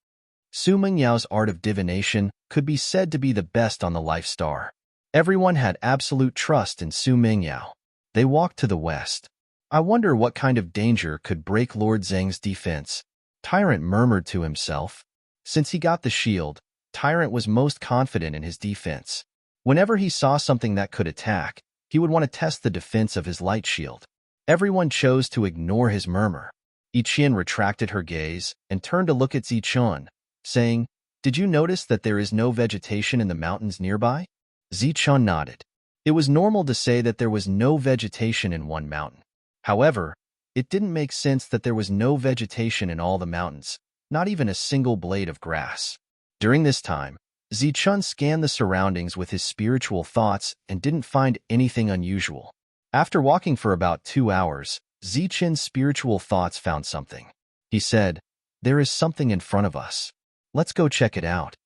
Speaker 1: Su Mengyao's art of divination could be said to be the best on the life star. Everyone had absolute trust in Su Mengyao. They walked to the west. "I wonder what kind of danger could break Lord Zheng's defense," Tyrant murmured to himself. Since he got the shield, Tyrant was most confident in his defense. Whenever he saw something that could attack, he would want to test the defense of his light shield. Everyone chose to ignore his murmur. Ichien retracted her gaze and turned to look at Zichun, saying, "Did you notice that there is no vegetation in the mountains nearby?" Zichun nodded. It was normal to say that there was no vegetation in one mountain. However, it didn't make sense that there was no vegetation in all the mountains, not even a single blade of grass. During this time, Zichun scanned the surroundings with his spiritual thoughts and didn't find anything unusual. After walking for about 2 hours, Zichun's spiritual thoughts found something. He said, "There is something in front of us. Let's go check it out."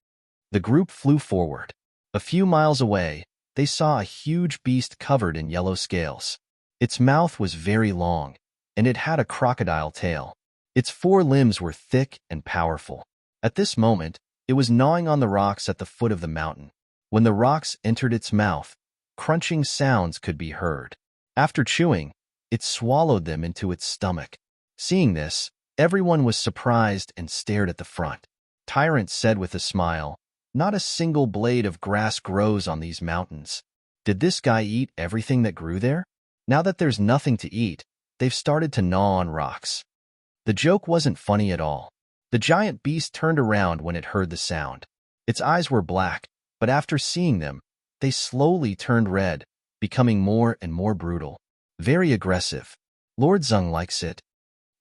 Speaker 1: The group flew forward. A few miles away, they saw a huge beast covered in yellow scales. Its mouth was very long, and it had a crocodile tail. Its 4 limbs were thick and powerful. At this moment, it was gnawing on the rocks at the foot of the mountain. When the rocks entered its mouth, crunching sounds could be heard. After chewing, it swallowed them into its stomach. Seeing this, everyone was surprised and stared at the front. Tyrant said with a smile, "Not a single blade of grass grows on these mountains. Did this guy eat everything that grew there? Now that there's nothing to eat, they've started to gnaw on rocks." The joke wasn't funny at all. The giant beast turned around when it heard the sound. Its eyes were black, but after seeing them, they slowly turned red, becoming more and more brutal. Very aggressive. Lord Zheng likes it.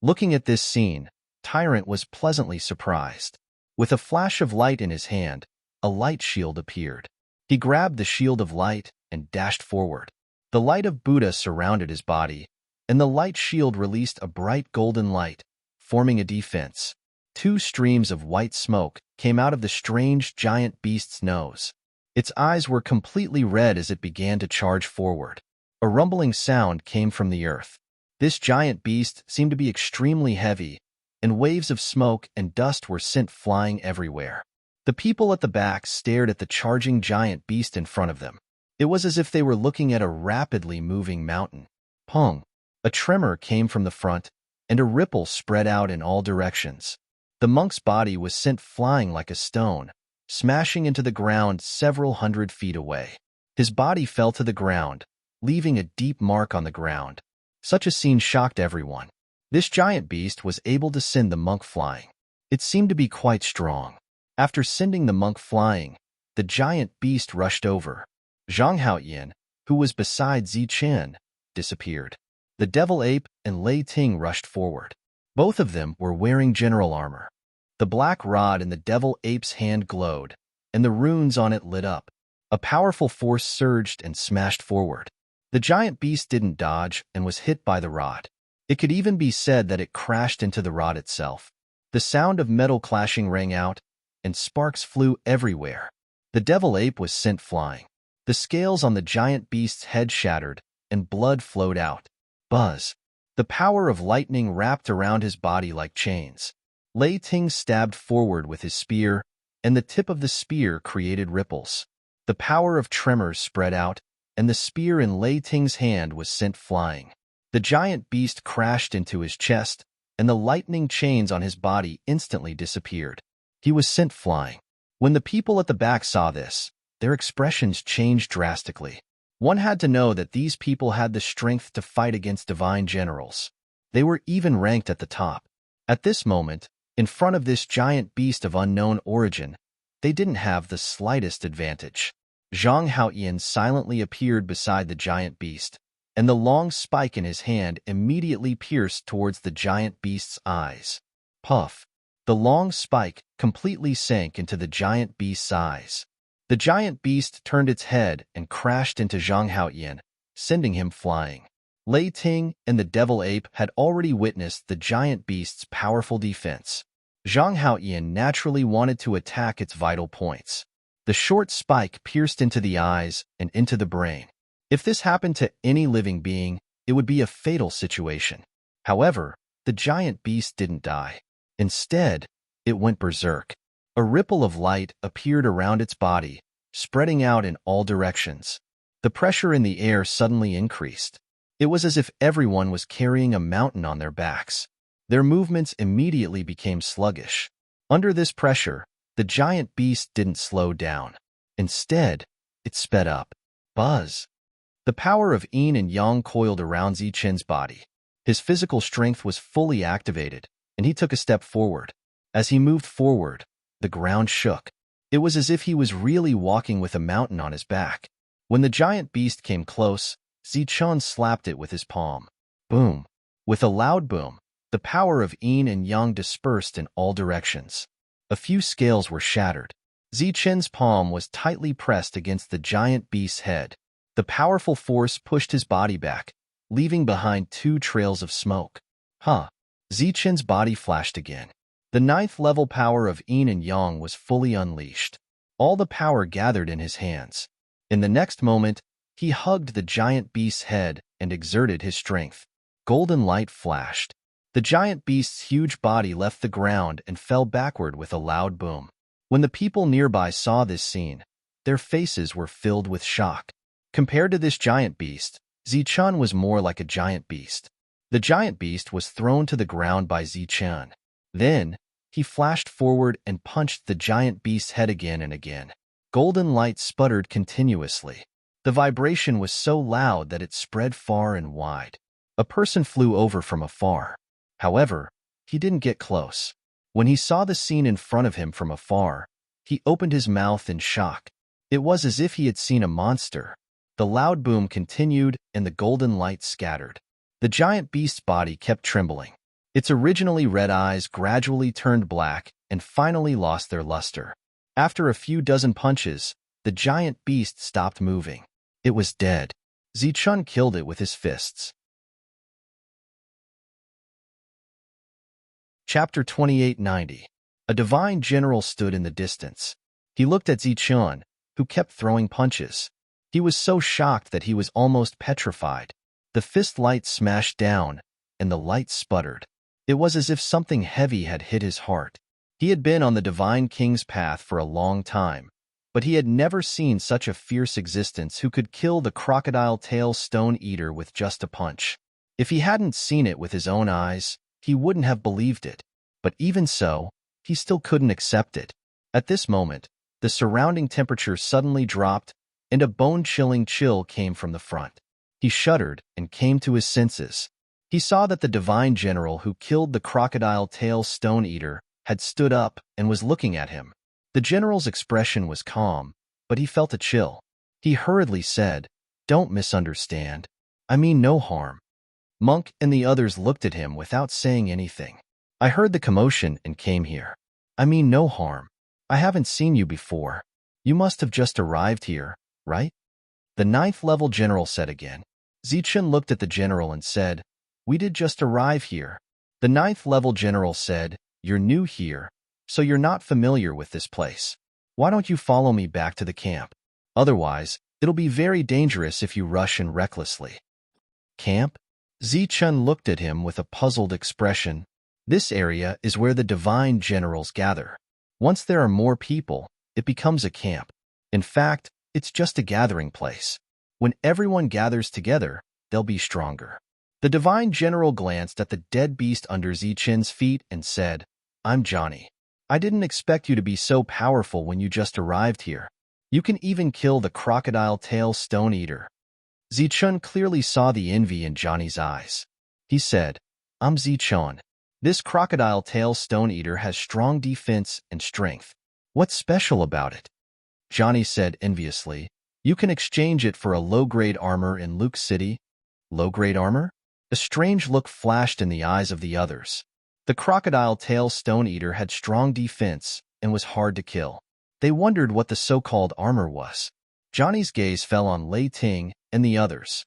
Speaker 1: Looking at this scene, Tyrant was pleasantly surprised. With a flash of light in his hand, a light shield appeared. He grabbed the shield of light and dashed forward. The light of Buddha surrounded his body, and the light shield released a bright golden light, forming a defense. 2 streams of white smoke came out of the strange giant beast's nose. Its eyes were completely red as it began to charge forward. A rumbling sound came from the earth. This giant beast seemed to be extremely heavy, and waves of smoke and dust were sent flying everywhere. The people at the back stared at the charging giant beast in front of them. It was as if they were looking at a rapidly moving mountain. Pong! A tremor came from the front, and a ripple spread out in all directions. The monk's body was sent flying like a stone, smashing into the ground several hundred feet away. His body fell to the ground, leaving a deep mark on the ground. Such a scene shocked everyone. This giant beast was able to send the monk flying. It seemed to be quite strong. After sending the monk flying, the giant beast rushed over. Zhang Haoyan, who was beside Zichen, disappeared. The devil ape and Lei Ting rushed forward. Both of them were wearing general armor. The black rod in the devil ape's hand glowed, and the runes on it lit up. A powerful force surged and smashed forward. The giant beast didn't dodge and was hit by the rod. It could even be said that it crashed into the rod itself. The sound of metal clashing rang out, and sparks flew everywhere. The devil ape was sent flying. The scales on the giant beast's head shattered, and blood flowed out. Buzz! The power of lightning wrapped around his body like chains. Lei Ting stabbed forward with his spear, and the tip of the spear created ripples. The power of tremors spread out, and the spear in Lei Ting's hand was sent flying. The giant beast crashed into his chest, and the lightning chains on his body instantly disappeared. He was sent flying. When the people at the back saw this, their expressions changed drastically. One had to know that these people had the strength to fight against divine generals. They were even ranked at the top. At this moment, in front of this giant beast of unknown origin, they didn't have the slightest advantage. Zhang Haoyan silently appeared beside the giant beast, and the long spike in his hand immediately pierced towards the giant beast's eyes. Puff! The long spike completely sank into the giant beast's eyes. The giant beast turned its head and crashed into Zhang Haoyan, sending him flying. Lei Ting and the devil ape had already witnessed the giant beast's powerful defense. Zhang Haoyan naturally wanted to attack its vital points. The short spike pierced into the eyes and into the brain. If this happened to any living being, it would be a fatal situation. However, the giant beast didn't die. Instead, it went berserk. A ripple of light appeared around its body, spreading out in all directions. The pressure in the air suddenly increased. It was as if everyone was carrying a mountain on their backs. Their movements immediately became sluggish. Under this pressure, the giant beast didn't slow down. Instead, it sped up. Buzz! The power of yin and yang coiled around Zichen's body. His physical strength was fully activated, and he took a step forward. As he moved forward, the ground shook. It was as if he was really walking with a mountain on his back. When the giant beast came close, Zichen slapped it with his palm. Boom! With a loud boom, the power of yin and yang dispersed in all directions. A few scales were shattered. Zichen's palm was tightly pressed against the giant beast's head. The powerful force pushed his body back, leaving behind 2 trails of smoke. Zichen's body flashed again. The 9th level power of yin and yang was fully unleashed. All the power gathered in his hands. In the next moment, he hugged the giant beast's head and exerted his strength. Golden light flashed. The giant beast's huge body left the ground and fell backward with a loud boom. When the people nearby saw this scene, their faces were filled with shock. Compared to this giant beast, Zichen was more like a giant beast. The giant beast was thrown to the ground by Zichen. Then, he flashed forward and punched the giant beast's head again and again. Golden light sputtered continuously. The vibration was so loud that it spread far and wide. A person flew over from afar. However, he didn't get close. When he saw the scene in front of him from afar, he opened his mouth in shock. It was as if he had seen a monster. The loud boom continued and the golden light scattered. The giant beast's body kept trembling. Its originally red eyes gradually turned black and finally lost their luster. After a few dozen punches, the giant beast stopped moving. It was dead. Zichen killed it with his fists. Chapter 2890. A divine general stood in the distance. He looked at Zichen, who kept throwing punches. He was so shocked that he was almost petrified. The fist light smashed down, and the light sputtered. It was as if something heavy had hit his heart. He had been on the Divine King's path for a long time, but he had never seen such a fierce existence who could kill the crocodile-tail stone-eater with just a punch. If he hadn't seen it with his own eyes, he wouldn't have believed it. But even so, he still couldn't accept it. At this moment, the surrounding temperature suddenly dropped, and a bone-chilling chill came from the front. He shuddered and came to his senses. He saw that the divine general who killed the crocodile-tail stone-eater had stood up and was looking at him. The general's expression was calm, but he felt a chill. He hurriedly said, "Don't misunderstand. I mean no harm." Monk and the others looked at him without saying anything. "I heard the commotion and came here. I mean no harm. I haven't seen you before. You must have just arrived here, right?" The 9th level general said again. Zichen looked at the general and said, "We did just arrive here." The 9th level general said, "You're new here, so you're not familiar with this place. Why don't you follow me back to the camp? Otherwise, it'll be very dangerous if you rush in recklessly." Camp? Zichen looked at him with a puzzled expression. This area is where the divine generals gather. Once there are more people, it becomes a camp. In fact, it's just a gathering place. When everyone gathers together, they'll be stronger. The divine general glanced at the dead beast under Zichen's feet and said, "I'm Johnny. I didn't expect you to be so powerful when you just arrived here. You can even kill the crocodile-tail stone-eater." Zichen clearly saw the envy in Johnny's eyes. He said, "I'm Zichen. This crocodile-tail stone-eater has strong defense and strength. What's special about it?" Johnny said enviously, "You can exchange it for a low-grade armor in Luke City." Low-grade armor? A strange look flashed in the eyes of the others. The crocodile-tail stone-eater had strong defense and was hard to kill. They wondered what the so-called armor was. Johnny's gaze fell on Lei Ting and the others.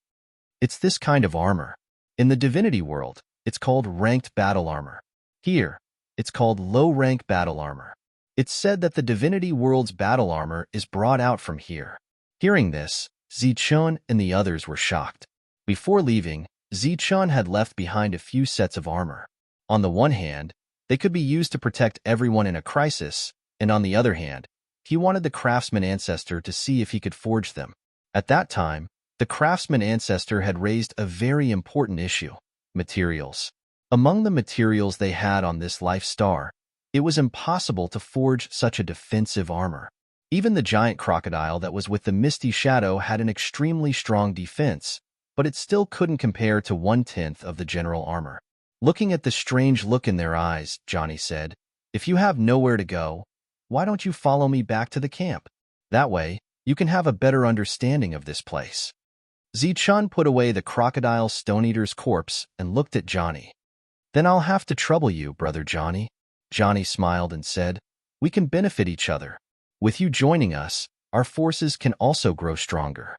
Speaker 1: It's this kind of armor. In the divinity world, it's called ranked battle armor. Here, it's called low-rank battle armor. It's said that the divinity world's battle armor is brought out from here. Hearing this, Zichun and the others were shocked. Before leaving, Zichun had left behind a few sets of armor. On the one hand, they could be used to protect everyone in a crisis, and on the other hand, he wanted the craftsman ancestor to see if he could forge them. At that time, the craftsman ancestor had raised a very important issue: materials. Among the materials they had on this life star, it was impossible to forge such a defensive armor. Even the giant crocodile that was with the misty shadow had an extremely strong defense, but it still couldn't compare to 1/10 of the general armor. Looking at the strange look in their eyes, Johnny said, "If you have nowhere to go, why don't you follow me back to the camp? That way, you can have a better understanding of this place." Zichun put away the crocodile stone-eater's corpse and looked at Johnny. "Then I'll have to trouble you, brother Johnny." Johnny smiled and said, "We can benefit each other. With you joining us, our forces can also grow stronger."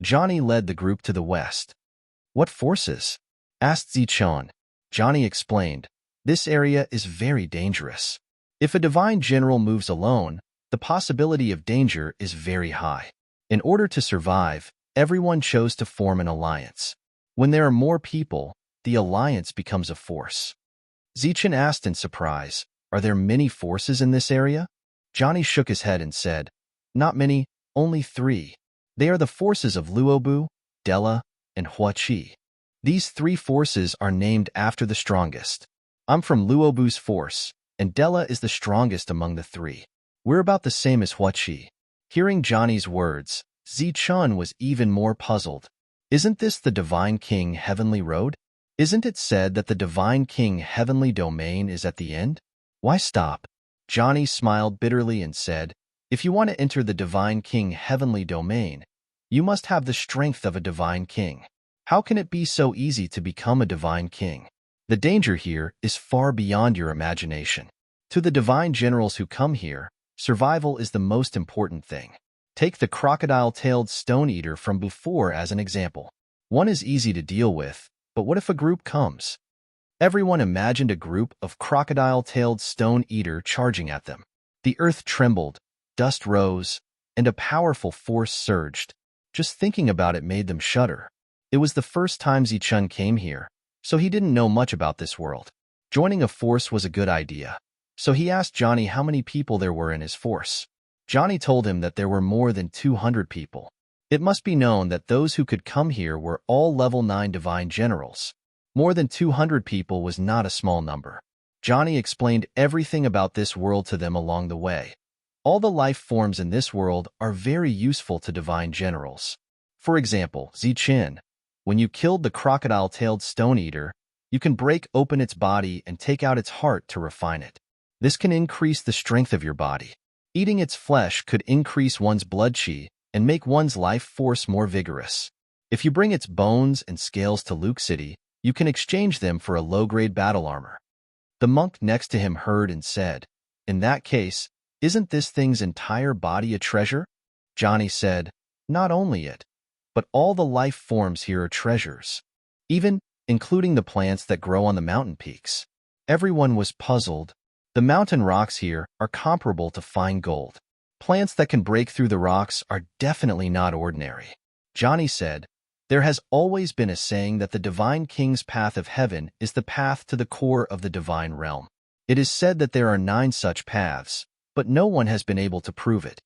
Speaker 1: Johnny led the group to the west. "What forces?" asked Zichun. Johnny explained, "This area is very dangerous. If a divine general moves alone, the possibility of danger is very high. In order to survive, everyone chose to form an alliance. When there are more people, the alliance becomes a force." Zichun asked in surprise, "Are there many forces in this area?" Johnny shook his head and said, "Not many, only 3. They are the forces of Luobu, Della, and Huachi. These 3 forces are named after the strongest. I'm from Luobu's force, and Della is the strongest among the 3. We're about the same as Huachi." Hearing Johnny's words, Zichun was even more puzzled. "Isn't this the Divine King Heavenly Road? Isn't it said that the Divine King Heavenly Domain is at the end? Why stop?" Johnny smiled bitterly and said, "If you want to enter the Divine King Heavenly Domain, you must have the strength of a Divine King. How can it be so easy to become a Divine King? The danger here is far beyond your imagination. To the divine generals who come here, survival is the most important thing. Take the crocodile-tailed stone-eater from before as an example. One is easy to deal with, but what if a group comes?" Everyone imagined a group of crocodile-tailed stone-eater charging at them. The earth trembled, dust rose, and a powerful force surged. Just thinking about it made them shudder. It was the first time Zichun came here, so he didn't know much about this world. Joining a force was a good idea, so he asked Johnny how many people there were in his force. Johnny told him that there were more than 200 people. It must be known that those who could come here were all level 9 divine generals. More than 200 people was not a small number. Johnny explained everything about this world to them along the way. All the life forms in this world are very useful to divine generals. For example, Zichun, when you killed the crocodile-tailed stone-eater, you can break open its body and take out its heart to refine it. This can increase the strength of your body. Eating its flesh could increase one's blood chi and make one's life force more vigorous. If you bring its bones and scales to Luke City, you can exchange them for a low-grade battle armor. The monk next to him heard and said, "In that case, isn't this thing's entire body a treasure?" Johnny said, "Not only it, but all the life forms here are treasures, even including the plants that grow on the mountain peaks." Everyone was puzzled. The mountain rocks here are comparable to fine gold. Plants that can break through the rocks are definitely not ordinary. Johnny said, "There has always been a saying that the Divine King's path of heaven is the path to the core of the divine realm. It is said that there are 9 such paths, but no one has been able to prove it."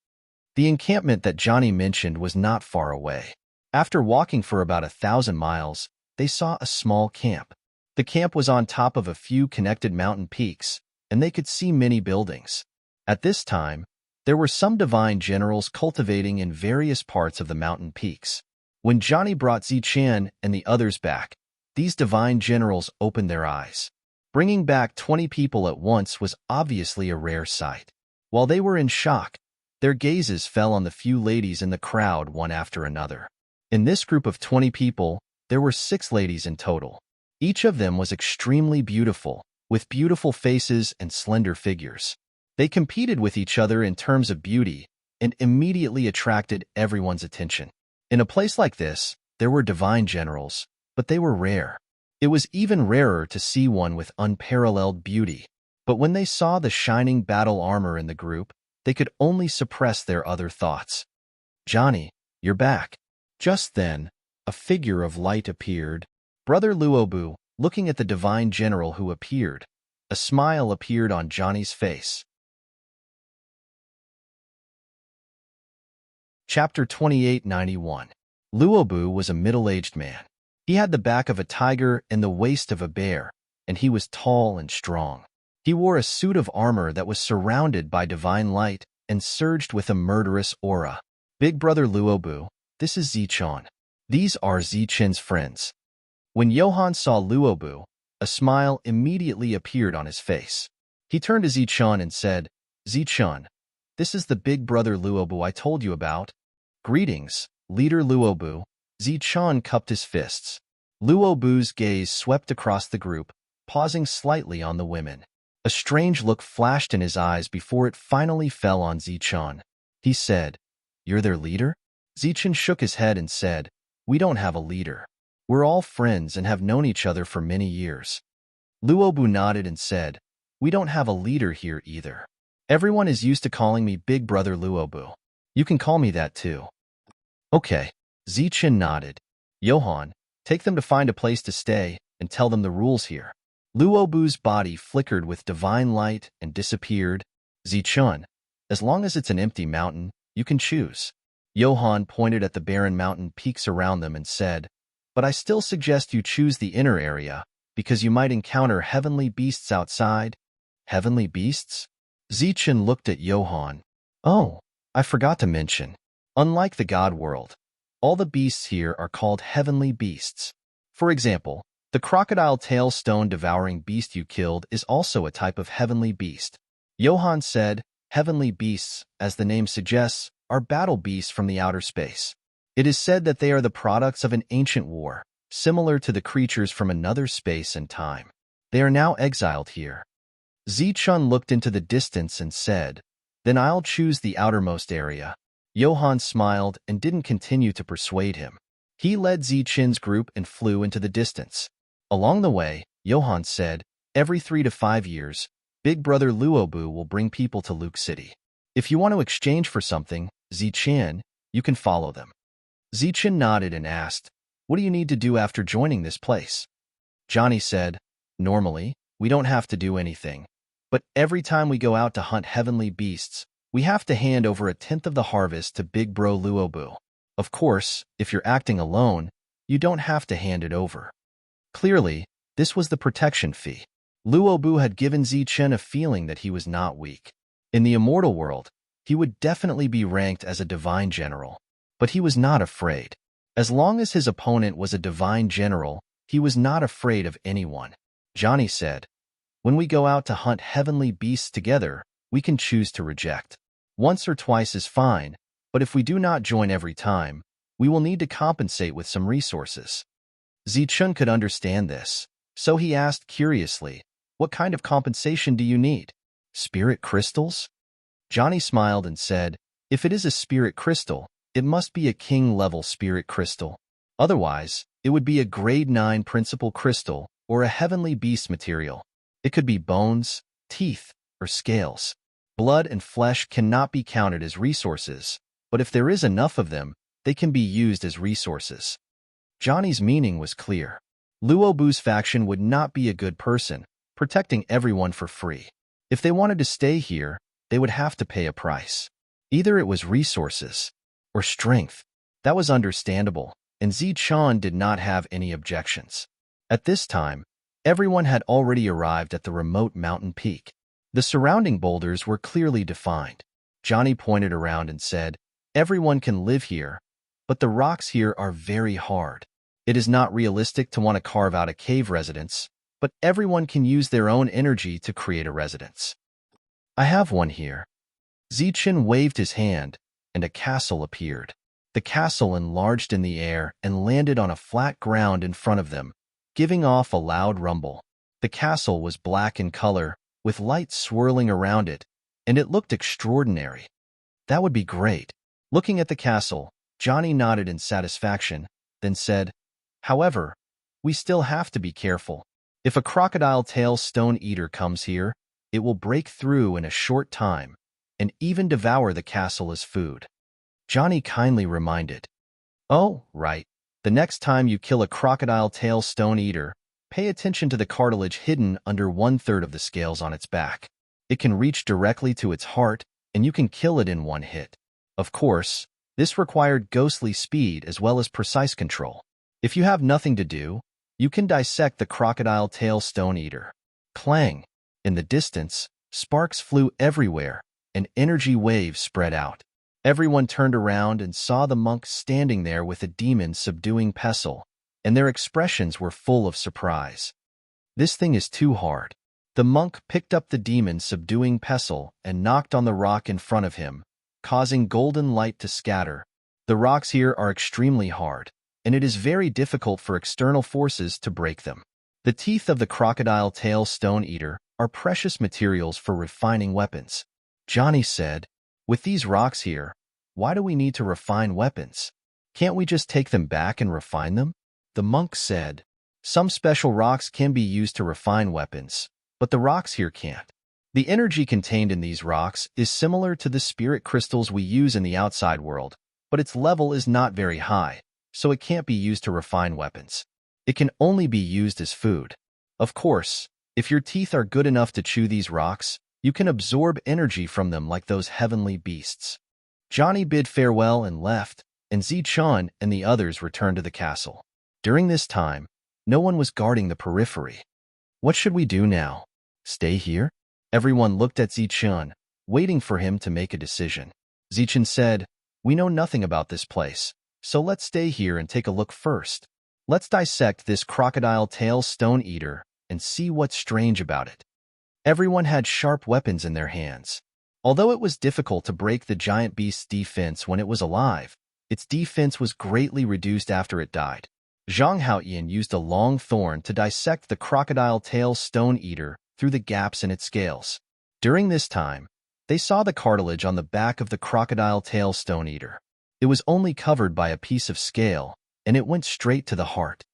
Speaker 1: The encampment that Johnny mentioned was not far away. After walking for about 1,000 miles, they saw a small camp. The camp was on top of a few connected mountain peaks, and they could see many buildings. At this time, there were some divine generals cultivating in various parts of the mountain peaks. When Johnny brought Zichun and the others back, these divine generals opened their eyes. Bringing back 20 people at once was obviously a rare sight. While they were in shock, their gazes fell on the few ladies in the crowd one after another. In this group of 20 people, there were 6 ladies in total. Each of them was extremely beautiful, with beautiful faces and slender figures. They competed with each other in terms of beauty and immediately attracted everyone's attention. In a place like this, There were divine generals, but they were rare. It was even rarer to see one with unparalleled beauty. But when they saw the shining battle armor in the group, they could only suppress their other thoughts. "Johnny, you're back." Just then, a figure of light appeared. Brother Luobu, looking at the divine general who appeared. A smile appeared on Johnny's face. Chapter 2891. Luobu was a middle-aged man. He had the back of a tiger and the waist of a bear, and he was tall and strong. He wore a suit of armor that was surrounded by divine light and surged with a murderous aura. "Big Brother Luobu, this is Zichon. These are Zichen's friends." When Johann saw Luobu, a smile immediately appeared on his face. He turned to Zichon and said, "Zichon, this is the Big Brother Luobu I told you about." "Greetings, Leader Luobu." Zichon cupped his fists. Luobu's gaze swept across the group, pausing slightly on the women. A strange look flashed in his eyes before it finally fell on Zichon. He said, "You're their leader?" Zichon shook his head and said, "We don't have a leader. We're all friends and have known each other for many years." Luobu nodded and said, "We don't have a leader here either. Everyone is used to calling me Big Brother Luobu. You can call me that too." "Okay." Zichon nodded. "Johann, take them to find a place to stay and tell them the rules here." Luobu's body flickered with divine light and disappeared. "Zichon, as long as it's an empty mountain, you can choose." Johann pointed at the barren mountain peaks around them and said, "But I still suggest you choose the inner area, because you might encounter heavenly beasts outside." "Heavenly beasts?" Zichon looked at Johann. "Oh, I forgot to mention. Unlike the God world, all the beasts here are called heavenly beasts. For example, the crocodile tail stone devouring beast you killed is also a type of heavenly beast." Johann said, "Heavenly beasts, as the name suggests, are battle beasts from the outer space. It is said that they are the products of an ancient war, similar to the creatures from another space and time. They are now exiled here." Zichun looked into the distance and said, "Then I'll choose the outermost area." Johann smiled and didn't continue to persuade him. He led Zichun's group and flew into the distance. Along the way, Johann said, "Every 3 to 5 years, Big Brother Luobu will bring people to Luke City. If you want to exchange for something, Zichen, you can follow them." Zichen nodded and asked, "What do you need to do after joining this place?" Johnny said, "Normally, we don't have to do anything. But every time we go out to hunt heavenly beasts, we have to hand over 1/10 of the harvest to Big Bro Luobu. Of course, if you're acting alone, you don't have to hand it over." Clearly, this was the protection fee. Luobu had given Zichen a feeling that he was not weak. In the immortal world, he would definitely be ranked as a divine general. But he was not afraid. As long as his opponent was a divine general, he was not afraid of anyone. Johnny said, "When we go out to hunt heavenly beasts together, we can choose to reject. Once or twice is fine, but if we do not join every time, we will need to compensate with some resources." Zichun could understand this, so he asked curiously, "What kind of compensation do you need? Spirit crystals?" Johnny smiled and said, "If it is a spirit crystal, it must be a king-level spirit crystal. Otherwise, it would be a grade 9 principal crystal or a heavenly beast material. It could be bones, teeth, or scales. Blood and flesh cannot be counted as resources, but if there is enough of them, they can be used as resources." Johnny's meaning was clear. Luobu's faction would not be a good person, protecting everyone for free. If they wanted to stay here, they would have to pay a price. Either it was resources or strength. That was understandable, and Zichun did not have any objections. At this time, everyone had already arrived at the remote mountain peak. The surrounding boulders were clearly defined. Johnny pointed around and said, "Everyone can live here, but the rocks here are very hard. It is not realistic to want to carve out a cave residence, but everyone can use their own energy to create a residence. I have one here." Zichen waved his hand, and a castle appeared. The castle enlarged in the air and landed on a flat ground in front of them, giving off a loud rumble. The castle was black in color, with light swirling around it, and it looked extraordinary. "That would be great." Looking at the castle, Johnny nodded in satisfaction. then said, "However, we still have to be careful. If a crocodile-tail stone-eater comes here, it will break through in a short time and even devour the castle as food." Johnny kindly reminded, "Oh, right. The next time you kill a crocodile-tail stone-eater, pay attention to the cartilage hidden under 1/3 of the scales on its back. It can reach directly to its heart, and you can kill it in one hit." Of course, this required ghostly speed as well as precise control. If you have nothing to do, you can dissect the crocodile-tail stone-eater. Clang! In the distance, sparks flew everywhere, and energy waves spread out. Everyone turned around and saw the monk standing there with a demon subduing pestle, and their expressions were full of surprise. "This thing is too hard." The monk picked up the demon subduing pestle and knocked on the rock in front of him, causing golden light to scatter. "The rocks here are extremely hard, and it is very difficult for external forces to break them. The teeth of the crocodile-tail stone-eater are precious materials for refining weapons." Johnny said, "With these rocks here, why do we need to refine weapons? Can't we just take them back and refine them?" The monk said, "Some special rocks can be used to refine weapons, but the rocks here can't. The energy contained in these rocks is similar to the spirit crystals we use in the outside world, but its level is not very high, so it can't be used to refine weapons. It can only be used as food. Of course, if your teeth are good enough to chew these rocks, you can absorb energy from them like those heavenly beasts." Johnny bid farewell and left, and Zichun and the others returned to the castle. During this time, no one was guarding the periphery. "What should we do now? Stay here?" Everyone looked at Zichun, waiting for him to make a decision. Zichun said, "We know nothing about this place, so let's stay here and take a look first. Let's dissect this crocodile-tail stone-eater and see what's strange about it." Everyone had sharp weapons in their hands. Although it was difficult to break the giant beast's defense when it was alive, its defense was greatly reduced after it died. Zhang Haoyan used a long thorn to dissect the crocodile-tail stone-eater through the gaps in its scales. During this time, they saw the cartilage on the back of the crocodile-tail stone-eater. It was only covered by a piece of scale, and it went straight to the heart.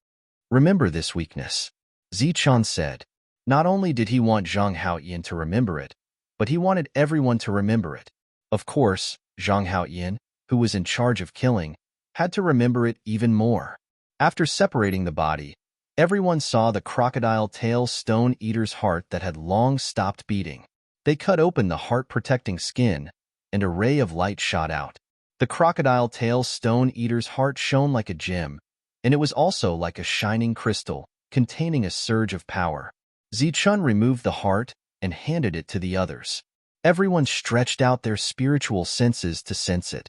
Speaker 1: "Remember this weakness," Zichun said. Not only did he want Zhang Haoyan to remember it, but he wanted everyone to remember it. Of course, Zhang Haoyan, who was in charge of killing, had to remember it even more. After separating the body, everyone saw the crocodile-tail stone-eater's heart that had long stopped beating. They cut open the heart-protecting skin, and a ray of light shot out. The crocodile-tail stone-eater's heart shone like a gem, and it was also like a shining crystal, containing a surge of power. Zichun removed the heart and handed it to the others. Everyone stretched out their spiritual senses to sense it.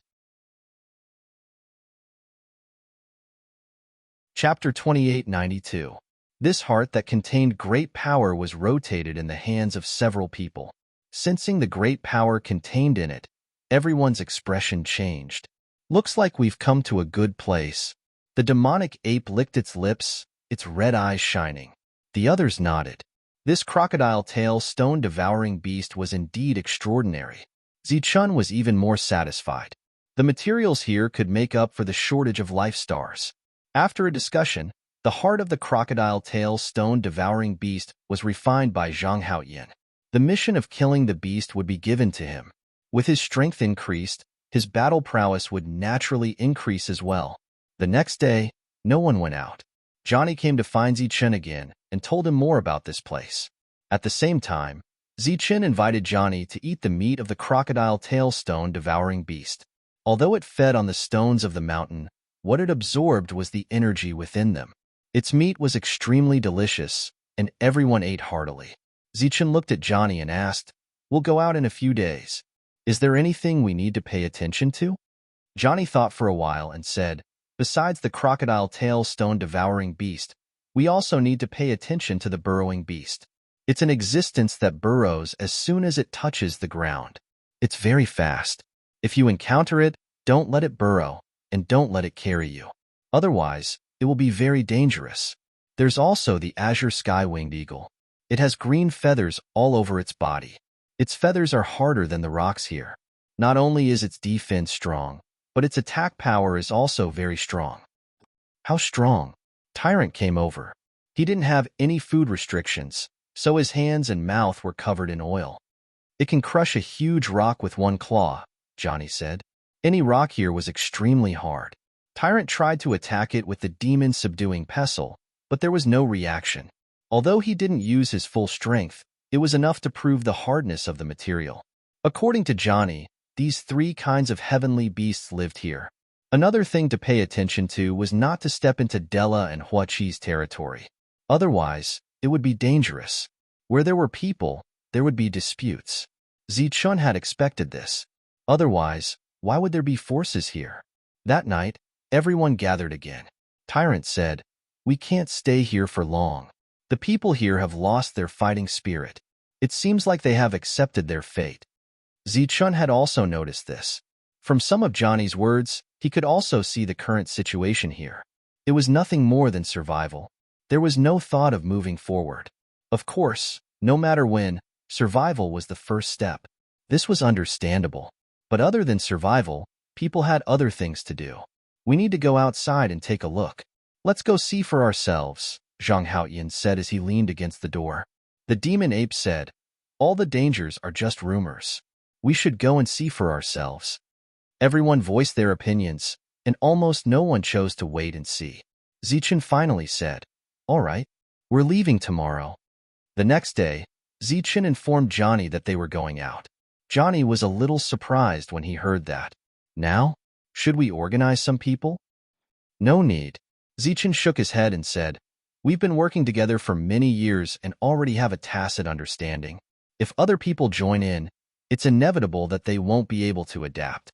Speaker 1: Chapter 2892. This heart that contained great power was rotated in the hands of several people. Sensing the great power contained in it, everyone's expression changed. "Looks like we've come to a good place." The demonic ape licked its lips, its red eyes shining. The others nodded. This crocodile-tail stone-devouring beast was indeed extraordinary. Zichun was even more satisfied. The materials here could make up for the shortage of life stars. After a discussion, the heart of the crocodile-tail stone-devouring beast was refined by Zhang Haoyan. The mission of killing the beast would be given to him. With his strength increased, his battle prowess would naturally increase as well. The next day, no one went out. Johnny came to find Zichun again and told him more about this place. At the same time, Zichun invited Johnny to eat the meat of the crocodile-tail stone-devouring beast. Although it fed on the stones of the mountain, what it absorbed was the energy within them. Its meat was extremely delicious, and everyone ate heartily. Zichun looked at Johnny and asked, "We'll go out in a few days. Is there anything we need to pay attention to?" Johnny thought for a while and said, "Besides the crocodile-tail stone-devouring beast, we also need to pay attention to the burrowing beast. It's an existence that burrows as soon as it touches the ground. It's very fast. If you encounter it, don't let it burrow, and don't let it carry you. Otherwise, it will be very dangerous." There's also the azure sky-winged eagle. It has green feathers all over its body. Its feathers are harder than the rocks here. Not only is its defense strong, but its attack power is also very strong. How strong? Tyrant came over. He didn't have any food restrictions, so his hands and mouth were covered in oil. It can crush a huge rock with one claw, Johnny said. Any rock here was extremely hard. Tyrant tried to attack it with the demon-subduing pestle, but there was no reaction. Although he didn't use his full strength, it was enough to prove the hardness of the material. According to Johnny, these 3 kinds of heavenly beasts lived here. Another thing to pay attention to was not to step into Della and Huaqi's territory. Otherwise, it would be dangerous. Where there were people, there would be disputes. Zichun had expected this. Otherwise, why would there be forces here? That night, everyone gathered again. Tyrant said, "We can't stay here for long. The people here have lost their fighting spirit. It seems like they have accepted their fate." Zichun had also noticed this. From some of Johnny's words, he could also see the current situation here. It was nothing more than survival. There was no thought of moving forward. Of course, no matter when, survival was the first step. This was understandable. But other than survival, people had other things to do. "We need to go outside and take a look. Let's go see for ourselves," Zhang Haoyan said as he leaned against the door. The demon ape said, "All the dangers are just rumors. We should go and see for ourselves." Everyone voiced their opinions, and almost no one chose to wait and see. Zichun finally said, "All right, we're leaving tomorrow." The next day, Zichun informed Johnny that they were going out. Johnny was a little surprised when he heard that. "Now? Should we organize some people?" "No need." Zichun shook his head and said, "We've been working together for many years and already have a tacit understanding. If other people join in, it's inevitable that they won't be able to adapt."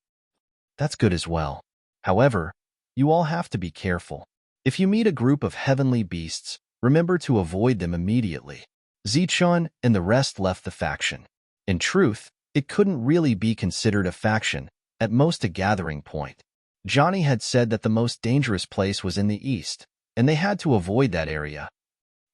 Speaker 1: "That's good as well. However, you all have to be careful. If you meet a group of heavenly beasts, remember to avoid them immediately." Zichun and the rest left the faction. In truth, it couldn't really be considered a faction, at most a gathering point. Johnny had said that the most dangerous place was in the east, and they had to avoid that area.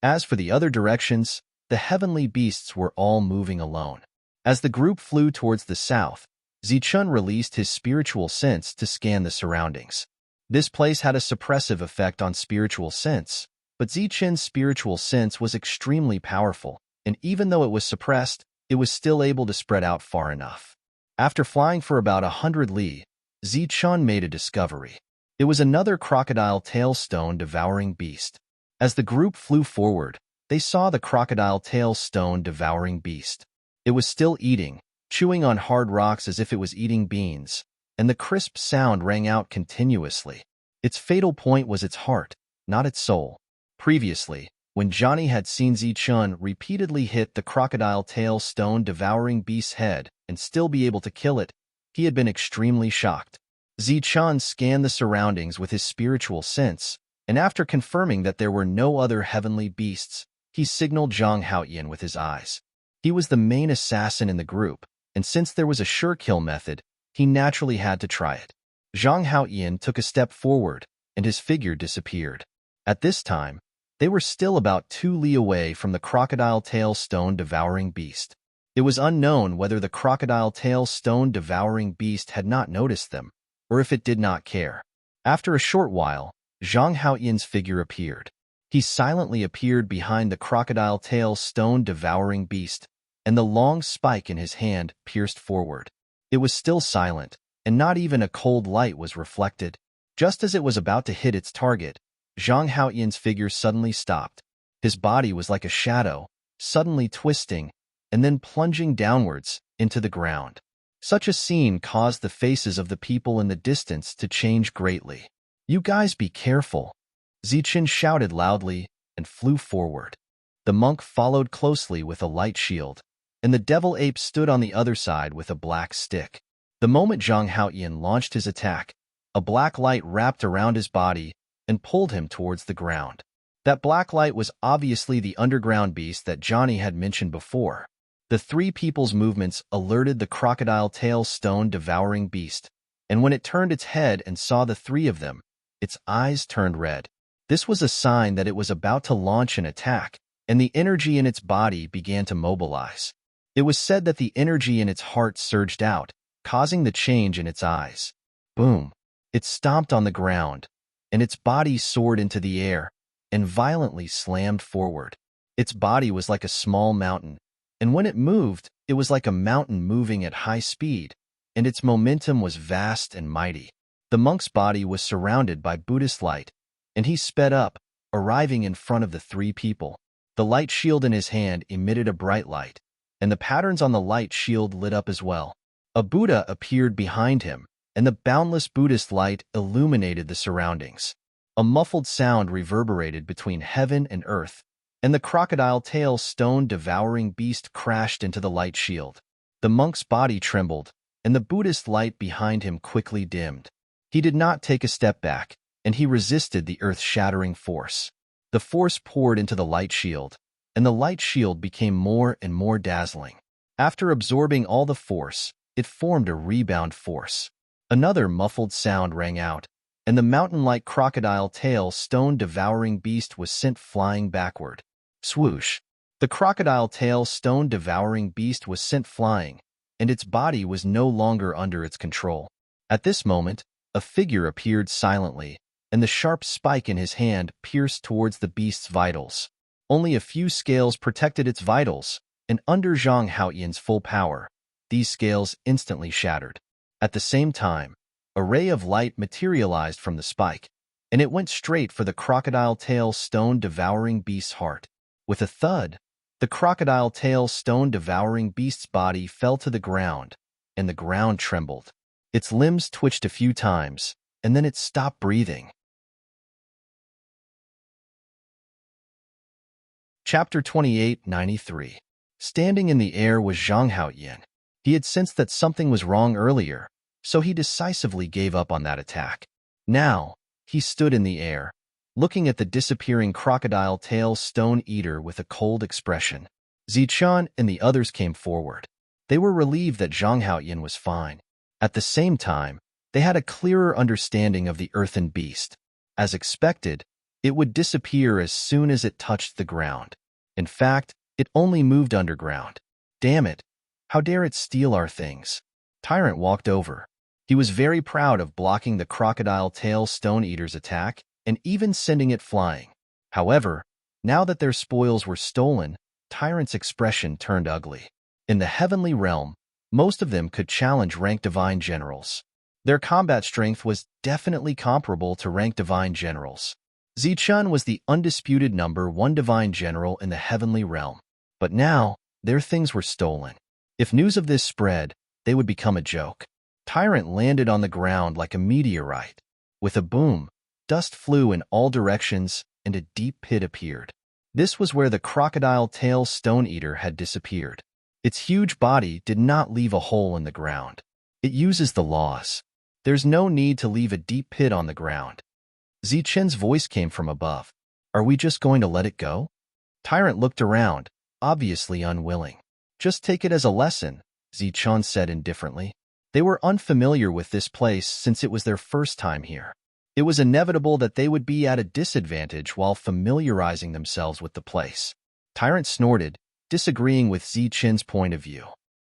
Speaker 1: As for the other directions, the heavenly beasts were all moving alone. As the group flew towards the south, Zichun released his spiritual sense to scan the surroundings. This place had a suppressive effect on spiritual sense, but Zichun's spiritual sense was extremely powerful, and even though it was suppressed, it was still able to spread out far enough. After flying for about 100 li, Zichun made a discovery. It was another crocodile tail stone devouring beast. As the group flew forward, they saw the crocodile tail stone devouring beast. It was still eating, chewing on hard rocks as if it was eating beans, and the crisp sound rang out continuously. Its fatal point was its heart, not its soul. Previously, when Johnny had seen Zichun repeatedly hit the crocodile tail stone devouring beast's head and still be able to kill it, he had been extremely shocked. Zichun scanned the surroundings with his spiritual sense, and after confirming that there were no other heavenly beasts, he signaled Zhang Haoyan with his eyes. He was the main assassin in the group, and since there was a sure kill method, he naturally had to try it. Zhang Haoyan took a step forward, and his figure disappeared. At this time, they were still about 2 li away from the crocodile tail stone devouring beast. It was unknown whether the crocodile tail stone devouring beast had not noticed them, or if it did not care. After a short while, Zhang Haoyan's figure appeared. He silently appeared behind the crocodile tail stone devouring beast, and the long spike in his hand pierced forward. It was still silent, and not even a cold light was reflected. Just as it was about to hit its target, Zhang Haoyan's figure suddenly stopped. His body was like a shadow, suddenly twisting, and then plunging downwards into the ground. Such a scene caused the faces of the people in the distance to change greatly. "You guys be careful," Zichun shouted loudly and flew forward. The monk followed closely with a light shield, and the devil ape stood on the other side with a black stick. The moment Zhang Haoyan launched his attack, a black light wrapped around his body and pulled him towards the ground. That black light was obviously the underground beast that Johnny had mentioned before. The 3 people's movements alerted the crocodile tail stone devouring beast, and when it turned its head and saw the 3 of them, its eyes turned red. This was a sign that it was about to launch an attack, and the energy in its body began to mobilize. It was said that the energy in its heart surged out, causing the change in its eyes. Boom! It stomped on the ground, and its body soared into the air and violently slammed forward. Its body was like a small mountain, and when it moved, it was like a mountain moving at high speed, and its momentum was vast and mighty. The monk's body was surrounded by Buddhist light, and he sped up, arriving in front of the three people. The light shield in his hand emitted a bright light, and the patterns on the light shield lit up as well. A Buddha appeared behind him, and the boundless Buddhist light illuminated the surroundings. A muffled sound reverberated between heaven and earth, and the crocodile-tail stone-devouring beast crashed into the light shield. The monk's body trembled, and the Buddhist light behind him quickly dimmed. He did not take a step back, and he resisted the earth-shattering force. The force poured into the light shield, and the light shield became more and more dazzling. After absorbing all the force, it formed a rebound force. Another muffled sound rang out, and the mountain-like crocodile-tail stone-devouring beast was sent flying backward. Swoosh! The crocodile-tail stone-devouring beast was sent flying, and its body was no longer under its control. At this moment, a figure appeared silently, and the sharp spike in his hand pierced towards the beast's vitals. Only a few scales protected its vitals, and under Zhang Haoyan's full power, these scales instantly shattered. At the same time, a ray of light materialized from the spike, and it went straight for the crocodile-tail stone-devouring beast's heart. With a thud, the crocodile-tail stone-devouring beast's body fell to the ground, and the ground trembled. Its limbs twitched a few times, and then it stopped breathing. Chapter 28:93. Standing in the air was Zhang Haoyan. He had sensed that something was wrong earlier, so he decisively gave up on that attack. Now, he stood in the air, looking at the disappearing crocodile-tail stone-eater with a cold expression. Zichun and the others came forward. They were relieved that Zhang Haoyan was fine. At the same time, they had a clearer understanding of the earthen beast. As expected, it would disappear as soon as it touched the ground. In fact, it only moved underground. Damn it! How dare it steal our things? Tyrant walked over. He was very proud of blocking the crocodile-tail stone-eater's attack and even sending it flying. However, now that their spoils were stolen, Tyrant's expression turned ugly. In the heavenly realm, most of them could challenge rank divine generals. Their combat strength was definitely comparable to rank divine generals. Zichun was the undisputed #1 divine general in the heavenly realm. But now, their things were stolen. If news of this spread, they would become a joke. Tyrant landed on the ground like a meteorite. With a boom, dust flew in all directions and a deep pit appeared. This was where the crocodile-tail stone-eater had disappeared. Its huge body did not leave a hole in the ground. It uses the laws. There's no need to leave a deep pit on the ground. Zichun's voice came from above. Are we just going to let it go? Tyrant looked around, obviously unwilling. Just take it as a lesson, Zichun said indifferently. They were unfamiliar with this place since it was their first time here. It was inevitable that they would be at a disadvantage while familiarizing themselves with the place. Tyrant snorted, disagreeing with Zichun's point of view.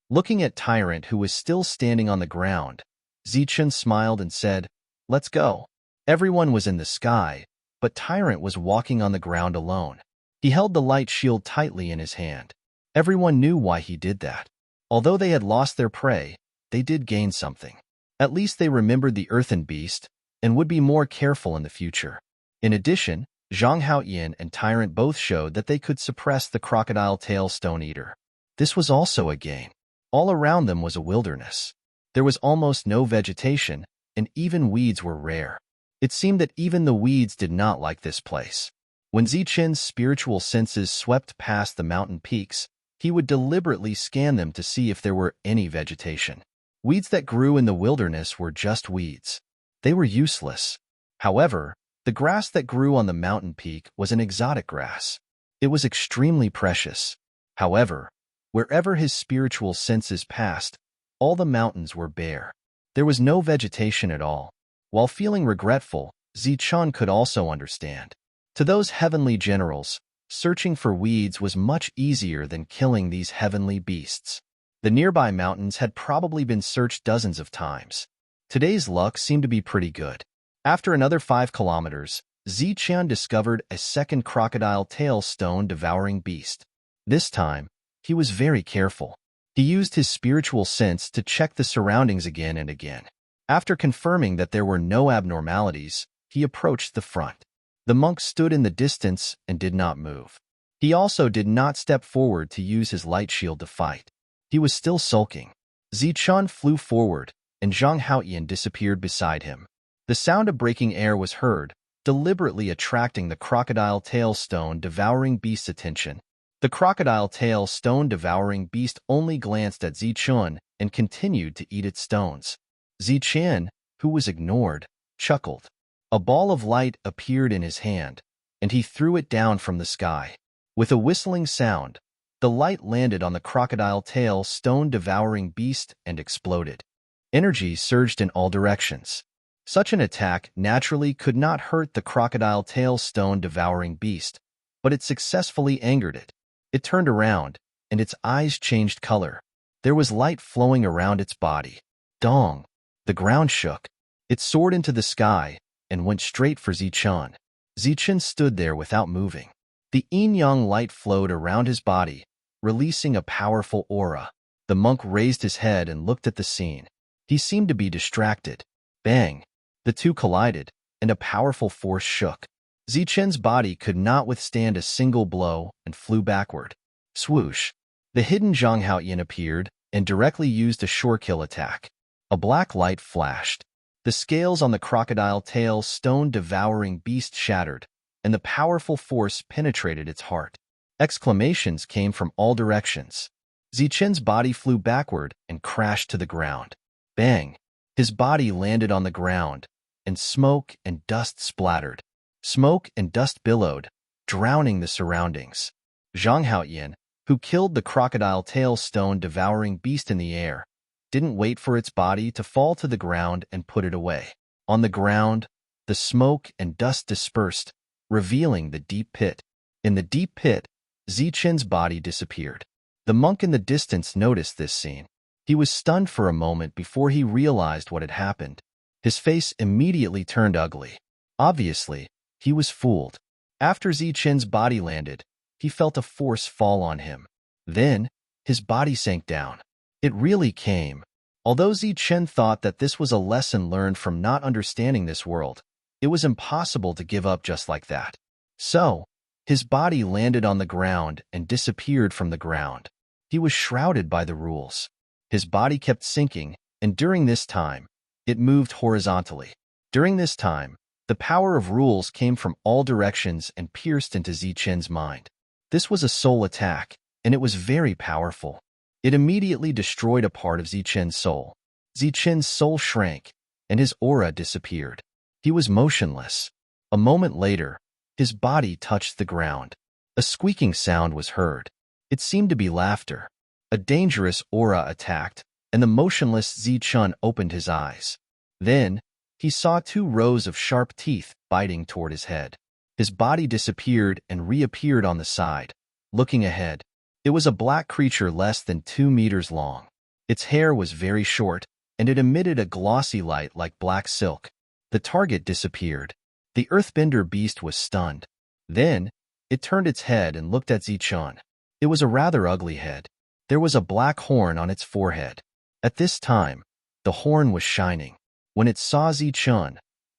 Speaker 1: Looking at Tyrant, who was still standing on the ground, Zichun smiled and said, "Let's go." Everyone was in the sky, but Tyrant was walking on the ground alone. He held the light shield tightly in his hand. Everyone knew why he did that. Although they had lost their prey, they did gain something. At least they remembered the earthen beast and would be more careful in the future. In addition, Zhang Haoyan and Tyrant both showed that they could suppress the crocodile-tail stone-eater. This was also a gain. All around them was a wilderness. There was almost no vegetation, and even weeds were rare. It seemed that even the weeds did not like this place. When Zichun's spiritual senses swept past the mountain peaks, he would deliberately scan them to see if there were any vegetation. Weeds that grew in the wilderness were just weeds. They were useless. However, the grass that grew on the mountain peak was an exotic grass. It was extremely precious. However, wherever his spiritual senses passed, all the mountains were bare. There was no vegetation at all. While feeling regretful, Zichun could also understand. To those heavenly generals, searching for weeds was much easier than killing these heavenly beasts. The nearby mountains had probably been searched dozens of times. Today's luck seemed to be pretty good. After another 5 kilometers, Ziqian discovered a second crocodile tail stone-devouring beast. This time, he was very careful. He used his spiritual sense to check the surroundings again and again. After confirming that there were no abnormalities, he approached the front. The monk stood in the distance and did not move. He also did not step forward to use his light shield to fight. He was still sulking. Zichun flew forward, and Zhang Haoyan disappeared beside him. The sound of breaking air was heard, deliberately attracting the crocodile tail stone-devouring beast's attention. The crocodile tail stone-devouring beast only glanced at Zichun and continued to eat its stones. Zichun, who was ignored, chuckled. A ball of light appeared in his hand, and he threw it down from the sky. With a whistling sound, the light landed on the crocodile tail stone-devouring beast and exploded. Energy surged in all directions. Such an attack naturally could not hurt the crocodile tail stone-devouring beast, but it successfully angered it. It turned around, and its eyes changed color. There was light flowing around its body. Dong! The ground shook. It soared into the sky and went straight for Zichun. Zichun stood there without moving. The yin-yang light flowed around his body, releasing a powerful aura. The monk raised his head and looked at the scene. He seemed to be distracted. Bang! The two collided, and a powerful force shook. Zichun's body could not withstand a single blow and flew backward. Swoosh! The hidden Zhang Haoyan appeared and directly used a sure-kill attack. A black light flashed. The scales on the crocodile tail stone-devouring beast shattered, and the powerful force penetrated its heart. Exclamations came from all directions. Zichun's body flew backward and crashed to the ground. Bang! His body landed on the ground, and smoke and dust splattered. Smoke and dust billowed, drowning the surroundings. Zhang Haoyan, who killed the crocodile tail stone-devouring beast in the air, didn't wait for its body to fall to the ground and put it away. On the ground, the smoke and dust dispersed, revealing the deep pit. In the deep pit, Zichun's body disappeared. The monk in the distance noticed this scene. He was stunned for a moment before he realized what had happened. His face immediately turned ugly. Obviously, he was fooled. After Zichun's body landed, he felt a force fall on him. Then, his body sank down. It really came. Although Zichun thought that this was a lesson learned from not understanding this world, it was impossible to give up just like that. So, his body landed on the ground and disappeared from the ground. He was shrouded by the rules. His body kept sinking, and during this time, it moved horizontally. During this time, the power of rules came from all directions and pierced into Zichun's mind. This was a soul attack, and it was very powerful. It immediately destroyed a part of Zichun's soul. Zichun's soul shrank, and his aura disappeared. He was motionless. A moment later, his body touched the ground. A squeaking sound was heard. It seemed to be laughter. A dangerous aura attacked, and the motionless Zichun opened his eyes. Then, he saw 2 rows of sharp teeth biting toward his head. His body disappeared and reappeared on the side. Looking ahead, it was a black creature less than 2 meters long. Its hair was very short, and it emitted a glossy light like black silk. The target disappeared. The earthbender beast was stunned. Then, it turned its head and looked at Zichun. It was a rather ugly head. There was a black horn on its forehead. At this time, the horn was shining. When it saw Zichun,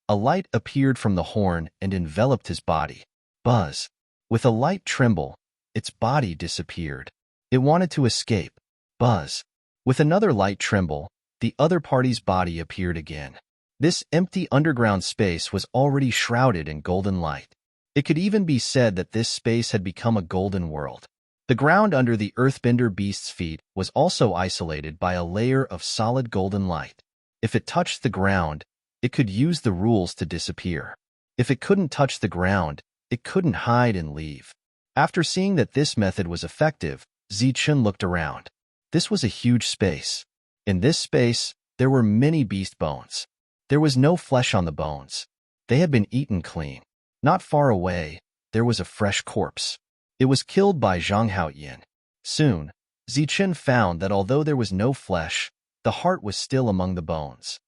Speaker 1: a light appeared from the horn and enveloped his body. Buzz! With a light tremble, its body disappeared. It wanted to escape. Buzz! With another light tremble, the other party's body appeared again. This empty underground space was already shrouded in golden light. It could even be said that this space had become a golden world. The ground under the earthbender beast's feet was also isolated by a layer of solid golden light. If it touched the ground, it could use the rules to disappear. If it couldn't touch the ground, it couldn't hide and leave. After seeing that this method was effective, Zichun looked around. This was a huge space. In this space, there were many beast bones. There was no flesh on the bones. They had been eaten clean. Not far away, there was a fresh corpse. It was killed by Zhang Haoyan. Soon, Zichun found that although there was no flesh, the heart was still among the bones.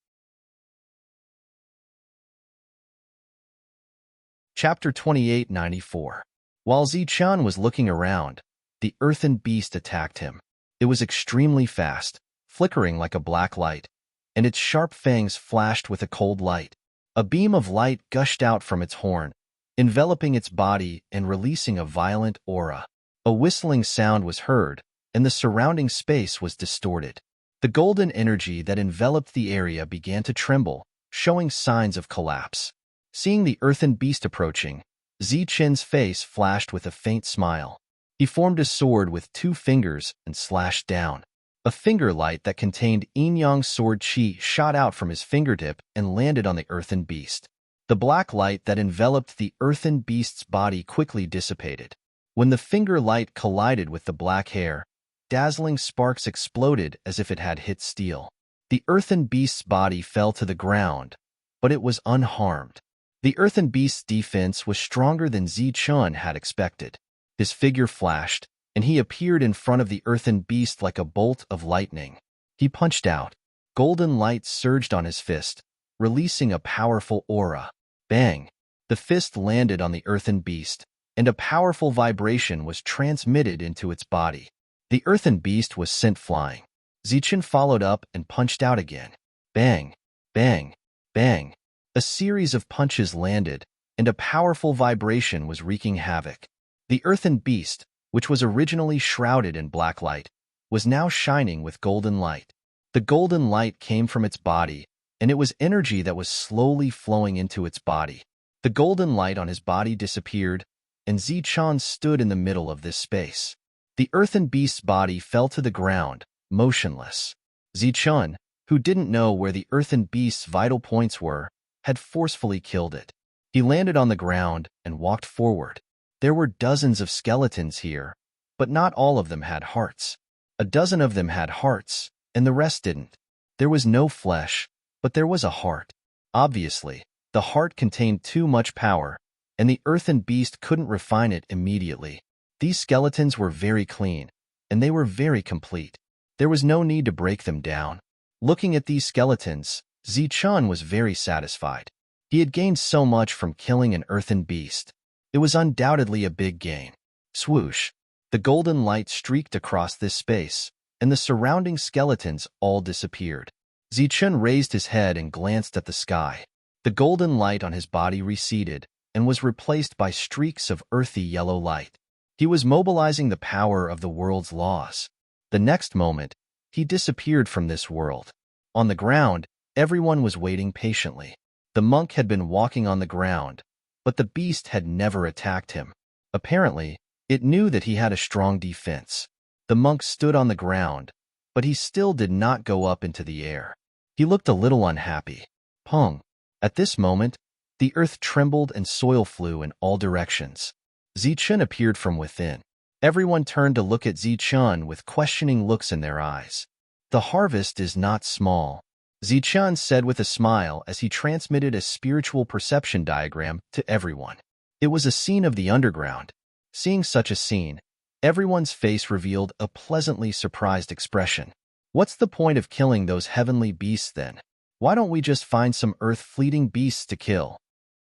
Speaker 1: Chapter 2894. While Zichun was looking around, the earthen beast attacked him. It was extremely fast, flickering like a black light, and its sharp fangs flashed with a cold light. A beam of light gushed out from its horn, enveloping its body and releasing a violent aura. A whistling sound was heard, and the surrounding space was distorted. The golden energy that enveloped the area began to tremble, showing signs of collapse. Seeing the earthen beast approaching, Zichun's face flashed with a faint smile. He formed a sword with 2 fingers and slashed down. A finger light that contained yin-yang sword chi shot out from his fingertip and landed on the earthen beast. The black light that enveloped the earthen beast's body quickly dissipated. When the finger light collided with the black hair, dazzling sparks exploded as if it had hit steel. The earthen beast's body fell to the ground, but it was unharmed. The earthen beast's defense was stronger than Zichun had expected. His figure flashed, and he appeared in front of the earthen beast like a bolt of lightning. He punched out. Golden light surged on his fist, releasing a powerful aura. Bang! The fist landed on the earthen beast, and a powerful vibration was transmitted into its body. The earthen beast was sent flying. Zichun followed up and punched out again. Bang! Bang! Bang! A series of punches landed, and a powerful vibration was wreaking havoc. The earthen beast, which was originally shrouded in black light, was now shining with golden light. The golden light came from its body, and it was energy that was slowly flowing into its body. The golden light on his body disappeared, and Zichun stood in the middle of this space. The earthen beast's body fell to the ground, motionless. Zichun, who didn't know where the earthen beast's vital points were, had forcefully killed it. He landed on the ground and walked forward. There were dozens of skeletons here, but not all of them had hearts. A dozen of them had hearts, and the rest didn't. There was no flesh, but there was a heart. Obviously, the heart contained too much power, and the earthen beast couldn't refine it immediately. These skeletons were very clean, and they were very complete. There was no need to break them down. Looking at these skeletons, Zichun was very satisfied. He had gained so much from killing an earthen beast. It was undoubtedly a big gain. Swoosh! The golden light streaked across this space, and the surrounding skeletons all disappeared. Zichun raised his head and glanced at the sky. The golden light on his body receded and was replaced by streaks of earthy yellow light. He was mobilizing the power of the world's laws. The next moment, he disappeared from this world. On the ground, everyone was waiting patiently. The monk had been walking on the ground, but the beast had never attacked him. Apparently, it knew that he had a strong defense. The monk stood on the ground, but he still did not go up into the air. He looked a little unhappy. Pong! At this moment, the earth trembled and soil flew in all directions. Zichun appeared from within. Everyone turned to look at Zichun with questioning looks in their eyes. The harvest is not small, Zichun said with a smile as he transmitted a spiritual perception diagram to everyone. It was a scene of the underground. Seeing such a scene, everyone's face revealed a pleasantly surprised expression. What's the point of killing those heavenly beasts then? Why don't we just find some earth-fleeting beasts to kill?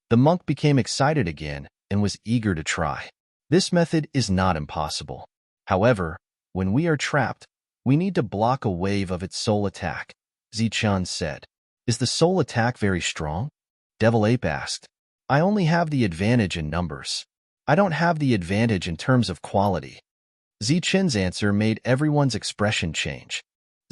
Speaker 1: The monk became excited again and was eager to try. This method is not impossible. However, when we are trapped, we need to block a wave of its soul attack, Zichun said. Is the soul attack very strong? Devil Ape asked. I only have the advantage in numbers. I don't have the advantage in terms of quality. Zichun's answer made everyone's expression change.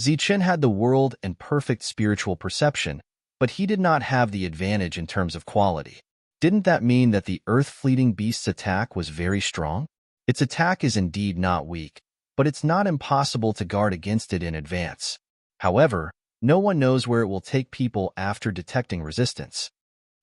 Speaker 1: Zichun had the world and perfect spiritual perception, but he did not have the advantage in terms of quality. Didn't that mean that the earth-fleeting beast's attack was very strong? Its attack is indeed not weak, but it's not impossible to guard against it in advance. However, no one knows where it will take people after detecting resistance.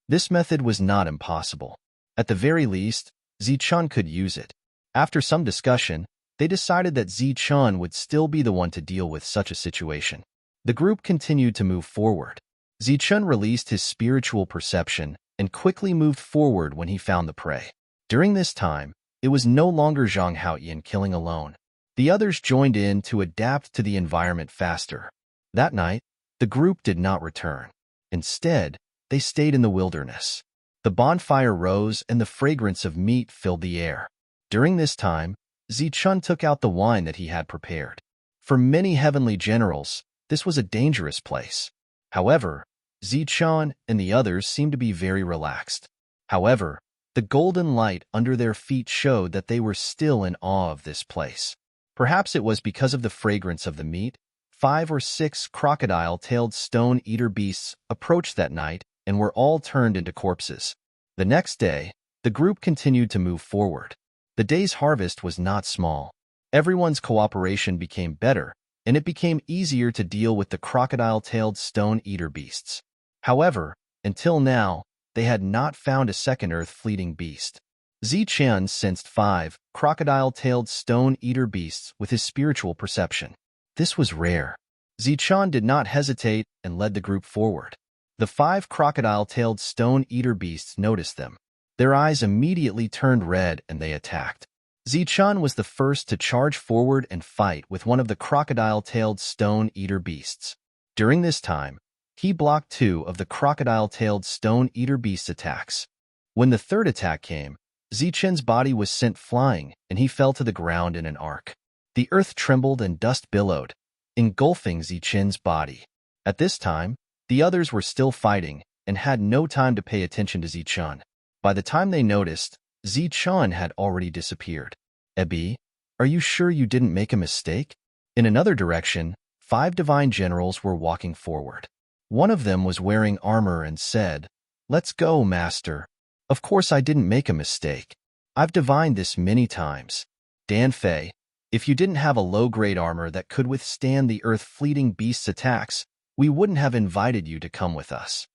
Speaker 1: This method was not impossible. At the very least, Zichun could use it. After some discussion, they decided that Zichun would still be the one to deal with such a situation. The group continued to move forward. Zichun released his spiritual perception and quickly moved forward when he found the prey. During this time, it was no longer Zhang Haoyan killing alone. The others joined in to adapt to the environment faster. That night, the group did not return. Instead, they stayed in the wilderness. The bonfire rose and the fragrance of meat filled the air. During this time, Zichun took out the wine that he had prepared. For many heavenly generals, this was a dangerous place. However, Zichun and the others seemed to be very relaxed. However, the golden light under their feet showed that they were still in awe of this place. Perhaps it was because of the fragrance of the meat. 5 or 6 crocodile-tailed stone-eater beasts approached that night and were all turned into corpses. The next day, the group continued to move forward. The day's harvest was not small. Everyone's cooperation became better, and it became easier to deal with the crocodile-tailed stone-eater beasts. However, until now, they had not found a second earth-fleeting beast. Zichun sensed 5 crocodile-tailed stone-eater beasts with his spiritual perception. This was rare. Zichun did not hesitate and led the group forward. The 5 crocodile-tailed stone-eater beasts noticed them. Their eyes immediately turned red and they attacked. Zichun was the first to charge forward and fight with one of the crocodile-tailed stone-eater beasts. During this time, he blocked 2 of the crocodile-tailed stone-eater beast's attacks. When the third attack came, Zichun's body was sent flying and he fell to the ground in an arc. The earth trembled and dust billowed, engulfing Zichun's body. At this time, the others were still fighting and had no time to pay attention to Zichun. By the time they noticed, Zichun had already disappeared. Ebi, are you sure you didn't make a mistake? In another direction, 5 divine generals were walking forward. One of them was wearing armor and said, "Let's go, Master. Of course I didn't make a mistake. I've divined this many times. Danfei, if you didn't have a low-grade armor that could withstand the earth-fleeting beast's attacks, we wouldn't have invited you to come with us."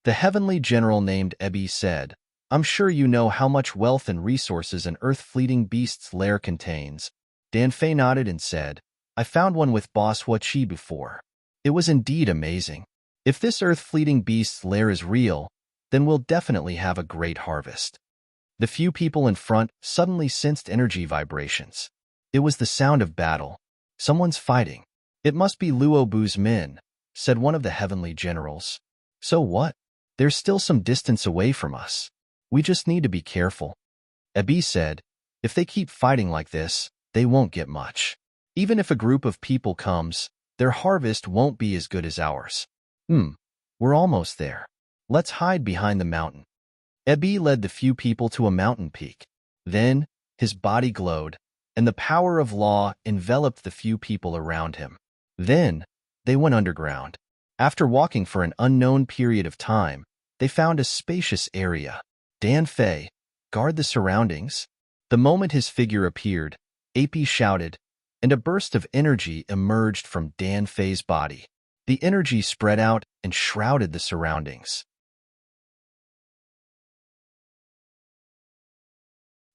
Speaker 1: The heavenly general named Ebi said, "I'm sure you know how much wealth and resources an earth-fleeting beast's lair contains." Danfei nodded and said, "I found one with Boss Huachi before. It was indeed amazing. If this earth-fleeting beast's lair is real, then we'll definitely have a great harvest." The few people in front suddenly sensed energy vibrations. It was the sound of battle. "Someone's fighting. It must be Luobu's men," said one of the heavenly generals. "So what? There's still some distance away from us. We just need to be careful." Ebi said, "If they keep fighting like this, they won't get much. Even if a group of people comes, their harvest won't be as good as ours." We're almost there. Let's hide behind the mountain." Ebi led the few people to a mountain peak. Then, his body glowed, and the power of law enveloped the few people around him. Then, they went underground. After walking for an unknown period of time, they found a spacious area. "Danfei, guard the surroundings." The moment his figure appeared, Api shouted, and a burst of energy emerged from Danfei's body. The energy spread out and shrouded the surroundings.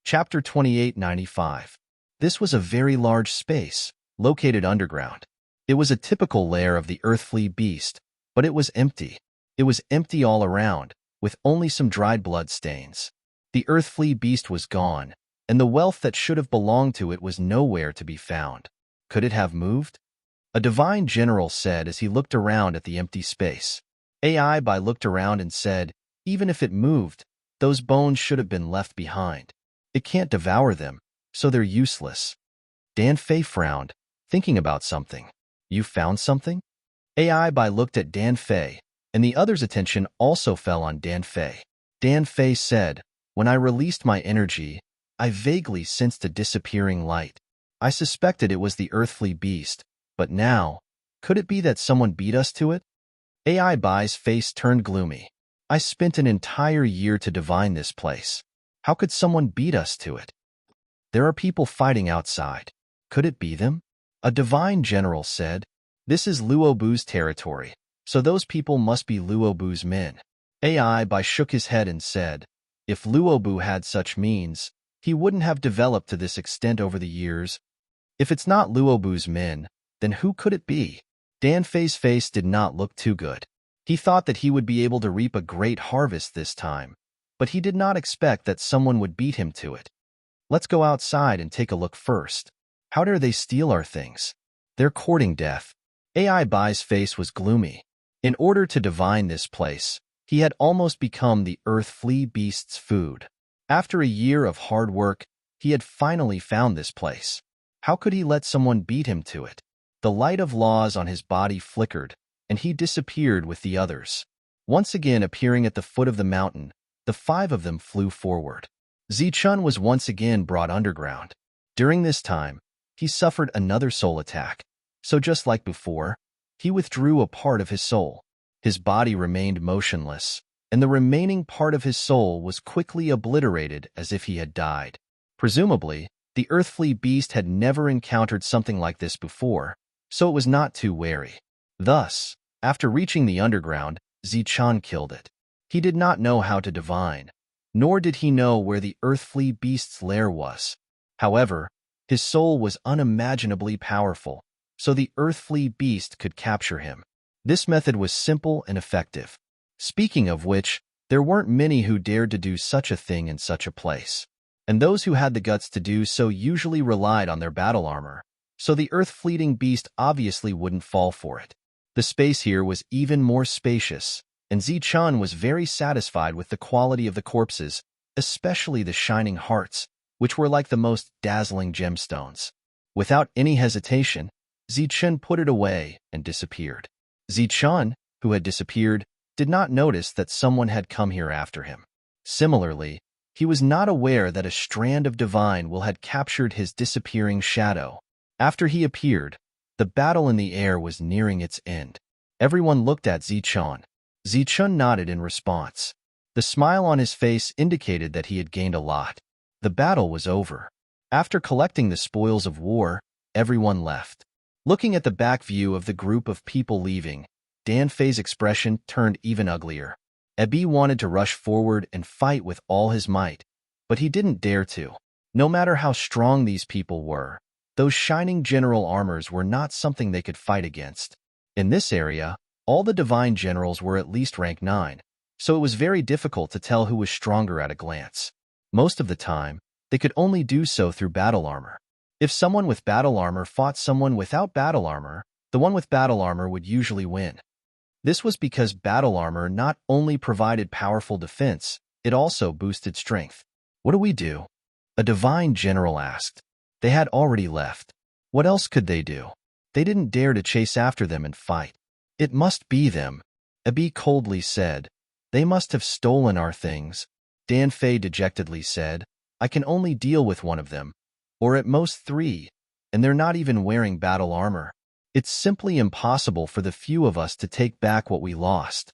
Speaker 1: Chapter 2895. This was a very large space, located underground. It was a typical lair of the earthly beast, but it was empty. It was empty all around, with only some dried blood stains. The earthly beast was gone, and the wealth that should have belonged to it was nowhere to be found. Could it have moved? A divine general said as he looked around at the empty space. Ai Bai looked around and said, "Even if it moved, those bones should have been left behind. It can't devour them, so they're useless." Danfei frowned, thinking about something. "You found something?" Ai Bai looked at Danfei, and the others' attention also fell on Danfei. Danfei said, "When I released my energy, I vaguely sensed a disappearing light. I suspected it was the earthly beast, but now, could it be that someone beat us to it?" Ai Bai's face turned gloomy. "I spent an entire year to divine this place. How could someone beat us to it? There are people fighting outside. Could it be them?" A divine general said, "This is Luobu's territory, so those people must be Luobu's men." Ai Bai shook his head and said, "If Luobu had such means, he wouldn't have developed to this extent over the years. If it's not Luobu's men, then who could it be?" Danfei's face did not look too good. He thought that he would be able to reap a great harvest this time, but he did not expect that someone would beat him to it. "Let's go outside and take a look first. How dare they steal our things? They're courting death." Ai Bai's face was gloomy. In order to divine this place, He had almost become the earth flea beast's food. After a year of hard work, he had finally found this place. How could he let someone beat him to it? The light of laws on his body flickered, and he disappeared with the others. Once again appearing at the foot of the mountain, the 5 of them flew forward. Zichun was once again brought underground. During this time, he suffered another soul attack. So just like before, he withdrew a part of his soul. His body remained motionless, and the remaining part of his soul was quickly obliterated as if he had died. Presumably, the earth flea beast had never encountered something like this before, so it was not too wary. Thus, after reaching the underground, Zichun killed it. He did not know how to divine, nor did he know where the earth flea beast's lair was. However, his soul was unimaginably powerful, so the earth flea beast could capture him. This method was simple and effective. Speaking of which, there weren't many who dared to do such a thing in such a place. And those who had the guts to do so usually relied on their battle armor, so the earth-fleeting beast obviously wouldn't fall for it. The space here was even more spacious, and Zichun was very satisfied with the quality of the corpses, especially the shining hearts, which were like the most dazzling gemstones. Without any hesitation, Zichun put it away and disappeared. Zichun, who had disappeared, did not notice that someone had come here after him. Similarly, he was not aware that a strand of divine will had captured his disappearing shadow. After he appeared, the battle in the air was nearing its end. Everyone looked at Zichun. Zichun nodded in response. The smile on his face indicated that he had gained a lot. The battle was over. After collecting the spoils of war, everyone left. Looking at the back view of the group of people leaving, Dan Fei's expression turned even uglier. Ebi wanted to rush forward and fight with all his might, but he didn't dare to. No matter how strong these people were, those shining general armors were not something they could fight against. In this area, all the divine generals were at least rank 9, so it was very difficult to tell who was stronger at a glance. Most of the time, they could only do so through battle armor. If someone with battle armor fought someone without battle armor, the one with battle armor would usually win. This was because battle armor not only provided powerful defense, it also boosted strength. What do we do? A divine general asked. They had already left. What else could they do? They didn't dare to chase after them and fight. It must be them, Abi coldly said. They must have stolen our things. Dan Fei dejectedly said, I can only deal with one of them, or at most 3, and they're not even wearing battle armor. It's simply impossible for the few of us to take back what we lost.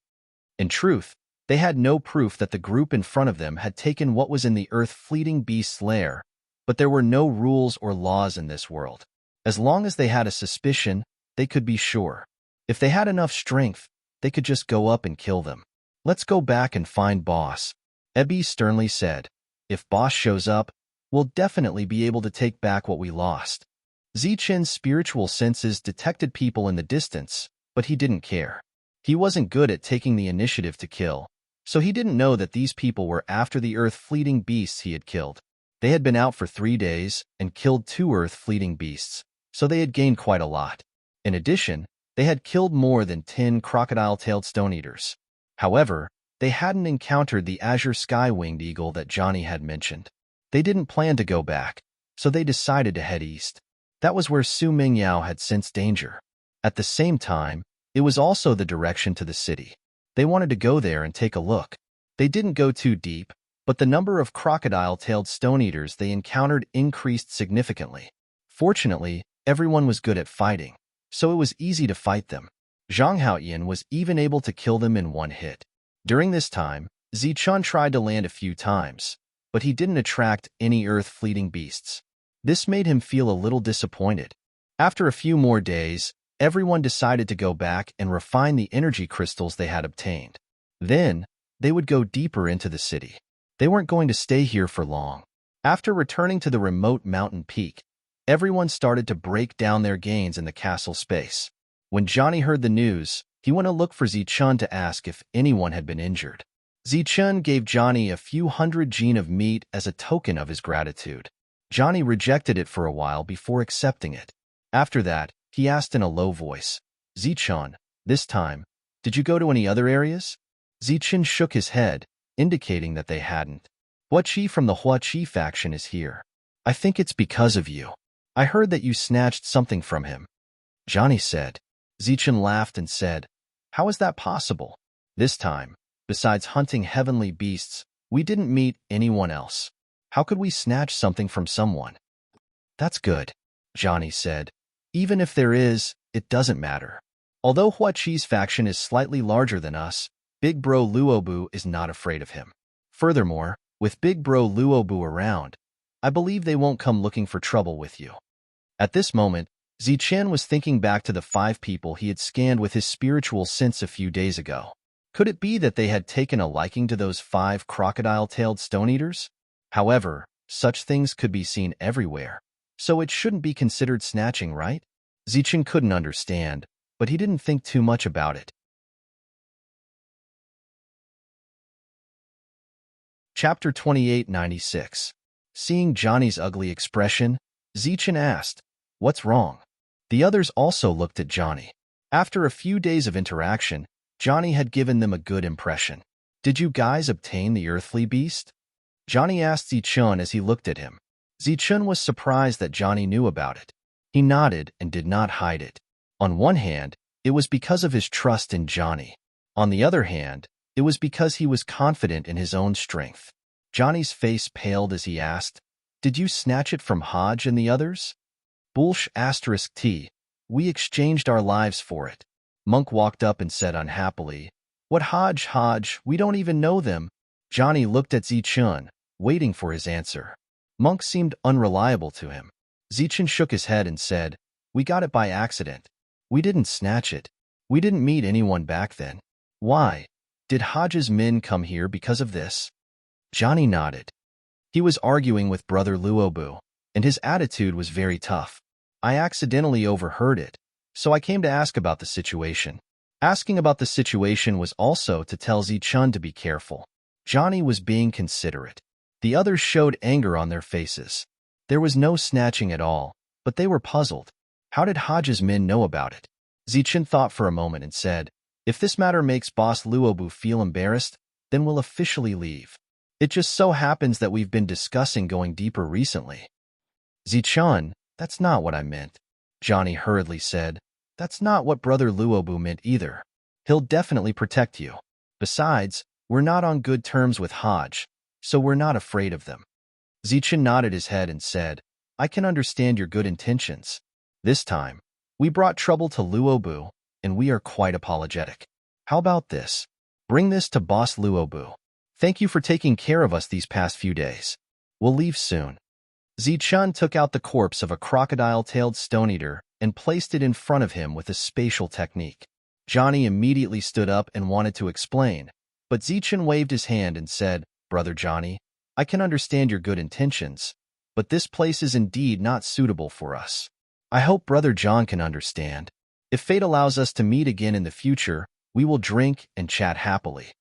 Speaker 1: In truth, they had no proof that the group in front of them had taken what was in the earth-fleeting beast's lair, but there were no rules or laws in this world. As long as they had a suspicion, they could be sure. If they had enough strength, they could just go up and kill them. Let's go back and find Boss, Ebi sternly said. If Boss shows up, we'll definitely be able to take back what we lost. Zichen's spiritual senses detected people in the distance, but he didn't care. He wasn't good at taking the initiative to kill, so he didn't know that these people were after the earth-fleeting beasts he had killed. They had been out for 3 days and killed 2 earth-fleeting beasts, so they had gained quite a lot. In addition, they had killed more than 10 crocodile-tailed stone-eaters. However, they hadn't encountered the azure sky-winged eagle that Johnny had mentioned. They didn't plan to go back, so they decided to head east. That was where Su Mingyao had sensed danger. At the same time, it was also the direction to the city. They wanted to go there and take a look. They didn't go too deep, but the number of crocodile-tailed stone-eaters they encountered increased significantly. Fortunately, everyone was good at fighting, so it was easy to fight them. Zhang Haoyan was even able to kill them in 1 hit. During this time, Zichun tried to land a few times, but he didn't attract any earth-fleeting beasts. This made him feel a little disappointed. After a few more days, everyone decided to go back and refine the energy crystals they had obtained. Then, they would go deeper into the city. They weren't going to stay here for long. After returning to the remote mountain peak, everyone started to break down their gains in the castle space. When Johnny heard the news, he went to look for Zichun to ask if anyone had been injured. Zichun gave Johnny a few hundred jin of meat as a token of his gratitude. Johnny rejected it for a while before accepting it. After that, he asked in a low voice, Zichun, this time, did you go to any other areas? Zichen shook his head, indicating that they hadn't. Hua Qi from the Hua Qi faction is here. I think it's because of you. I heard that you snatched something from him, Johnny said. Zichen laughed and said, How is that possible? This time, besides hunting heavenly beasts, we didn't meet anyone else. How could we snatch something from someone? That's good, Johnny said. Even if there is, it doesn't matter. Although Hua Qi's faction is slightly larger than us, Big Bro Luobu is not afraid of him. Furthermore, with Big Bro Luobu around, I believe they won't come looking for trouble with you. At this moment, Zichen was thinking back to the 5 people he had scanned with his spiritual sense a few days ago. Could it be that they had taken a liking to those 5 crocodile-tailed stone-eaters? However, such things could be seen everywhere, so it shouldn't be considered snatching, right? Zichen couldn't understand, but he didn't think too much about it. Chapter 2896. Seeing Johnny's ugly expression, Zichen asked, What's wrong? The others also looked at Johnny. After a few days of interaction, Johnny had given them a good impression. Did you guys obtain the earthly beast? Johnny asked Zichen as he looked at him. Zichen was surprised that Johnny knew about it. He nodded and did not hide it. On one hand, it was because of his trust in Johnny. On the other hand, it was because he was confident in his own strength. Johnny's face paled as he asked, Did you snatch it from Hodge and the others? T. We exchanged our lives for it. Monk walked up and said unhappily, What Hodge, we don't even know them. Johnny looked at Zichen, waiting for his answer. Monk seemed unreliable to him. Zichen shook his head and said, We got it by accident. We didn't snatch it. We didn't meet anyone back then. Why? Did Hodge's men come here because of this? Johnny nodded. He was arguing with Brother Luobu, and his attitude was very tough. I accidentally overheard it, so I came to ask about the situation. Asking about the situation was also to tell Zichen to be careful. Johnny was being considerate. The others showed anger on their faces. There was no snatching at all, but they were puzzled. How did Hodge's men know about it? Zichen thought for a moment and said, If this matter makes Boss Luobu feel embarrassed, then we'll officially leave. It just so happens that we've been discussing going deeper recently. Zichen, that's not what I meant. Johnny hurriedly said, That's not what Brother Luobu meant either. He'll definitely protect you. Besides, we're not on good terms with Hodge, so we're not afraid of them. Zichen nodded his head and said, I can understand your good intentions. This time, we brought trouble to Luobu, and we are quite apologetic. How about this? Bring this to Boss Luobu. Thank you for taking care of us these past few days. We'll leave soon. Zichen took out the corpse of a crocodile-tailed stone-eater and placed it in front of him with a spatial technique. Johnny immediately stood up and wanted to explain, but Zichen waved his hand and said, Brother Johnny, I can understand your good intentions, but this place is indeed not suitable for us. I hope Brother John can understand. If fate allows us to meet again in the future, we will drink and chat happily.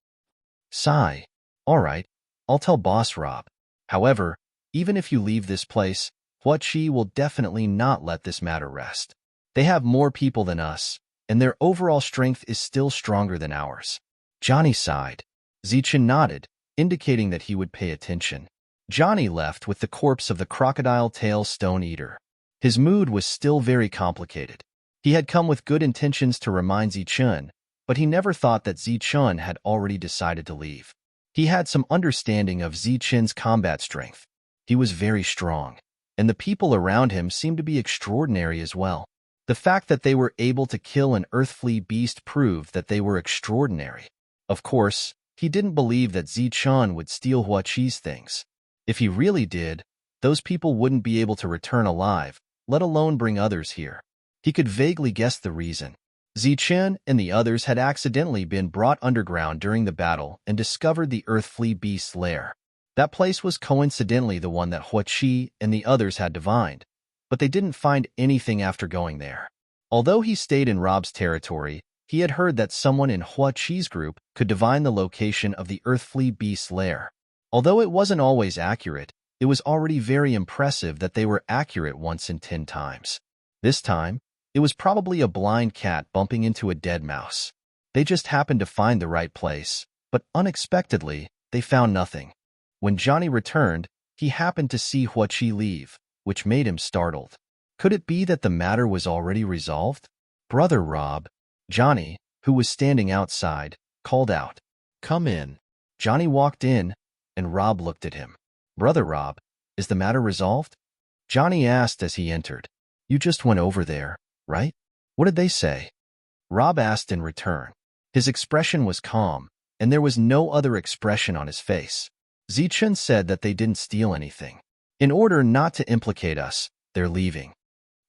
Speaker 1: Sigh. All right, I'll tell Boss Rob. However, even if you leave this place, Hua Qi will definitely not let this matter rest. They have more people than us, and their overall strength is still stronger than ours. Johnny sighed. Zichen nodded, indicating that he would pay attention. Johnny left with the corpse of the crocodile-tail stone-eater. His mood was still very complicated. He had come with good intentions to remind Zichen, but he never thought that Zichen had already decided to leave. He had some understanding of Zichen's combat strength. He was very strong, and the people around him seemed to be extraordinary as well. The fact that they were able to kill an earthly beast proved that they were extraordinary. Of course, he didn't believe that Zichen would steal Hua Qi's things. If he really did, those people wouldn't be able to return alive, let alone bring others here. He could vaguely guess the reason. Zichen and the others had accidentally been brought underground during the battle and discovered the earthly beast's lair. That place was coincidentally the one that Hua Qi and the others had divined, but they didn't find anything after going there. Although he stayed in Rob's territory, he had heard that someone in Hua Qi's group could divine the location of the earthly beast's lair. Although it wasn't always accurate, it was already very impressive that they were accurate once in 10 times. This time, it was probably a blind cat bumping into a dead mouse. They just happened to find the right place, But unexpectedly, they found nothing. When Johnny returned, he happened to see Huachi leave, which made him startled. Could it be that the matter was already resolved? "Brother Rob," Johnny, who was standing outside, called out. "Come in." Johnny walked in, and Rob looked at him. "Brother Rob, is the matter resolved?" Johnny asked as he entered. "You just went over there, right? What did they say?" Rob asked in return. His expression was calm, and there was no other expression on his face. "Zichun said that they didn't steal anything. In order not to implicate us, they're leaving."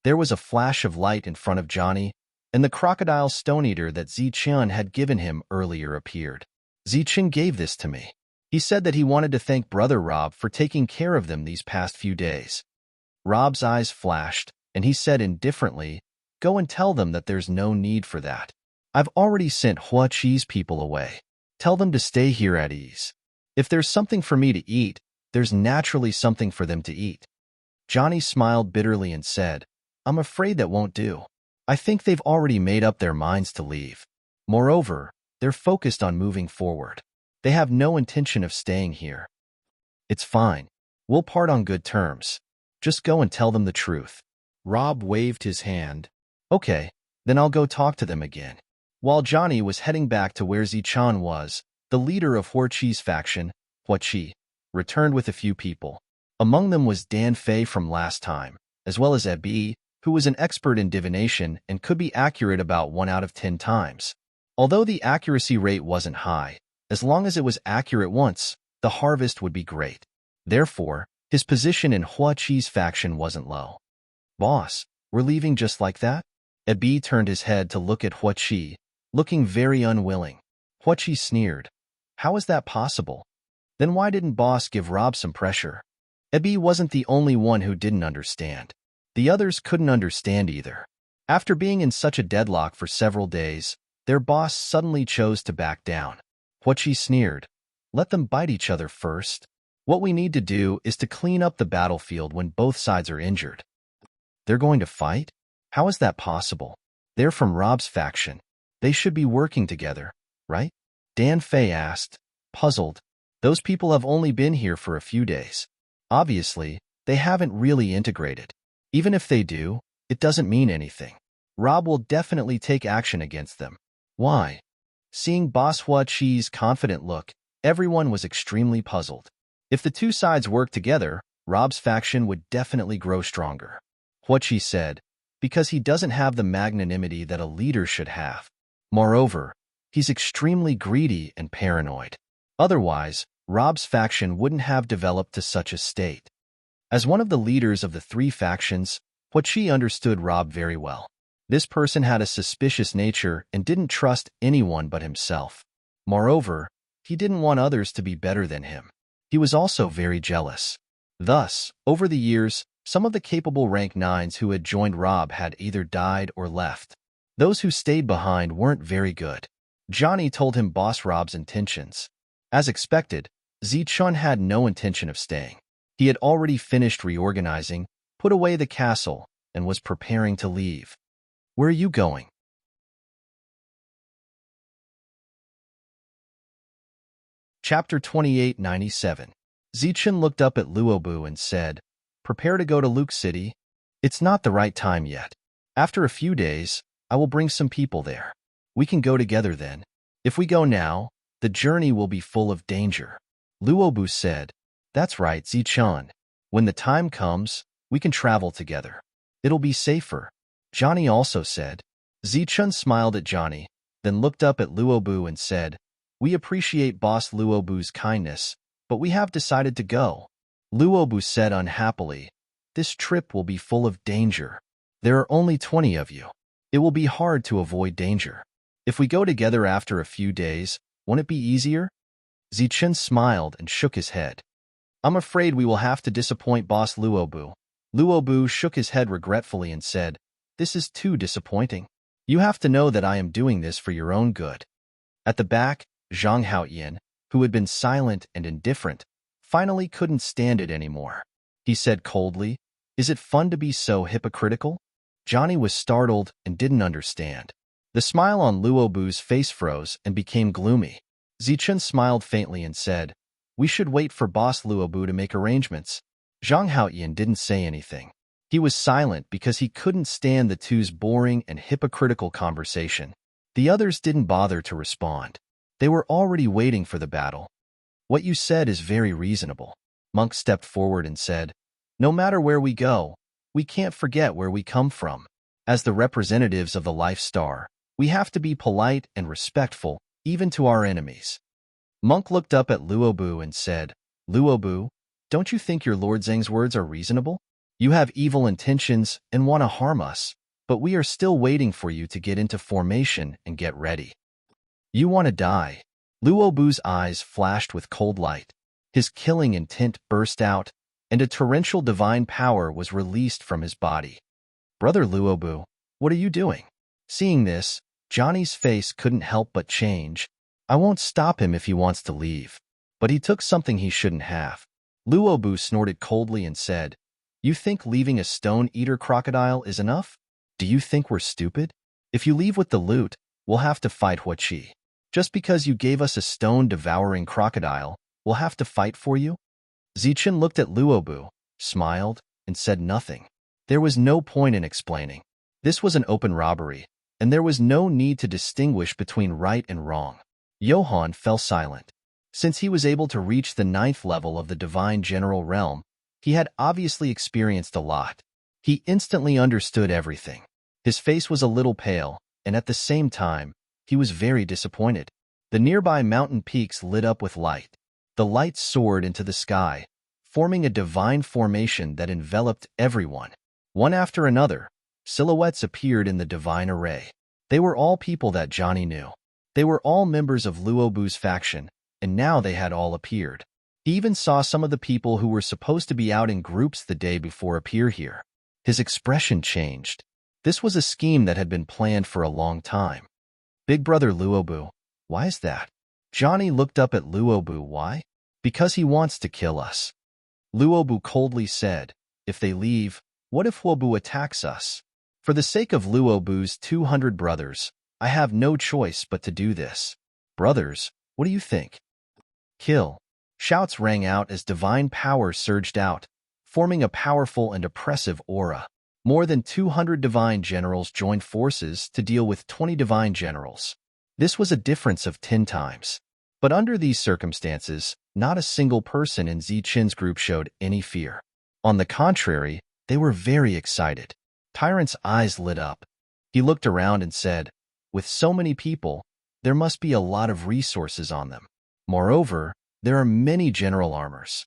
Speaker 1: There was a flash of light in front of Johnny, and the crocodile stone-eater that Zichun had given him earlier appeared. "Zichun gave this to me. He said that he wanted to thank Brother Rob for taking care of them these past few days." Rob's eyes flashed, and he said indifferently, "Go and tell them that there's no need for that. I've already sent Huachi's people away. Tell them to stay here at ease. If there's something for me to eat, there's naturally something for them to eat." Johnny smiled bitterly and said, "I'm afraid that won't do. I think they've already made up their minds to leave. Moreover, they're focused on moving forward. They have no intention of staying here." "It's fine. We'll part on good terms. Just go and tell them the truth." Rob waved his hand. "Okay, then I'll go talk to them again." While Johnny was heading back to where Zichun was, the leader of Huachi's faction, Huachi, returned with a few people. Among them was Dan Fei from last time, as well as Ebi, who was an expert in divination and could be accurate about 1 out of 10 times. Although the accuracy rate wasn't high, as long as it was accurate once, the harvest would be great. Therefore, his position in Huachi's faction wasn't low. "Boss, we're leaving just like that?" Ebi turned his head to look at Huachi, looking very unwilling. Huachi sneered. "How is that possible? Then why didn't Boss give Rob some pressure?" Ebi wasn't the only one who didn't understand. The others couldn't understand either. After being in such a deadlock for several days, their boss suddenly chose to back down. Huachi sneered. "Let them bite each other first. What we need to do is to clean up the battlefield when both sides are injured." "They're going to fight? How is that possible? They're from Rob's faction. They should be working together, right?" Dan Fei asked, puzzled. "Those people have only been here for a few days. Obviously, they haven't really integrated. Even if they do, it doesn't mean anything. Rob will definitely take action against them." "Why?" Seeing Boss Huachi's confident look, everyone was extremely puzzled. If the two sides worked together, Rob's faction would definitely grow stronger. Huachi said, "Because he doesn't have the magnanimity that a leader should have. Moreover, he's extremely greedy and paranoid. Otherwise, Rob's faction wouldn't have developed to such a state." As one of the leaders of the 3 factions, Huachi understood Rob very well. This person had a suspicious nature and didn't trust anyone but himself. Moreover, he didn't want others to be better than him. He was also very jealous. Thus, over the years, some of the capable rank 9s who had joined Rob had either died or left. Those who stayed behind weren't very good. Johnny told him Boss Rob's intentions. As expected, Zichun had no intention of staying. He had already finished reorganizing, put away the castle, and was preparing to leave. "Where are you going?" Chapter 2897. Zichun looked up at Luobu and said, "Prepare to go to Luke City. It's not the right time yet. After a few days, I will bring some people there. We can go together then. If we go now, the journey will be full of danger." Luobu said, "That's right, Zichun. When the time comes, we can travel together. It'll be safer." Johnny also said. Zichun smiled at Johnny, then looked up at Luobu and said, "We appreciate Boss Luobu's kindness, but we have decided to go." Luobu said unhappily, "This trip will be full of danger. There are only 20 of you. It will be hard to avoid danger. If we go together after a few days, won't it be easier?" Zichun smiled and shook his head. "I'm afraid we will have to disappoint Boss Luobu." Luobu shook his head regretfully and said, "This is too disappointing. You have to know that I am doing this for your own good." At the back, Zhang Haoyan, who had been silent and indifferent, finally couldn't stand it anymore. He said coldly, "Is it fun to be so hypocritical?" Johnny was startled and didn't understand. The smile on Luobu's face froze and became gloomy. Zichun smiled faintly and said, "We should wait for Boss Luobu to make arrangements." Zhang Haoyan didn't say anything. He was silent because he couldn't stand the two's boring and hypocritical conversation. The others didn't bother to respond. They were already waiting for the battle. "What you said is very reasonable." Monk stepped forward and said, "No matter where we go, we can't forget where we come from. As the representatives of the Life Star, we have to be polite and respectful, even to our enemies." Monk looked up at Luobu and said, "Luobu, don't you think your Lord Zheng's words are reasonable? You have evil intentions and want to harm us, but we are still waiting for you to get into formation and get ready. You want to die." Luobu's eyes flashed with cold light. His killing intent burst out, and a torrential divine power was released from his body. "Brother Luobu, what are you doing?" Seeing this, Johnny's face couldn't help but change. "I won't stop him if he wants to leave. But he took something he shouldn't have." Luobu snorted coldly and said, "You think leaving a stone-eater crocodile is enough? Do you think we're stupid? If you leave with the loot, we'll have to fight Huachi. Just because you gave us a stone-devouring crocodile, we'll have to fight for you?" Zichun looked at Luobu, smiled, and said nothing. There was no point in explaining. This was an open robbery, and there was no need to distinguish between right and wrong. Johann fell silent. Since he was able to reach the 9th level of the Divine General Realm, he had obviously experienced a lot. He instantly understood everything. His face was a little pale, and at the same time, he was very disappointed. The nearby mountain peaks lit up with light. The light soared into the sky, forming a divine formation that enveloped everyone. One after another, silhouettes appeared in the divine array. They were all people that Johnny knew. They were all members of Luobu's faction, and now they had all appeared. He even saw some of the people who were supposed to be out in groups the day before appear here. His expression changed. This was a scheme that had been planned for a long time. "Big brother Luobu, why is that?" Johnny looked up at Luobu. "Why?" "Because he wants to kill us." Luobu coldly said, "If they leave, what if Huobu attacks us? For the sake of Luobu's 200 brothers, I have no choice but to do this." "Brothers, what do you think?" "Kill." Shouts rang out as divine power surged out, forming a powerful and oppressive aura. More than 200 divine generals joined forces to deal with 20 divine generals. This was a difference of 10 times. But under these circumstances, not a single person in Zichun's group showed any fear. On the contrary, they were very excited. Tyrant's eyes lit up. He looked around and said, "With so many people, there must be a lot of resources on them. Moreover, there are many general armors."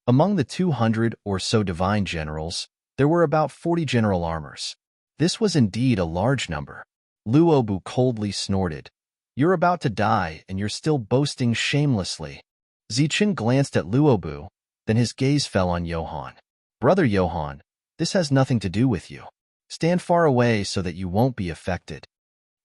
Speaker 1: Among the 200 or so divine generals, there were about 40 general armors. This was indeed a large number. Luobu coldly snorted, "You're about to die and you're still boasting shamelessly." Zichun glanced at Luobu, then his gaze fell on Johann. "Brother Johann, this has nothing to do with you. Stand far away so that you won't be affected."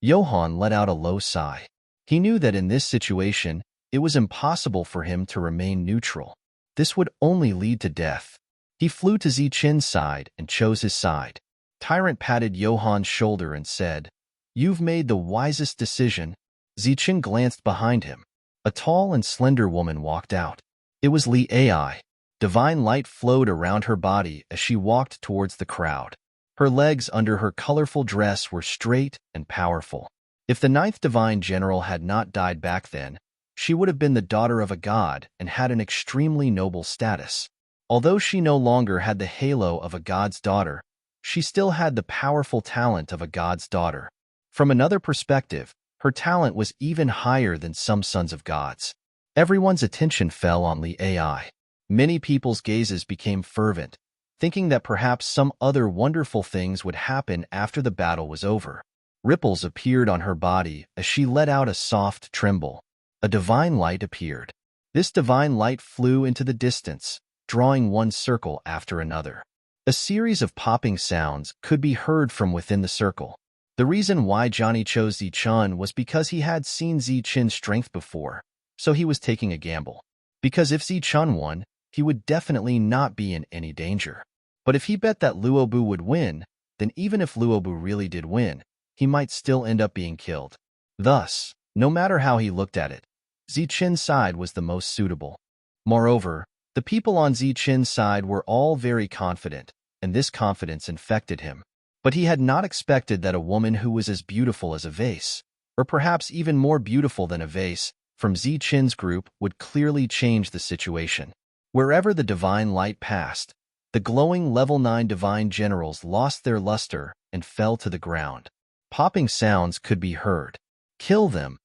Speaker 1: Johann let out a low sigh. He knew that in this situation, it was impossible for him to remain neutral. This would only lead to death. He flew to Zichun's side and chose his side. Tyrant patted Johann's shoulder and said, "You've made the wisest decision." Zichun glanced behind him. A tall and slender woman walked out. It was Li Ai. Divine light flowed around her body as she walked towards the crowd. Her legs under her colorful dress were straight and powerful. If the 9th divine general had not died back then, she would have been the daughter of a god and had an extremely noble status. Although she no longer had the halo of a god's daughter, she still had the powerful talent of a god's daughter. From another perspective, her talent was even higher than some sons of gods. Everyone's attention fell on Li Ai. Many people's gazes became fervent, thinking that perhaps some other wonderful things would happen after the battle was over. Ripples appeared on her body as she let out a soft tremble. A divine light appeared. This divine light flew into the distance, drawing one circle after another. A series of popping sounds could be heard from within the circle. The reason why Johnny chose Zichun was because he had seen Zichun's strength before, so he was taking a gamble. Because if Zichun won, he would definitely not be in any danger. But if he bet that Luobu would win, then even if Luobu really did win, he might still end up being killed. Thus, no matter how he looked at it, Zichen's side was the most suitable. Moreover, the people on Zichen's side were all very confident, and this confidence infected him. But he had not expected that a woman who was as beautiful as a vase, or perhaps even more beautiful than a vase, from Zichen's group would clearly change the situation. Wherever the divine light passed, the glowing level 9 divine generals lost their luster and fell to the ground. Popping sounds could be heard. Kill them!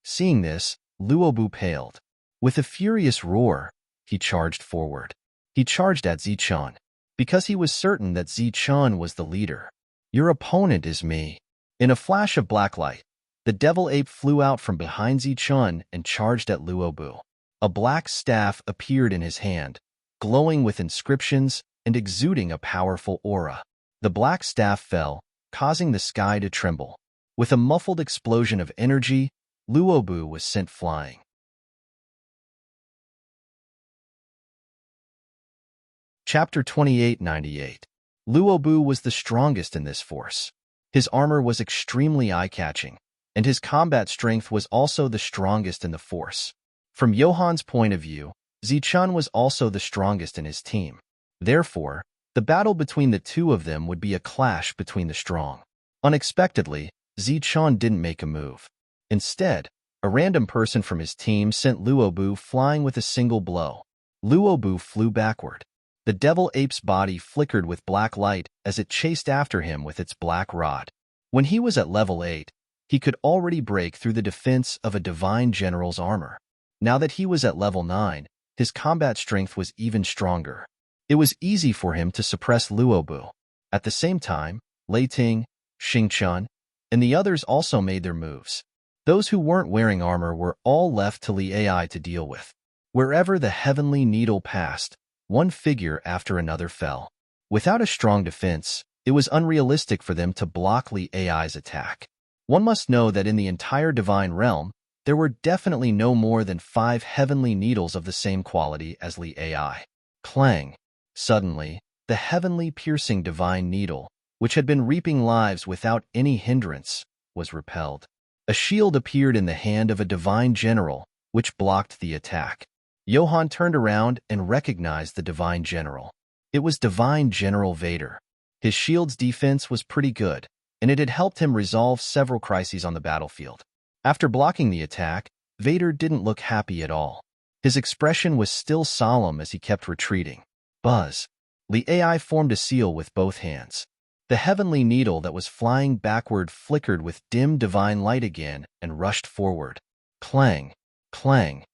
Speaker 1: Seeing this, Luobu paled. With a furious roar, he charged forward. He charged at Zichen, because he was certain that Zichen was the leader. Your opponent is me. In a flash of black light, the devil ape flew out from behind Zichen and charged at Luobu. A black staff appeared in his hand, glowing with inscriptions and exuding a powerful aura. The black staff fell, causing the sky to tremble. With a muffled explosion of energy, Luobu was sent flying. Chapter 2898. Luobu was the strongest in this force. His armor was extremely eye-catching, and his combat strength was also the strongest in the force. From Johan's point of view, Zichen was also the strongest in his team. Therefore, the battle between the two of them would be a clash between the strong. Unexpectedly, Zichen didn't make a move. Instead, a random person from his team sent Luobu flying with a single blow. Luobu flew backward. The devil ape's body flickered with black light as it chased after him with its black rod. When he was at level 8, he could already break through the defense of a divine general's armor. Now that he was at level 9, his combat strength was even stronger. It was easy for him to suppress Luobu. At the same time, Lei Ting, Xingchen, and the others also made their moves. Those who weren't wearing armor were all left to Li Ai to deal with. Wherever the heavenly needle passed, one figure after another fell. Without a strong defense, it was unrealistic for them to block Li Ai's attack. One must know that in the entire divine realm, there were definitely no more than 5 heavenly needles of the same quality as Li Ai. Clang! Suddenly, the heavenly piercing divine needle, which had been reaping lives without any hindrance, was repelled. A shield appeared in the hand of a divine general, which blocked the attack. Johan turned around and recognized the divine general. It was Divine General Vader. His shield's defense was pretty good, and it had helped him resolve several crises on the battlefield. After blocking the attack, Vader didn't look happy at all. His expression was still solemn as he kept retreating. Buzz! Li Ai formed a seal with both hands. The heavenly needle that was flying backward flickered with dim divine light again and rushed forward. Clang! Clang!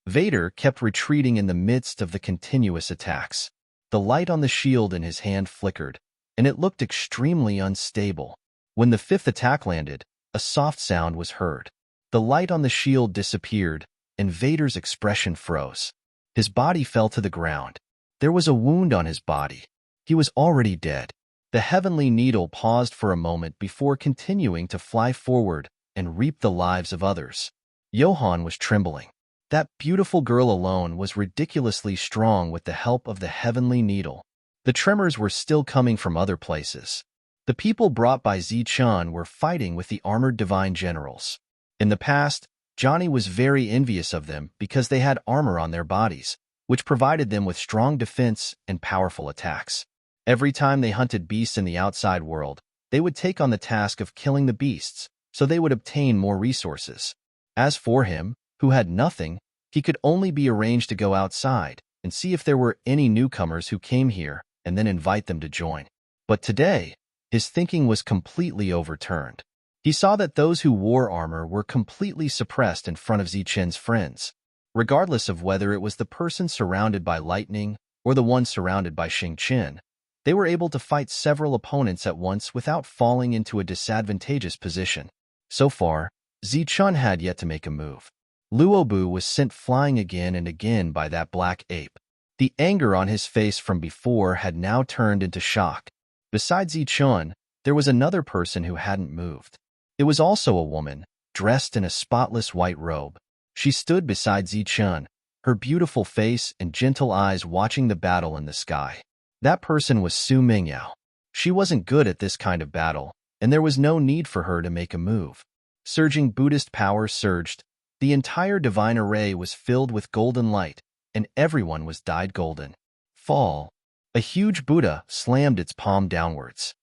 Speaker 1: Vader kept retreating in the midst of the continuous attacks. The light on the shield in his hand flickered, and it looked extremely unstable. When the 5th attack landed, a soft sound was heard. The light on the shield disappeared, and Vader's expression froze. His body fell to the ground. There was a wound on his body. He was already dead. The heavenly needle paused for a moment before continuing to fly forward and reap the lives of others. Johan was trembling. That beautiful girl alone was ridiculously strong with the help of the heavenly needle. The tremors were still coming from other places. The people brought by Zichen were fighting with the armored divine generals. In the past, Johnny was very envious of them because they had armor on their bodies, which provided them with strong defense and powerful attacks. Every time they hunted beasts in the outside world, they would take on the task of killing the beasts, so they would obtain more resources. As for him, who had nothing, he could only be arranged to go outside and see if there were any newcomers who came here and then invite them to join. But today, his thinking was completely overturned. He saw that those who wore armor were completely suppressed in front of Zichen's friends. Regardless of whether it was the person surrounded by lightning or the one surrounded by Xingchen, they were able to fight several opponents at once without falling into a disadvantageous position. So far, Zichen had yet to make a move. Luobu was sent flying again and again by that black ape. The anger on his face from before had now turned into shock. Besides Zichen, there was another person who hadn't moved. It was also a woman, dressed in a spotless white robe. She stood beside Zichen, her beautiful face and gentle eyes watching the battle in the sky. That person was Su Mingyao. She wasn't good at this kind of battle, and there was no need for her to make a move. Surging Buddhist power surged, The entire divine array was filled with golden light, and everyone was dyed golden. Fall. A huge Buddha slammed its palm downwards.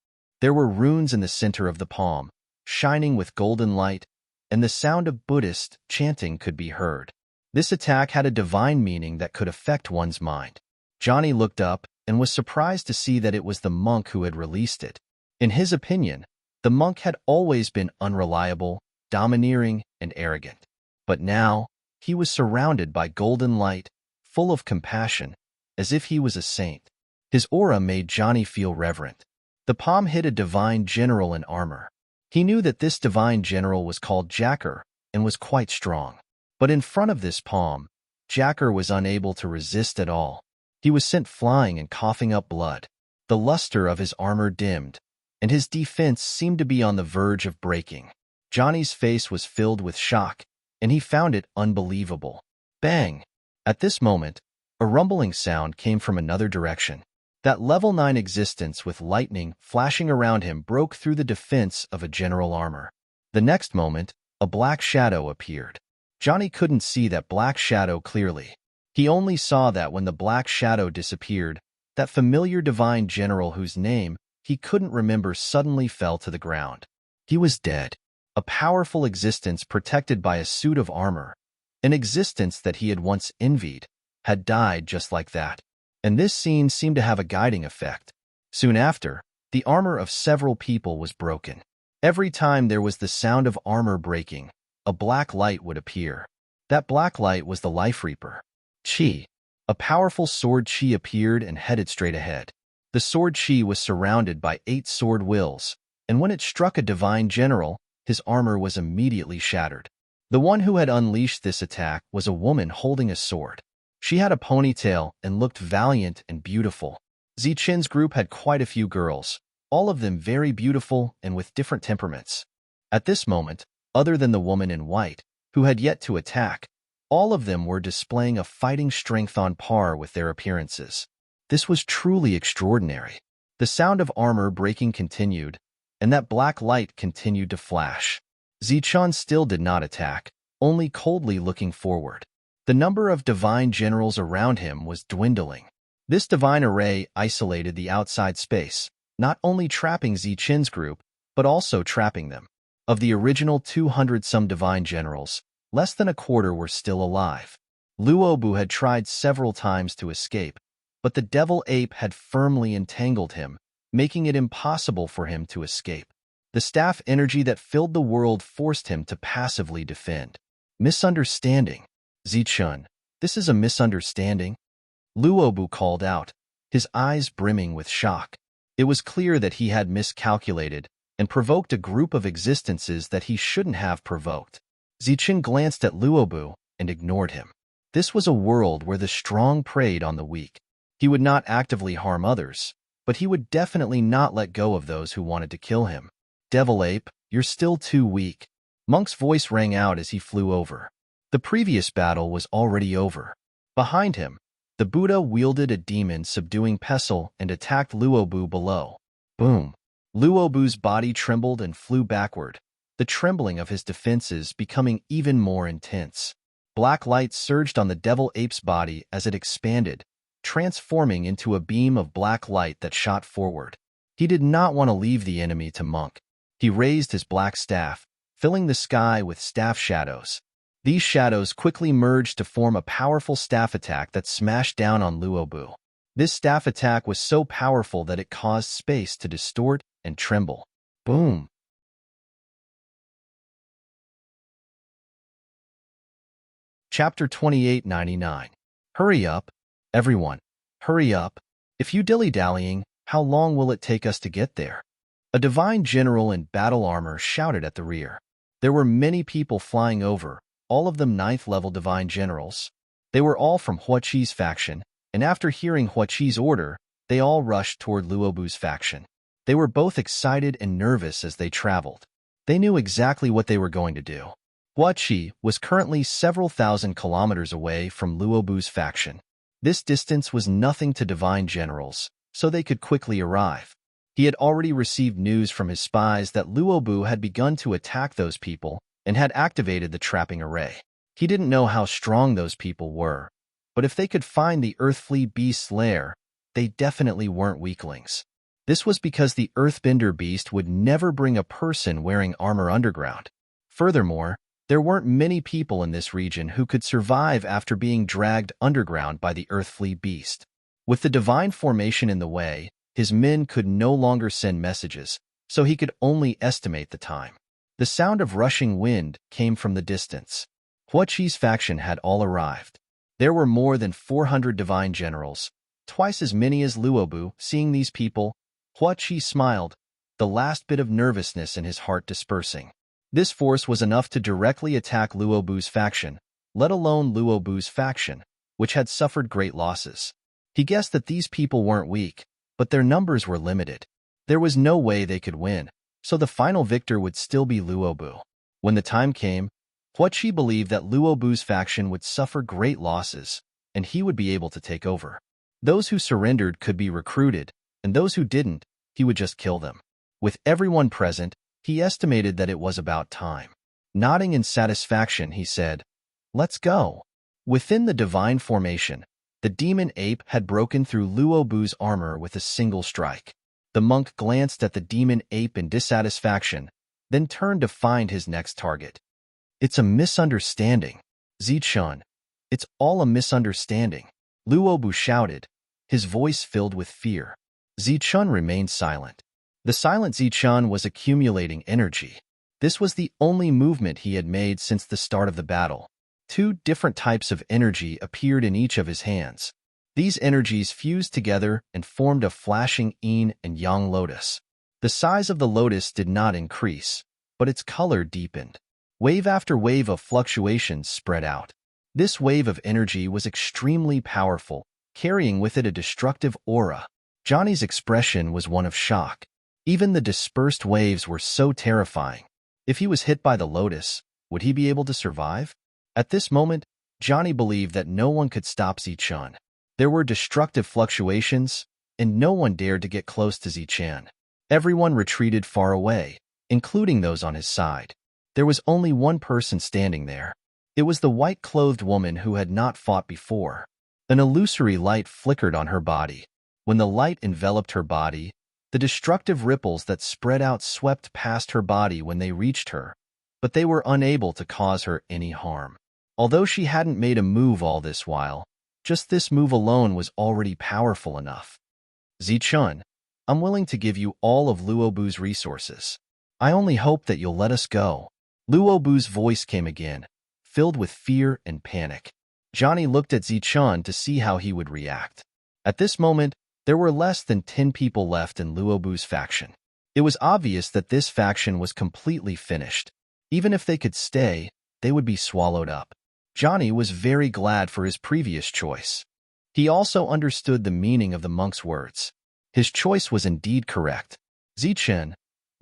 Speaker 1: There were runes in the center of the palm, shining with golden light, and the sound of Buddhist chanting could be heard. This attack had a divine meaning that could affect one's mind. Johnny looked up and was surprised to see that it was the monk who had released it. In his opinion, the monk had always been unreliable, domineering, and arrogant. But now, he was surrounded by golden light, full of compassion, as if he was a saint. His aura made Johnny feel reverent. The palm hid a divine general in armor. He knew that this divine general was called Jacker and was quite strong. But in front of this palm, Jacker was unable to resist at all. He was sent flying and coughing up blood. The luster of his armor dimmed, and his defense seemed to be on the verge of breaking. Johnny's face was filled with shock, and he found it unbelievable. Bang! At this moment, a rumbling sound came from another direction. That level 9 existence with lightning flashing around him broke through the defense of a general armor. The next moment, a black shadow appeared. Johnny couldn't see that black shadow clearly. He only saw that when the black shadow disappeared, that familiar divine general whose name he couldn't remember suddenly fell to the ground. He was dead. A powerful existence protected by a suit of armor, an existence that he had once envied, had died just like that. And this scene seemed to have a guiding effect. Soon after, the armor of several people was broken. Every time there was the sound of armor breaking, a black light would appear. That black light was the Life Reaper. Chi. A powerful sword Chi appeared and headed straight ahead. The sword Chi was surrounded by 8 sword wills, and when it struck a divine general, his armor was immediately shattered. The one who had unleashed this attack was a woman holding a sword. She had a ponytail and looked valiant and beautiful. Zichen's group had quite a few girls, all of them very beautiful and with different temperaments. At this moment, other than the woman in white, who had yet to attack, all of them were displaying a fighting strength on par with their appearances. This was truly extraordinary. The sound of armor breaking continued, and that black light continued to flash. Zichen still did not attack, only coldly looking forward. The number of divine generals around him was dwindling. This divine array isolated the outside space, not only trapping Zichen's group, but also trapping them. Of the original 200-some divine generals, less than a quarter were still alive. Luobu had tried several times to escape, but the devil ape had firmly entangled him, making it impossible for him to escape. The staff energy that filled the world forced him to passively defend. Misunderstanding. Zichen, this is a misunderstanding? Luobu called out, his eyes brimming with shock. It was clear that he had miscalculated and provoked a group of existences that he shouldn't have provoked. Zichen glanced at Luobu and ignored him. This was a world where the strong preyed on the weak. He would not actively harm others, but he would definitely not let go of those who wanted to kill him. Devil Ape, you're still too weak. Monk's voice rang out as he flew over. The previous battle was already over. Behind him, the Buddha wielded a demon subduing Pestle and attacked Luobu below. Boom! Luobu's body trembled and flew backward, the trembling of his defenses becoming even more intense. Black light surged on the devil ape's body as it expanded, transforming into a beam of black light that shot forward. He did not want to leave the enemy to Monk. He raised his black staff, filling the sky with staff shadows. These shadows quickly merged to form a powerful staff attack that smashed down on Luobu. This staff attack was so powerful that it caused space to distort and tremble. Boom! Chapter 2899. Hurry up, everyone. Hurry up. If you dilly-dallying, how long will it take us to get there? A divine general in battle armor shouted at the rear. There were many people flying over, all of them 9th-level divine generals. They were all from Huaqi's faction, and after hearing Huaqi's order, they all rushed toward Luobu's faction. They were both excited and nervous as they traveled. They knew exactly what they were going to do. Huaqi was currently several thousand kilometers away from Luobu's faction. This distance was nothing to divine generals, so they could quickly arrive. He had already received news from his spies that Luobu had begun to attack those people and had activated the trapping array. He didn't know how strong those people were, but if they could find the earthly beast's lair, they definitely weren't weaklings. This was because the earthbender beast would never bring a person wearing armor underground. Furthermore, there weren't many people in this region who could survive after being dragged underground by the earthly beast. With the divine formation in the way, his men could no longer send messages, so he could only estimate the time. The sound of rushing wind came from the distance. Hua Chi's faction had all arrived. There were more than 400 divine generals, twice as many as Luobu. Seeing these people, Hua Chi smiled, the last bit of nervousness in his heart dispersing. This force was enough to directly attack Luobu's faction, let alone Luobu's faction, which had suffered great losses. He guessed that these people weren't weak, but their numbers were limited. There was no way they could win, so the final victor would still be Luobu. When the time came, Hua Chi believed that Luobu's faction would suffer great losses, and he would be able to take over. Those who surrendered could be recruited, and those who didn't, he would just kill them. With everyone present, he estimated that it was about time. Nodding in satisfaction, he said, "Let's go." Within the divine formation, the demon ape had broken through Luobu's armor with a single strike. The monk glanced at the demon ape in dissatisfaction, then turned to find his next target. "It's a misunderstanding, Zichun. It's all a misunderstanding," Luobu shouted, his voice filled with fear. Zichun remained silent. The silent Zichun was accumulating energy. This was the only movement he had made since the start of the battle. Two different types of energy appeared in each of his hands. These energies fused together and formed a flashing yin and yang lotus. The size of the lotus did not increase, but its color deepened. Wave after wave of fluctuations spread out. This wave of energy was extremely powerful, carrying with it a destructive aura. Johnny's expression was one of shock. Even the dispersed waves were so terrifying. If he was hit by the lotus, would he be able to survive? At this moment, Johnny believed that no one could stop Zichun. There were destructive fluctuations, and no one dared to get close to Zichun. Everyone retreated far away, including those on his side. There was only one person standing there. It was the white-clothed woman who had not fought before. An illusory light flickered on her body. When the light enveloped her body, the destructive ripples that spread out swept past her body when they reached her, but they were unable to cause her any harm. Although she hadn't made a move all this while, just this move alone was already powerful enough. "Zichun, I'm willing to give you all of Luobu's resources. I only hope that you'll let us go." Luobu's voice came again, filled with fear and panic. Johnny looked at Zichun to see how he would react. At this moment, there were less than 10 people left in Luobu's faction. It was obvious that this faction was completely finished. Even if they could stay, they would be swallowed up. Johnny was very glad for his previous choice. He also understood the meaning of the monk's words. His choice was indeed correct. "Zichun,"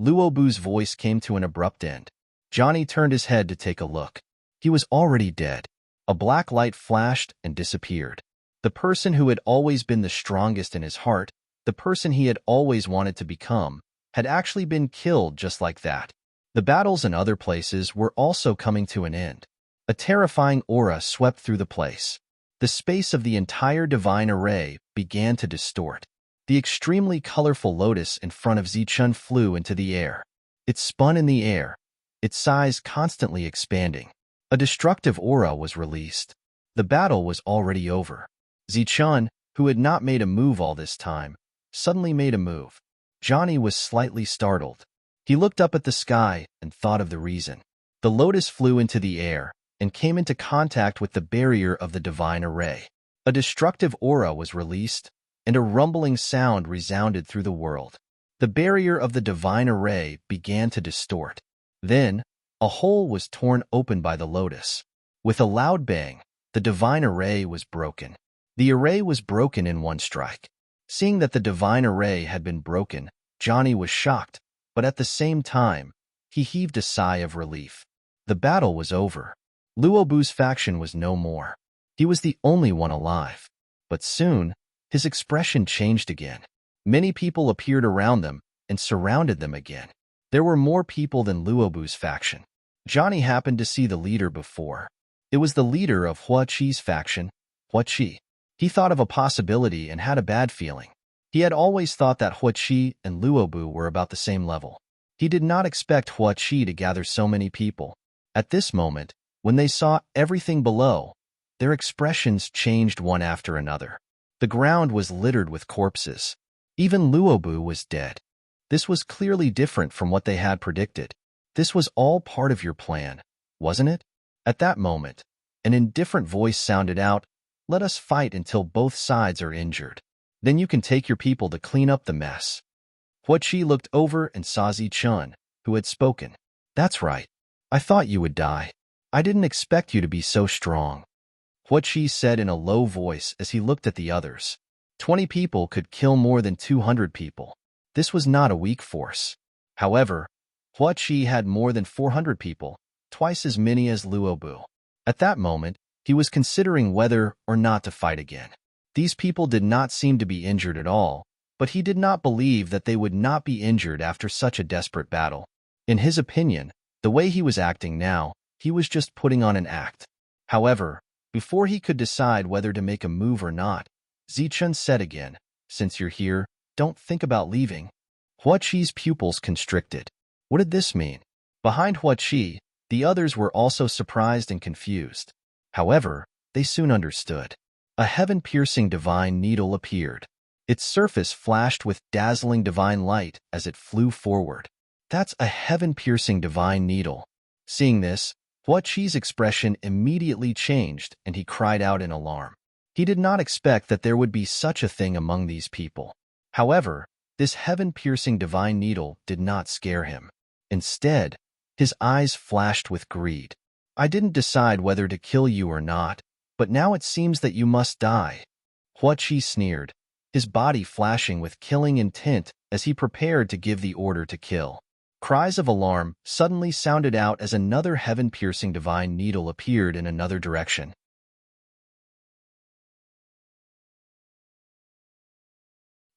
Speaker 1: Luobu's voice came to an abrupt end. Johnny turned his head to take a look. He was already dead. A black light flashed and disappeared. The person who had always been the strongest in his heart, the person he had always wanted to become, had actually been killed just like that. The battles in other places were also coming to an end. A terrifying aura swept through the place. The space of the entire divine array began to distort. The extremely colorful lotus in front of Zichun flew into the air. It spun in the air, its size constantly expanding. A destructive aura was released. The battle was already over. Zichun, who had not made a move all this time, suddenly made a move. Johnny was slightly startled. He looked up at the sky and thought of the reason. The lotus flew into the air and came into contact with the barrier of the divine array. A destructive aura was released, and a rumbling sound resounded through the world. The barrier of the divine array began to distort. Then, a hole was torn open by the lotus. With a loud bang, the divine array was broken. The array was broken in one strike. Seeing that the divine array had been broken, Johnny was shocked, but at the same time, he heaved a sigh of relief. The battle was over. Luobu's faction was no more. He was the only one alive. But soon, his expression changed again. Many people appeared around them and surrounded them again. There were more people than Luobu's faction. Johnny happened to see the leader before. It was the leader of Hua Qi's faction, Hua Qi. He thought of a possibility and had a bad feeling. He had always thought that Hua Qi and Luobu were about the same level. He did not expect Hua Qi to gather so many people. At this moment, when they saw everything below, their expressions changed one after another. The ground was littered with corpses. Even Luobu was dead. This was clearly different from what they had predicted. This was all part of your plan, wasn't it? At that moment, an indifferent voice sounded out, "Let us fight until both sides are injured. Then you can take your people to clean up the mess." Hua Qi looked over and saw Zichun, who had spoken. "That's right. I thought you would die. I didn't expect you to be so strong," Hua Qi said in a low voice as he looked at the others. 20 people could kill more than 200 people. This was not a weak force. However, Hua Qi had more than 400 people, twice as many as Luobu. At that moment, he was considering whether or not to fight again. These people did not seem to be injured at all, but he did not believe that they would not be injured after such a desperate battle. In his opinion, the way he was acting now, he was just putting on an act. However, before he could decide whether to make a move or not, Zichun said again, "Since you're here, don't think about leaving." Hua Qi's pupils constricted. What did this mean? Behind Hua Qi, the others were also surprised and confused. However, they soon understood. A heaven-piercing divine needle appeared. Its surface flashed with dazzling divine light as it flew forward. That's a heaven-piercing divine needle. Seeing this, Hua Qi's expression immediately changed and he cried out in alarm. He did not expect that there would be such a thing among these people. However, this heaven-piercing divine needle did not scare him. Instead, his eyes flashed with greed. "I didn't decide whether to kill you or not, but now it seems that you must die." Hua Qi sneered, his body flashing with killing intent as he prepared to give the order to kill. Cries of alarm suddenly sounded out as another heaven-piercing divine needle appeared in another direction.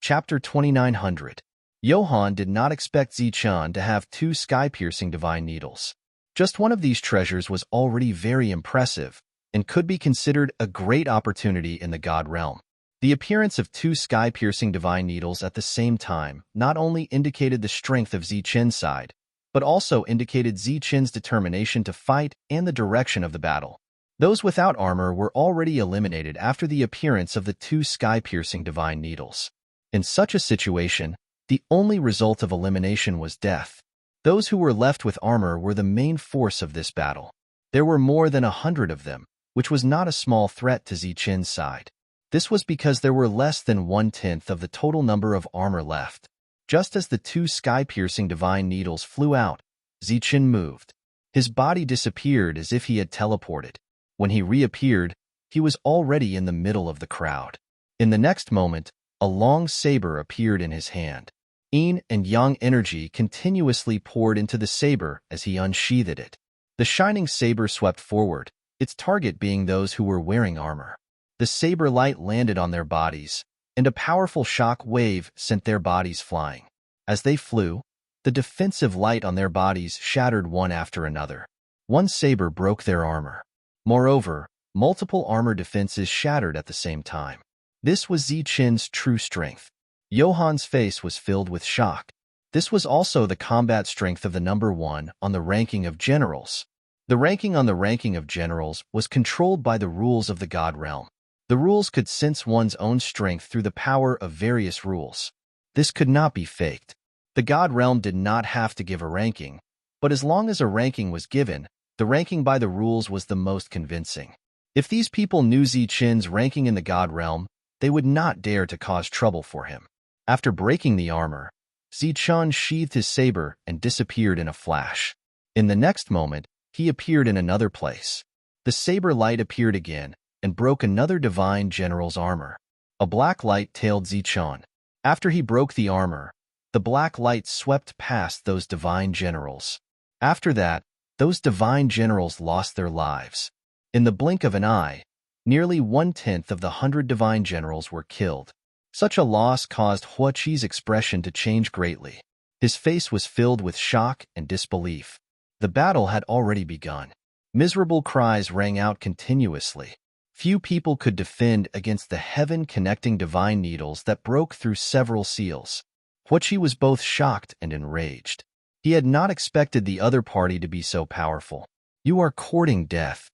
Speaker 1: Chapter 2900. Johann did not expect Zichun to have 2 sky-piercing divine needles. Just one of these treasures was already very impressive and could be considered a great opportunity in the God realm. The appearance of 2 sky-piercing divine needles at the same time not only indicated the strength of Zichun's side, but also indicated Zichun's determination to fight and the direction of the battle. Those without armor were already eliminated after the appearance of the 2 sky-piercing divine needles. In such a situation, the only result of elimination was death. Those who were left with armor were the main force of this battle. There were more than 100 of them, which was not a small threat to Zichun's side. This was because there were less than 1/10 of the total number of armor left. Just as the 2 sky-piercing divine needles flew out, Zichun moved. His body disappeared as if he had teleported. When he reappeared, he was already in the middle of the crowd. In the next moment, a long saber appeared in his hand. Yin and yang energy continuously poured into the saber as he unsheathed it. The shining saber swept forward, its target being those who were wearing armor. The saber light landed on their bodies, and a powerful shock wave sent their bodies flying. As they flew, the defensive light on their bodies shattered one after another. One saber broke their armor. Moreover, multiple armor defenses shattered at the same time. This was Zichun's true strength. Johann's face was filled with shock. This was also the combat strength of the number 1 on the ranking of generals. The ranking on the ranking of generals was controlled by the rules of the God realm. The rules could sense one's own strength through the power of various rules. This could not be faked. The God realm did not have to give a ranking, but as long as a ranking was given, the ranking by the rules was the most convincing. If these people knew Zichun's ranking in the God realm, they would not dare to cause trouble for him. After breaking the armor, Zichun sheathed his saber and disappeared in a flash. In the next moment, he appeared in another place. The saber light appeared again and broke another divine general's armor. A black light tailed Zichun. After he broke the armor, the black light swept past those divine generals. After that, those divine generals lost their lives. In the blink of an eye, nearly 1/10 of the 100 divine generals were killed. Such a loss caused Hua Qi's expression to change greatly. His face was filled with shock and disbelief. The battle had already begun. Miserable cries rang out continuously. Few people could defend against the heaven-connecting divine needles that broke through several seals. Huachi was both shocked and enraged. He had not expected the other party to be so powerful. "You are courting death,"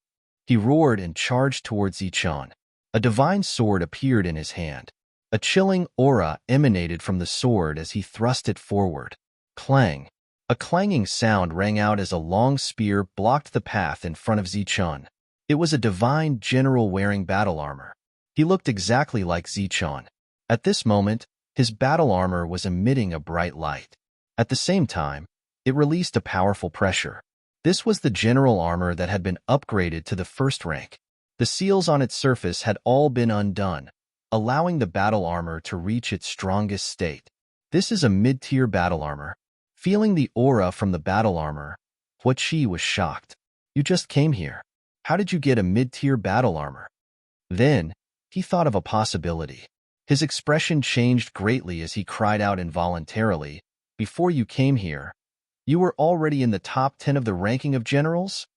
Speaker 1: he roared and charged towards Zichun. A divine sword appeared in his hand. A chilling aura emanated from the sword as he thrust it forward. Clang! A clanging sound rang out as a long spear blocked the path in front of Zichun. It was a divine general wearing battle armor. He looked exactly like Zichun. At this moment, his battle armor was emitting a bright light. At the same time, it released a powerful pressure. This was the general armor that had been upgraded to the first rank. The seals on its surface had all been undone, allowing the battle armor to reach its strongest state. "This is a mid-tier battle armor." Feeling the aura from the battle armor, Huachi was shocked. "You just came here. How did you get a mid-tier battle armor?" Then, he thought of a possibility. His expression changed greatly as he cried out involuntarily, "Before you came here, you were already in the top 10 of the ranking of generals?"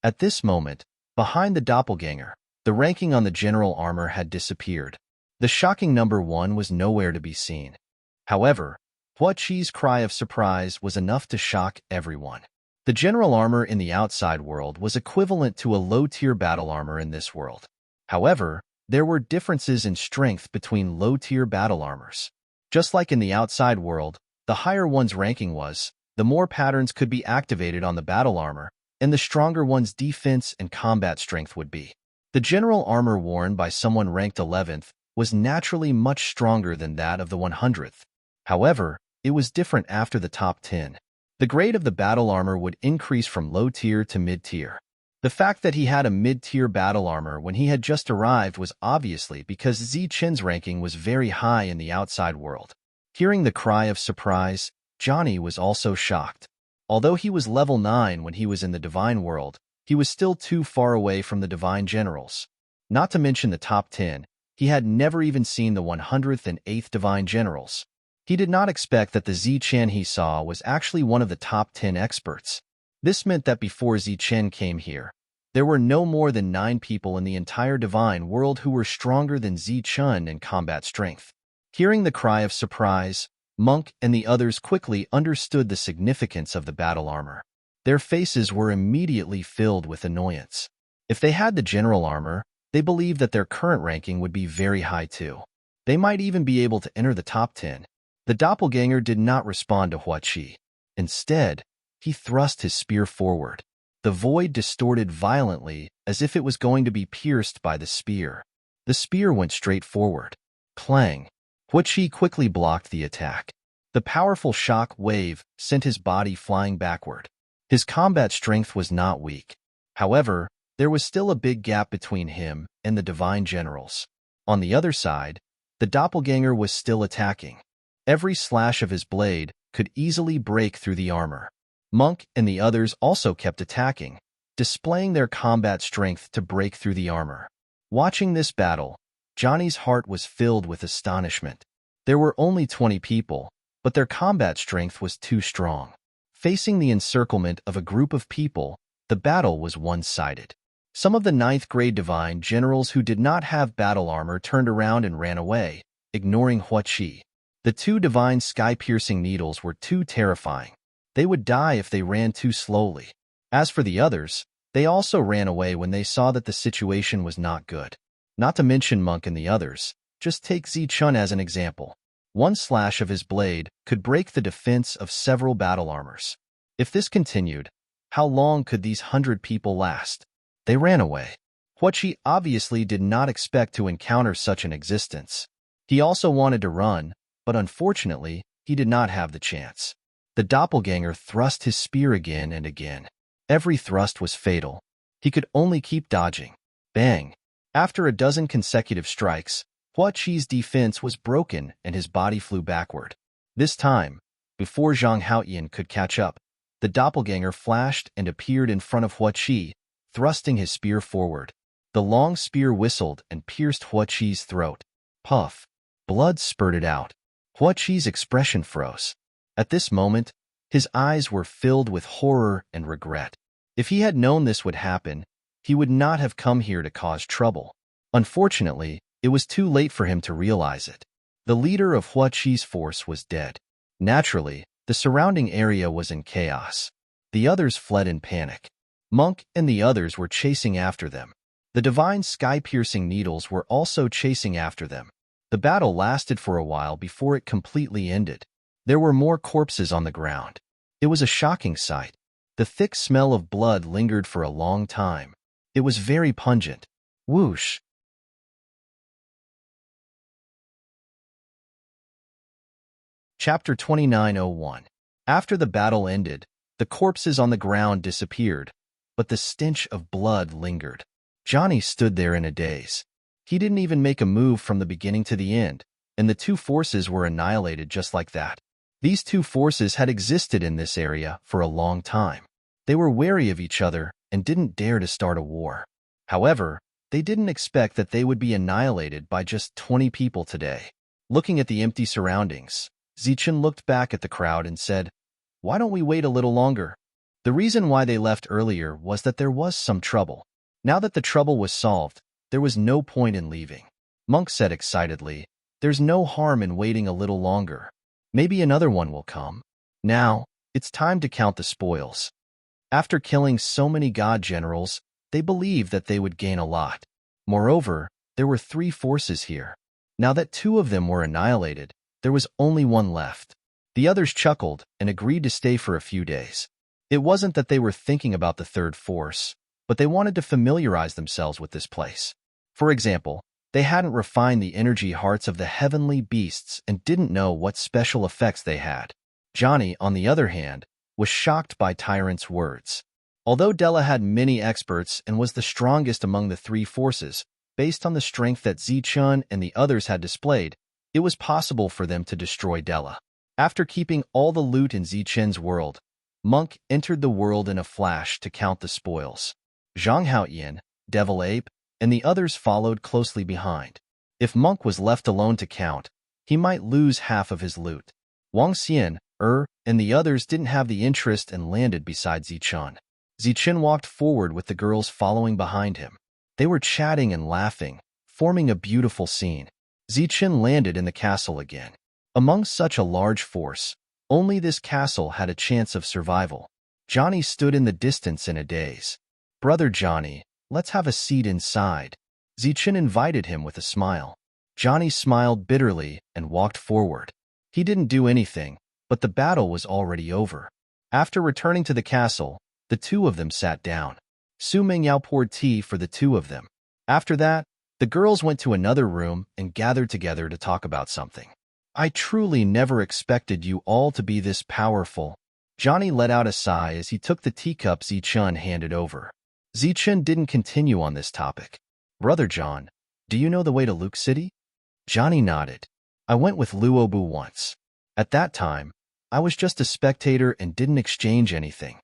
Speaker 1: At this moment, behind the doppelganger, the ranking on the general armor had disappeared. The shocking number 1 was nowhere to be seen. However, Huachi's cry of surprise was enough to shock everyone. The general armor in the outside world was equivalent to a low-tier battle armor in this world. However, there were differences in strength between low-tier battle armors. Just like in the outside world, the higher one's ranking was, the more patterns could be activated on the battle armor, and the stronger one's defense and combat strength would be. The general armor worn by someone ranked 11th was naturally much stronger than that of the 100th. However, it was different after the top 10. The grade of the battle armor would increase from low tier to mid-tier. The fact that he had a mid-tier battle armor when he had just arrived was obviously because Zichen's ranking was very high in the outside world. Hearing the cry of surprise, Johnny was also shocked. Although he was level 9 when he was in the divine world, he was still too far away from the divine generals. Not to mention the top 10, he had never even seen the 100th and 8th divine generals. He did not expect that the Zichen he saw was actually one of the top 10 experts. This meant that before Zichen came here, there were no more than 9 people in the entire divine world who were stronger than Zichen in combat strength. Hearing the cry of surprise, Monk and the others quickly understood the significance of the battle armor. Their faces were immediately filled with annoyance. If they had the general armor, they believed that their current ranking would be very high too. They might even be able to enter the top 10. The doppelganger did not respond to Huachi. Instead, he thrust his spear forward. The void distorted violently as if it was going to be pierced by the spear. The spear went straight forward. Clang! Huachi quickly blocked the attack. The powerful shock wave sent his body flying backward. His combat strength was not weak. However, there was still a big gap between him and the divine generals. On the other side, the doppelganger was still attacking. Every slash of his blade could easily break through the armor. Monk and the others also kept attacking, displaying their combat strength to break through the armor. Watching this battle, Johnny's heart was filled with astonishment. There were only 20 people, but their combat strength was too strong. Facing the encirclement of a group of people, the battle was one-sided. Some of the 9th grade divine generals who did not have battle armor turned around and ran away, ignoring Huachi. The 2 divine sky-piercing needles were too terrifying. They would die if they ran too slowly. As for the others, they also ran away when they saw that the situation was not good. Not to mention Monk and the others, just take Zichun as an example. One slash of his blade could break the defense of several battle armors. If this continued, how long could these 100 people last? They ran away. Huachi obviously did not expect to encounter such an existence. He also wanted to run, but unfortunately, he did not have the chance. The doppelganger thrust his spear again and again. Every thrust was fatal. He could only keep dodging. Bang! After a dozen consecutive strikes, Huachi's defense was broken and his body flew backward. This time, before Zhang Haoyan could catch up, the doppelganger flashed and appeared in front of Huachi, thrusting his spear forward. The long spear whistled and pierced Huachi's throat. Puff! Blood spurted out. Huachi's expression froze. At this moment, his eyes were filled with horror and regret. If he had known this would happen, he would not have come here to cause trouble. Unfortunately, it was too late for him to realize it. The leader of Hua Chi's force was dead. Naturally, the surrounding area was in chaos. The others fled in panic. Monk and the others were chasing after them. The divine sky-piercing needles were also chasing after them. The battle lasted for a while before it completely ended. There were more corpses on the ground. It was a shocking sight. The thick smell of blood lingered for a long time. It was very pungent. Whoosh! Chapter 29:01. After the battle ended, the corpses on the ground disappeared, but the stench of blood lingered. Johnny stood there in a daze. He didn't even make a move from the beginning to the end, and the two forces were annihilated just like that. These two forces had existed in this area for a long time. They were wary of each other and didn't dare to start a war. However, they didn't expect that they would be annihilated by just 20 people today. Looking at the empty surroundings, Zichen looked back at the crowd and said, "Why don't we wait a little longer?" The reason why they left earlier was that there was some trouble. Now that the trouble was solved, there was no point in leaving. Monk said excitedly, "There's no harm in waiting a little longer. Maybe another one will come. Now, it's time to count the spoils." After killing so many god generals, they believed that they would gain a lot. Moreover, there were 3 forces here. Now that 2 of them were annihilated, there was only 1 left. The others chuckled and agreed to stay for a few days. It wasn't that they were thinking about the 3rd force, but they wanted to familiarize themselves with this place. For example, they hadn't refined the energy hearts of the heavenly beasts and didn't know what special effects they had. Johnny, on the other hand, was shocked by Tyrant's words. Although Della had many experts and was the strongest among the 3 forces, based on the strength that Zichun and the others had displayed, it was possible for them to destroy Della. After keeping all the loot in Zichun's world, Monk entered the world in a flash to count the spoils. Zhang Haoyan, Devil Ape, and the others followed closely behind. If Monk was left alone to count, he might lose half of his loot. Wang Xian, and the others didn't have the interest and landed beside Zichun. Zichun walked forward with the girls following behind him. They were chatting and laughing, forming a beautiful scene. Zichun landed in the castle again. Among such a large force, only this castle had a chance of survival. Johnny stood in the distance in a daze. "Brother Johnny, let's have a seat inside." Zichun invited him with a smile. Johnny smiled bitterly and walked forward. He didn't do anything, but the battle was already over. After returning to the castle, the 2 of them sat down. Su Mingyao poured tea for the 2 of them. After that, the girls went to another room and gathered together to talk about something. "I truly never expected you all to be this powerful." Johnny let out a sigh as he took the teacup Zichun handed over. Zichun didn't continue on this topic. "Brother John, do you know the way to Luke City?" Johnny nodded. "I went with Luobu once. At that time, I was just a spectator and didn't exchange anything."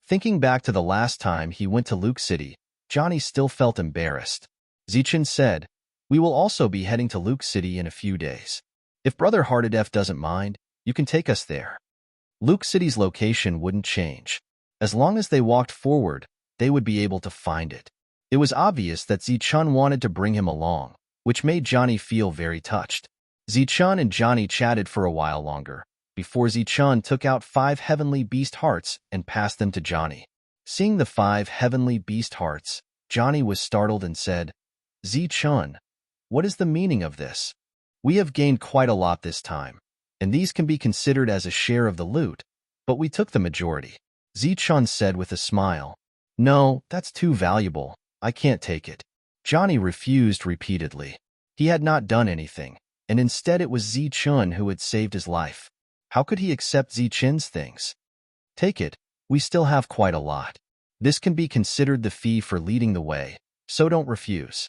Speaker 1: Thinking back to the last time he went to Luke City, Johnny still felt embarrassed. Zichun said, "We will also be heading to Luke City in a few days. If Brother Heartedef doesn't mind, you can take us there." Luke City's location wouldn't change. As long as they walked forward, they would be able to find it. It was obvious that Zichun wanted to bring him along, which made Johnny feel very touched. Zichun and Johnny chatted for a while longer, before Zichun took out 5 heavenly beast hearts and passed them to Johnny. Seeing the 5 heavenly beast hearts, Johnny was startled and said, "Zichun, what is the meaning of this? We have gained quite a lot this time, and these can be considered as a share of the loot, but we took the majority." Zichun said with a smile, "No, that's too valuable. I can't take it." Johnny refused repeatedly. He had not done anything, and instead it was Zichun who had saved his life. How could he accept Zichun's things? "Take it, we still have quite a lot. This can be considered the fee for leading the way, so don't refuse."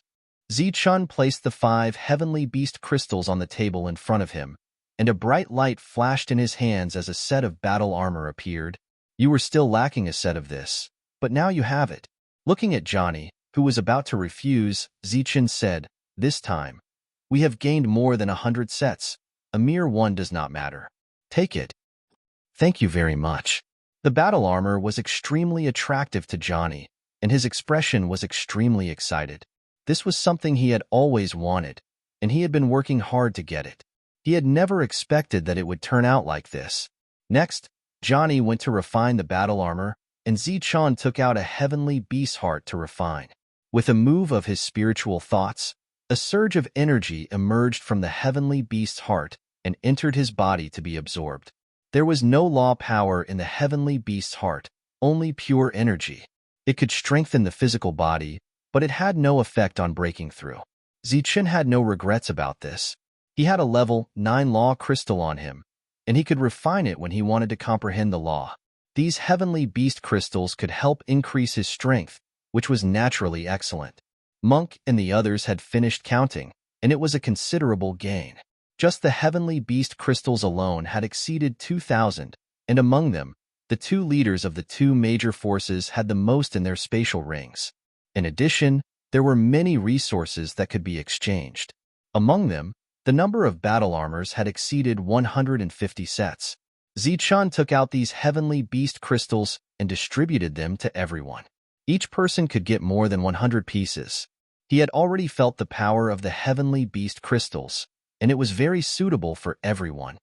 Speaker 1: Zichun placed the 5 heavenly beast crystals on the table in front of him, and a bright light flashed in his hands as a set of battle armor appeared. "You were still lacking a set of this, but now you have it." Looking at Johnny, who was about to refuse, Zichun said, "This time, we have gained more than 100 sets. A mere one does not matter. Take it." "Thank you very much." The battle armor was extremely attractive to Johnny, and his expression was extremely excited. This was something he had always wanted, and he had been working hard to get it. He had never expected that it would turn out like this. Next, Johnny went to refine the battle armor, and Zichun took out a heavenly beast heart to refine. With a move of his spiritual thoughts, a surge of energy emerged from the heavenly beast's heart and entered his body to be absorbed. There was no law power in the heavenly beast's heart, only pure energy. It could strengthen the physical body, but it had no effect on breaking through. Zichun had no regrets about this. He had a level 9 law crystal on him, and he could refine it when he wanted to comprehend the law. These heavenly beast crystals could help increase his strength, which was naturally excellent. Monk and the others had finished counting, and it was a considerable gain. Just the heavenly beast crystals alone had exceeded 2,000, and among them, the two leaders of the two major forces had the most in their spatial rings. In addition, there were many resources that could be exchanged. Among them, the number of battle armors had exceeded 150 sets. Zichun took out these heavenly beast crystals and distributed them to everyone. Each person could get more than 100 pieces. He had already felt the power of the heavenly beast crystals, and it was very suitable for everyone.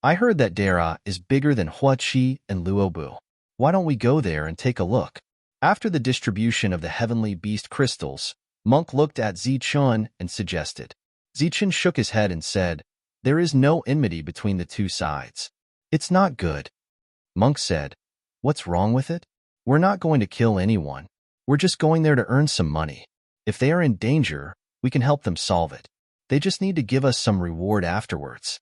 Speaker 1: I heard that Dara is bigger than Huachi and Luobu. Why don't we go there and take a look? After the distribution of the heavenly beast crystals, Monk looked at Zichun and suggested. Zichun shook his head and said, "There is no enmity between the two sides. It's not good." Monk said, "What's wrong with it? We're not going to kill anyone. We're just going there to earn some money. If they are in danger, we can help them solve it. They just need to give us some reward afterwards."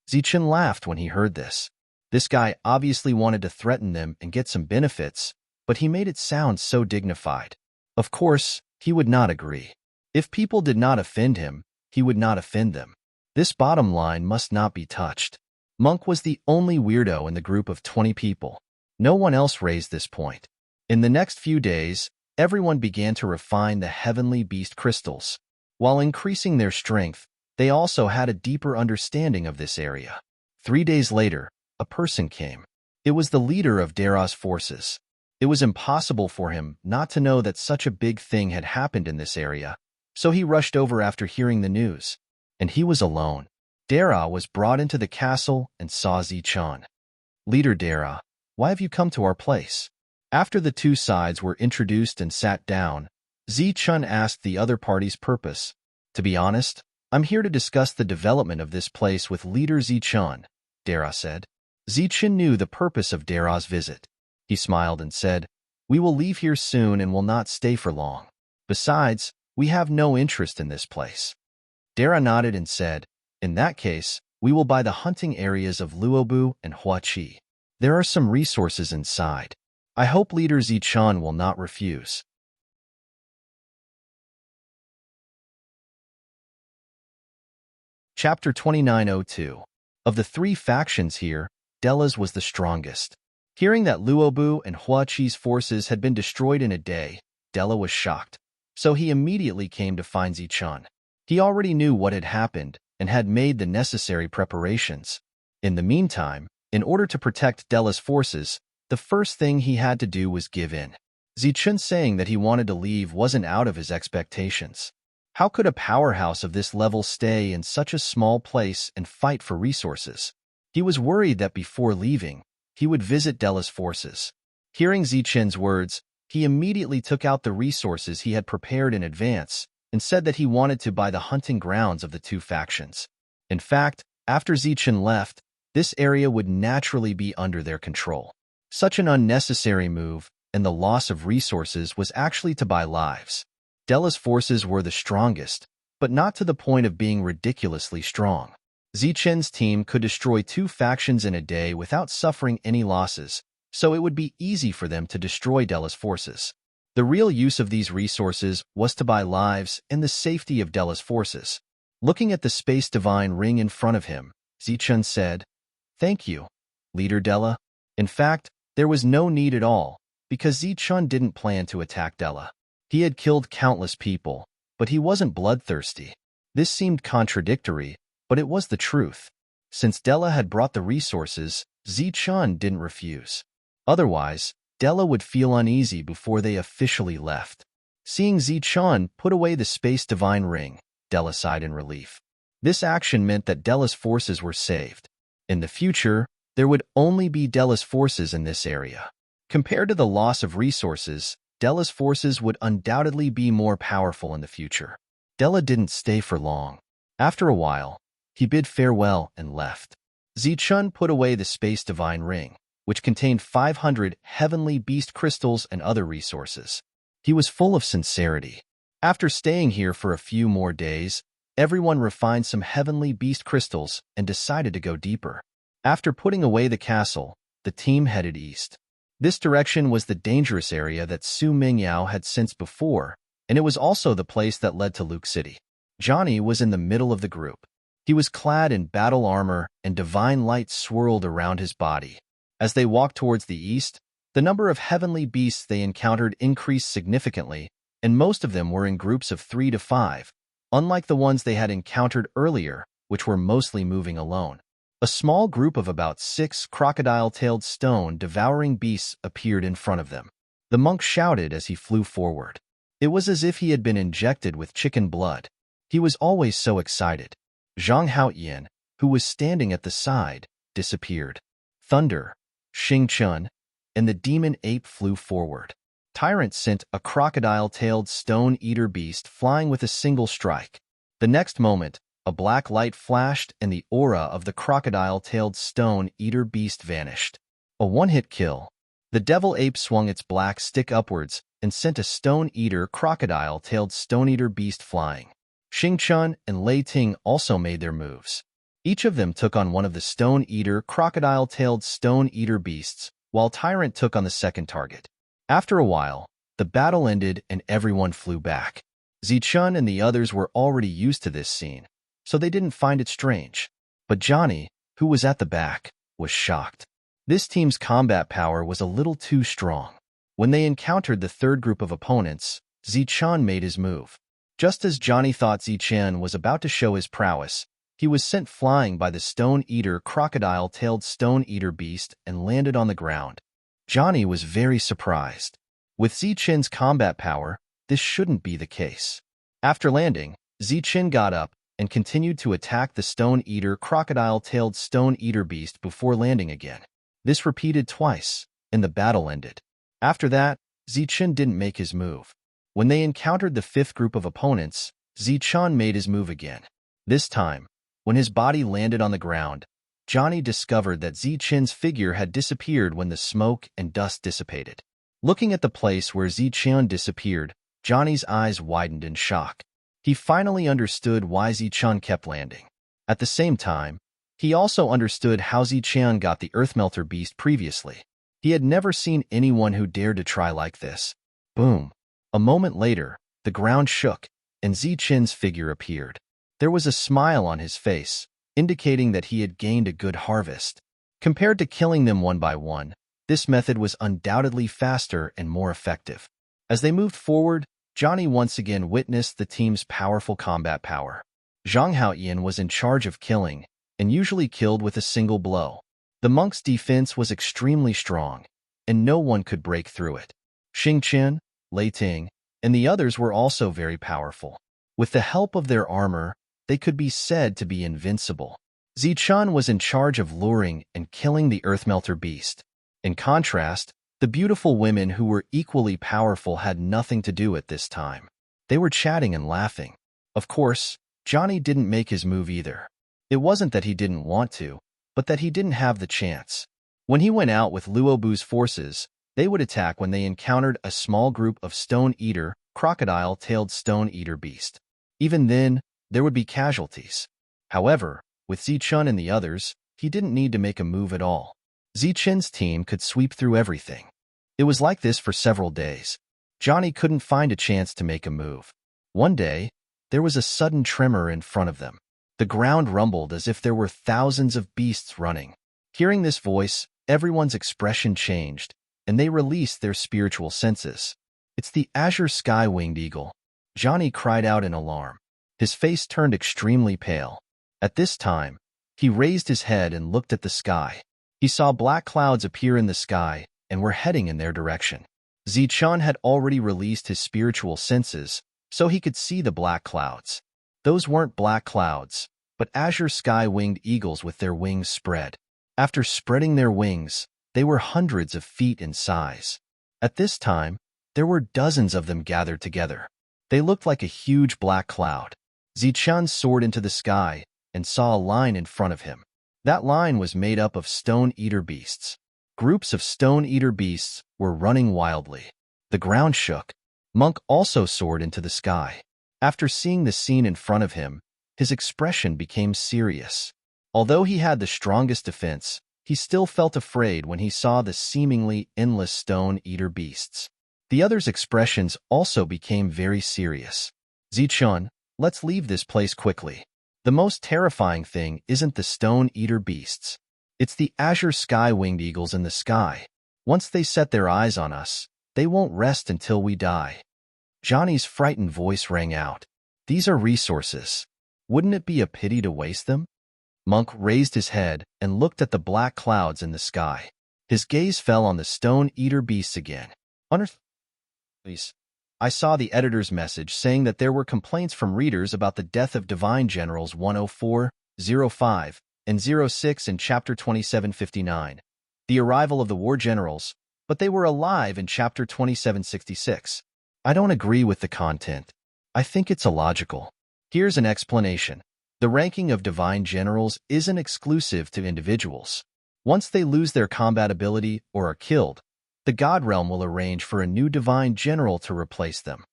Speaker 1: Zichun laughed when he heard this. This guy obviously wanted to threaten them and get some benefits, but he made it sound so dignified. Of course, he would not agree. If people did not offend him, he would not offend them. This bottom line must not be touched. Monk was the only weirdo in the group of 20 people. No one else raised this point. In the next few days, everyone began to refine the heavenly beast crystals. While increasing their strength, they also had a deeper understanding of this area. 3 days later, a person came. It was the leader of Dara's forces. It was impossible for him not to know that such a big thing had happened in this area, so he rushed over after hearing the news. And he was alone. Dara was brought into the castle and saw Zichun. "Leader Dara, why have you come to our place?" After the two sides were introduced and sat down, Zichun asked the other party's purpose. "To be honest, I'm here to discuss the development of this place with Leader Zichun," Dara said. Zichun knew the purpose of Dara's visit. He smiled and said, "We will leave here soon and will not stay for long. Besides, we have no interest in this place." Dara nodded and said, "In that case, we will buy the hunting areas of Luobu and Huachi. There are some resources inside. I hope Leader Zichun will not refuse." Chapter 2902. Of the three factions here, Dela's was the strongest. Hearing that Luobu and Huachi's forces had been destroyed in a day, Dela was shocked. So he immediately came to find Zichun. He already knew what had happened and had made the necessary preparations. In the meantime, in order to protect Dela's forces, the first thing he had to do was give in. Zichun saying that he wanted to leave wasn't out of his expectations. How could a powerhouse of this level stay in such a small place and fight for resources? He was worried that before leaving, he would visit Dela's forces. Hearing Zichun's words, he immediately took out the resources he had prepared in advance and said that he wanted to buy the hunting grounds of the two factions. In fact, after Zichun left, this area would naturally be under their control. Such an unnecessary move, and the loss of resources was actually to buy lives. Dela's forces were the strongest, but not to the point of being ridiculously strong. Zichun's team could destroy two factions in a day without suffering any losses, so it would be easy for them to destroy Dela's forces. The real use of these resources was to buy lives and the safety of Dela's forces. Looking at the Space Divine ring in front of him, Zichun said, "Thank you, Leader Dela." In fact, there was no need at all, because Zichun didn't plan to attack Dela. He had killed countless people, but he wasn't bloodthirsty. This seemed contradictory, but it was the truth. Since Dela had brought the resources, Zichun didn't refuse. Otherwise, Della would feel uneasy before they officially left. Seeing Zichun put away the Space Divine Ring, Della sighed in relief. This action meant that Della's forces were saved. In the future, there would only be Della's forces in this area. Compared to the loss of resources, Della's forces would undoubtedly be more powerful in the future. Della didn't stay for long. After a while, he bid farewell and left. Zichun put away the Space Divine Ring, which contained 500 heavenly beast crystals and other resources. He was full of sincerity. After staying here for a few more days, everyone refined some heavenly beast crystals and decided to go deeper. After putting away the castle, the team headed east. This direction was the dangerous area that Su Mingyao had sensed before, and it was also the place that led to Luke City. Johnny was in the middle of the group. He was clad in battle armor and divine light swirled around his body. As they walked towards the east, the number of heavenly beasts they encountered increased significantly, and most of them were in groups of 3 to 5, unlike the ones they had encountered earlier, which were mostly moving alone. A small group of about 6 crocodile-tailed stone-devouring beasts appeared in front of them. The monk shouted as he flew forward. It was as if he had been injected with chicken blood. He was always so excited. Zhang Haoyan, who was standing at the side, disappeared. Thunder, Xingchun, and the demon ape flew forward. Tyrant sent a crocodile-tailed stone-eater beast flying with a single strike. The next moment, a black light flashed and the aura of the crocodile-tailed stone-eater beast vanished. A one-hit kill. The devil ape swung its black stick upwards and sent a stone-eater crocodile-tailed stone-eater beast flying. Xingchun and Lei Ting also made their moves. Each of them took on one of the stone-eater crocodile-tailed stone-eater beasts, while Tyrant took on the second target. After a while, the battle ended and everyone flew back. Zichun and the others were already used to this scene, so they didn't find it strange. But Johnny, who was at the back, was shocked. This team's combat power was a little too strong. When they encountered the third group of opponents, Zichun made his move. Just as Johnny thought Zichun was about to show his prowess, he was sent flying by the stone-eater crocodile-tailed stone-eater beast and landed on the ground. Johnny was very surprised. With Zichun's combat power, this shouldn't be the case. After landing, Zichun got up and continued to attack the stone-eater crocodile-tailed stone-eater beast before landing again. This repeated twice, and the battle ended. After that, Zichun didn't make his move. When they encountered the fifth group of opponents, Zichun made his move again. This time, when his body landed on the ground, Johnny discovered that Zichun's figure had disappeared when the smoke and dust dissipated. Looking at the place where Zichun disappeared, Johnny's eyes widened in shock. He finally understood why Zichun kept landing. At the same time, he also understood how Zichun got the Earthmelter beast previously. He had never seen anyone who dared to try like this. Boom. A moment later, the ground shook, and Zichun's figure appeared. There was a smile on his face, indicating that he had gained a good harvest. Compared to killing them one by one, this method was undoubtedly faster and more effective. As they moved forward, Johnny once again witnessed the team's powerful combat power. Zhang Haoyan was in charge of killing, and usually killed with a single blow. The monk's defense was extremely strong, and no one could break through it. Xingchen, Lei Ting, and the others were also very powerful. With the help of their armor, they could be said to be invincible. Zichun was in charge of luring and killing the Earthmelter beast. In contrast, the beautiful women who were equally powerful had nothing to do at this time. They were chatting and laughing. Of course, Johnny didn't make his move either. It wasn't that he didn't want to, but that he didn't have the chance. When he went out with Luobu's forces, they would attack when they encountered a small group of stone-eater, crocodile-tailed stone-eater beast. Even then, there would be casualties. However, with Zichun and the others, he didn't need to make a move at all. Zichun's team could sweep through everything. It was like this for several days. Johnny couldn't find a chance to make a move. One day, there was a sudden tremor in front of them. The ground rumbled as if there were thousands of beasts running. Hearing this voice, everyone's expression changed, and they released their spiritual senses. It's the azure sky-winged eagle. Johnny cried out in alarm. His face turned extremely pale. At this time, he raised his head and looked at the sky. He saw black clouds appear in the sky, and were heading in their direction. Zichun had already released his spiritual senses, so he could see the black clouds. Those weren't black clouds, but azure sky-winged eagles with their wings spread. After spreading their wings, they were hundreds of feet in size. At this time, there were dozens of them gathered together. They looked like a huge black cloud. Zichun soared into the sky and saw a line in front of him. That line was made up of stone-eater beasts. Groups of stone-eater beasts were running wildly. The ground shook. Monk also soared into the sky. After seeing the scene in front of him, his expression became serious. Although he had the strongest defense, he still felt afraid when he saw the seemingly endless stone-eater beasts. The others' expressions also became very serious. Zichun, let's leave this place quickly. The most terrifying thing isn't the stone-eater beasts. It's the azure sky-winged eagles in the sky. Once they set their eyes on us, they won't rest until we die. Johnny's frightened voice rang out. These are resources. Wouldn't it be a pity to waste them? Monk raised his head and looked at the black clouds in the sky. His gaze fell on the stone-eater beasts again. Please. I saw the editor's message saying that there were complaints from readers about the death of Divine Generals 104, 05, and 06 in Chapter 2759, the arrival of the War Generals, but they were alive in Chapter 2766. I don't agree with the content. I think it's illogical. Here's an explanation. The ranking of Divine Generals isn't exclusive to individuals. Once they lose their combat ability or are killed, the God Realm will arrange for a new Divine General to replace them.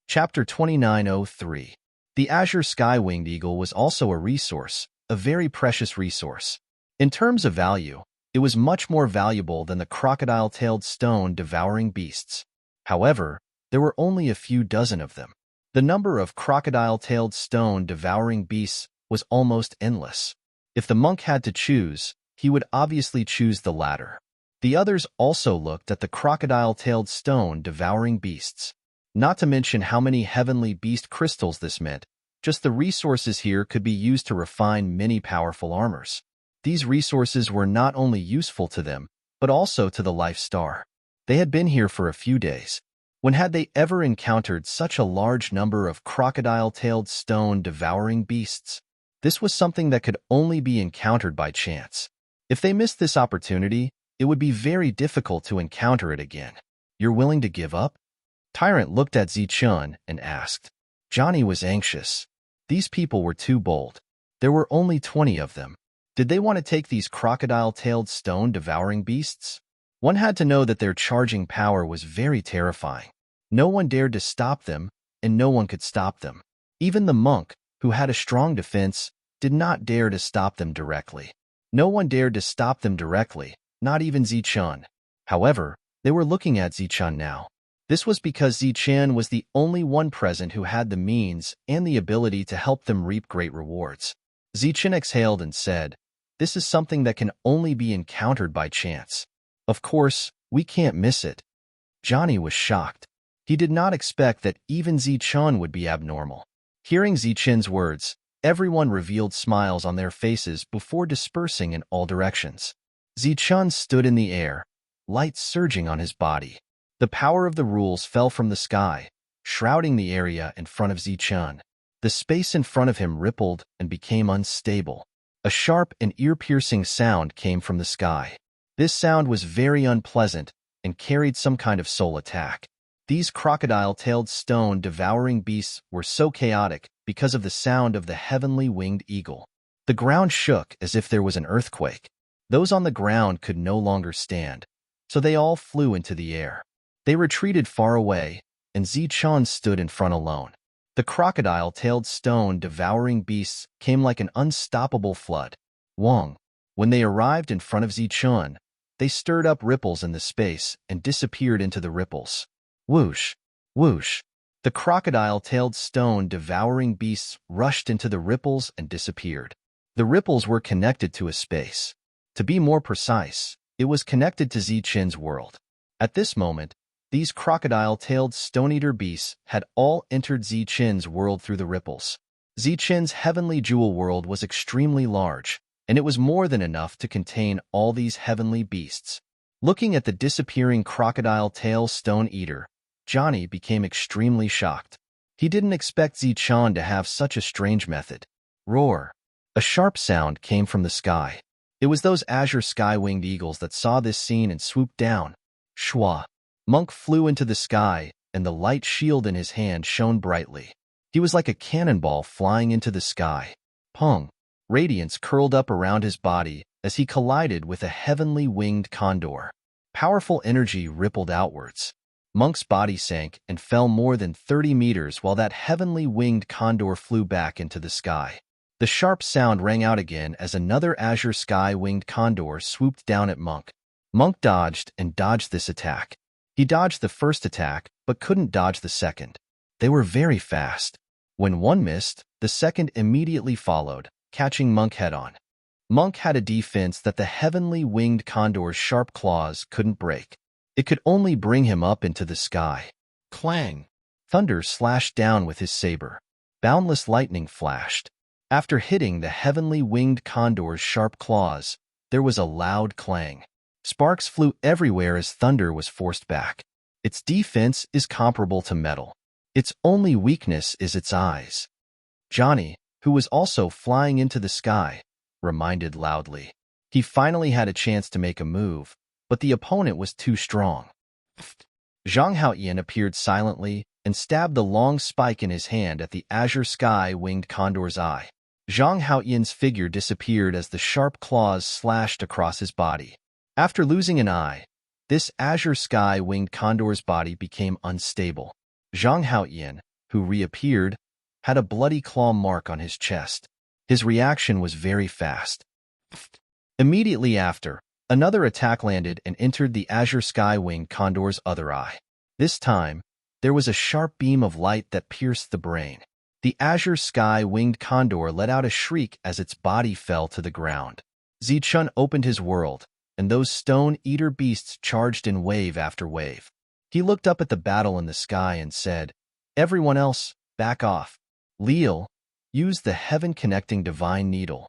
Speaker 1: Chapter 2903. The Azure Sky-Winged Eagle was also a resource, a very precious resource. In terms of value, it was much more valuable than the crocodile-tailed stone-devouring beasts. However, there were only a few dozen of them. The number of crocodile-tailed stone-devouring beasts was almost endless. If the monk had to choose, he would obviously choose the latter. The others also looked at the crocodile-tailed stone-devouring beasts. Not to mention how many heavenly beast crystals this meant. Just the resources here could be used to refine many powerful armors. These resources were not only useful to them, but also to the Life Star. They had been here for a few days. When had they ever encountered such a large number of crocodile-tailed stone-devouring beasts? This was something that could only be encountered by chance. If they missed this opportunity, it would be very difficult to encounter it again. You're willing to give up? Tyrant looked at Zichun and asked. Johnny was anxious. These people were too bold. There were only 20 of them. Did they want to take these crocodile-tailed stone-devouring beasts? One had to know that their charging power was very terrifying. No one dared to stop them, and no one could stop them. Even the monk, who had a strong defense, did not dare to stop them directly. No one dared to stop them directly, not even Zichun. However, they were looking at Zichun now. This was because Zichun was the only one present who had the means and the ability to help them reap great rewards. Zichun exhaled and said, "This is something that can only be encountered by chance. Of course, we can't miss it." Johnny was shocked. He did not expect that even Zichun would be abnormal. Hearing Zichun's words, everyone revealed smiles on their faces before dispersing in all directions. Zichun stood in the air, light surging on his body. The power of the rules fell from the sky, shrouding the area in front of Zichun. The space in front of him rippled and became unstable. A sharp and ear-piercing sound came from the sky. This sound was very unpleasant and carried some kind of soul attack. These crocodile-tailed stone-devouring beasts were so chaotic because of the sound of the heavenly winged eagle. The ground shook as if there was an earthquake. Those on the ground could no longer stand, so they all flew into the air. They retreated far away, and Zichun stood in front alone. The crocodile-tailed stone-devouring beasts came like an unstoppable flood. Wong. When they arrived in front of Zichun, they stirred up ripples in the space and disappeared into the ripples. Whoosh! Whoosh! The crocodile-tailed stone-devouring beasts rushed into the ripples and disappeared. The ripples were connected to a space. To be more precise, it was connected to Zichun's world. At this moment, these crocodile-tailed stone-eater beasts had all entered Zichun's world through the ripples. Zichen's heavenly jewel world was extremely large, and it was more than enough to contain all these heavenly beasts. Looking at the disappearing crocodile tail stone eater, Johnny became extremely shocked. He didn't expect Zichen to have such a strange method. Roar! A sharp sound came from the sky. It was those azure sky-winged eagles that saw this scene and swooped down. Shwa! Monk flew into the sky, and the light shield in his hand shone brightly. He was like a cannonball flying into the sky. Pong! Radiance curled up around his body as he collided with a heavenly winged condor. Powerful energy rippled outwards. Monk's body sank and fell more than 30 meters while that heavenly winged condor flew back into the sky. The sharp sound rang out again as another azure sky-winged condor swooped down at Monk. Monk dodged and dodged this attack. He dodged the first attack, but couldn't dodge the second. They were very fast. When one missed, the second immediately followed, catching Monk head-on. Monk had a defense that the heavenly winged condor's sharp claws couldn't break. It could only bring him up into the sky. Clang! Thunder slashed down with his saber. Boundless lightning flashed. After hitting the heavenly winged condor's sharp claws, there was a loud clang. Sparks flew everywhere as thunder was forced back. Its defense is comparable to metal. Its only weakness is its eyes. Johnny, who was also flying into the sky, reminded loudly. He finally had a chance to make a move, but the opponent was too strong. Zhang Haoyan appeared silently and stabbed the long spike in his hand at the azure sky-winged condor's eye. Zhang Haoyan's figure disappeared as the sharp claws slashed across his body. After losing an eye, this azure sky-winged condor's body became unstable. Zhang Haoyan, who reappeared, had a bloody claw mark on his chest. His reaction was very fast. Immediately after, another attack landed and entered the azure sky-winged condor's other eye. This time, there was a sharp beam of light that pierced the brain. The azure sky-winged condor let out a shriek as its body fell to the ground. Zichen opened his world, and those stone-eater beasts charged in wave after wave. He looked up at the battle in the sky and said, "Everyone else, back off. Leal, use the heaven-connecting divine needle."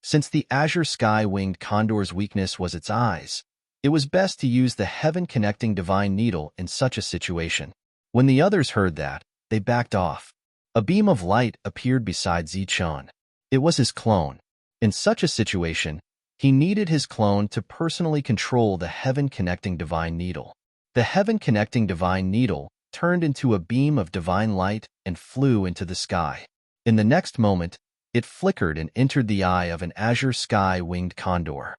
Speaker 1: Since the azure sky-winged condor's weakness was its eyes, it was best to use the heaven-connecting divine needle in such a situation. When the others heard that, they backed off. A beam of light appeared beside Zichen. It was his clone. In such a situation, he needed his clone to personally control the heaven-connecting divine needle. The heaven-connecting divine needle turned into a beam of divine light and flew into the sky. In the next moment, it flickered and entered the eye of an azure sky-winged condor.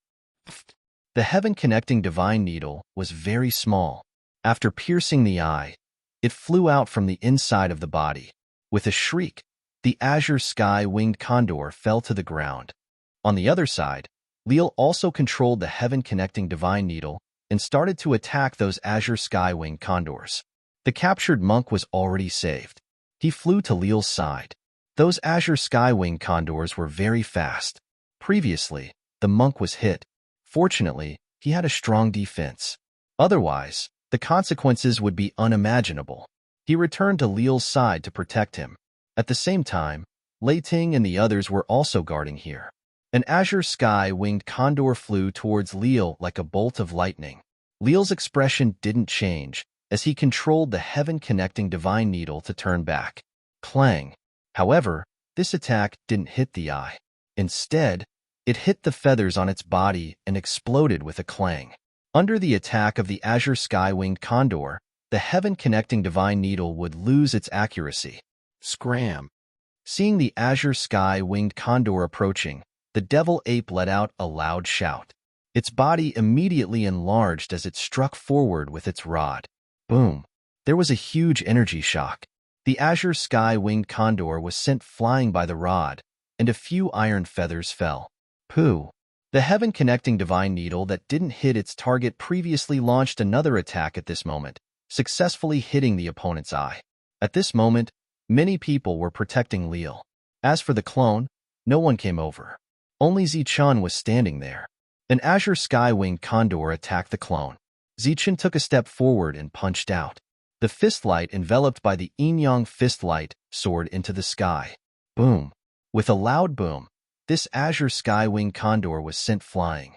Speaker 1: The heaven-connecting divine needle was very small. After piercing the eye, it flew out from the inside of the body. With a shriek, the azure sky-winged condor fell to the ground. On the other side, Leal also controlled the heaven-connecting divine needle and started to attack those azure sky-winged condors. The captured monk was already saved. He flew to Leal's side. Those azure sky-winged condors were very fast. Previously, the monk was hit. Fortunately, he had a strong defense. Otherwise, the consequences would be unimaginable. He returned to Leal's side to protect him. At the same time, Lei Ting and the others were also guarding here. An azure sky-winged condor flew towards Leal like a bolt of lightning. Leal's expression didn't change as he controlled the heaven-connecting divine needle to turn back. Clang! However, this attack didn't hit the eye. Instead, it hit the feathers on its body and exploded with a clang. Under the attack of the azure sky-winged condor, the heaven-connecting divine needle would lose its accuracy. Scram! Seeing the azure sky-winged condor approaching, the devil ape let out a loud shout. Its body immediately enlarged as it struck forward with its rod. Boom! There was a huge energy shock. The azure sky-winged condor was sent flying by the rod, and a few iron feathers fell. Pooh! The heaven-connecting divine needle that didn't hit its target previously launched another attack at this moment, successfully hitting the opponent's eye. At this moment, many people were protecting Leal. As for the clone, no one came over. Only Zichen was standing there. An azure sky-winged condor attacked the clone. Zichen took a step forward and punched out. The fist light enveloped by the yin-yang fist light soared into the sky. Boom! With a loud boom, this azure sky-winged condor was sent flying.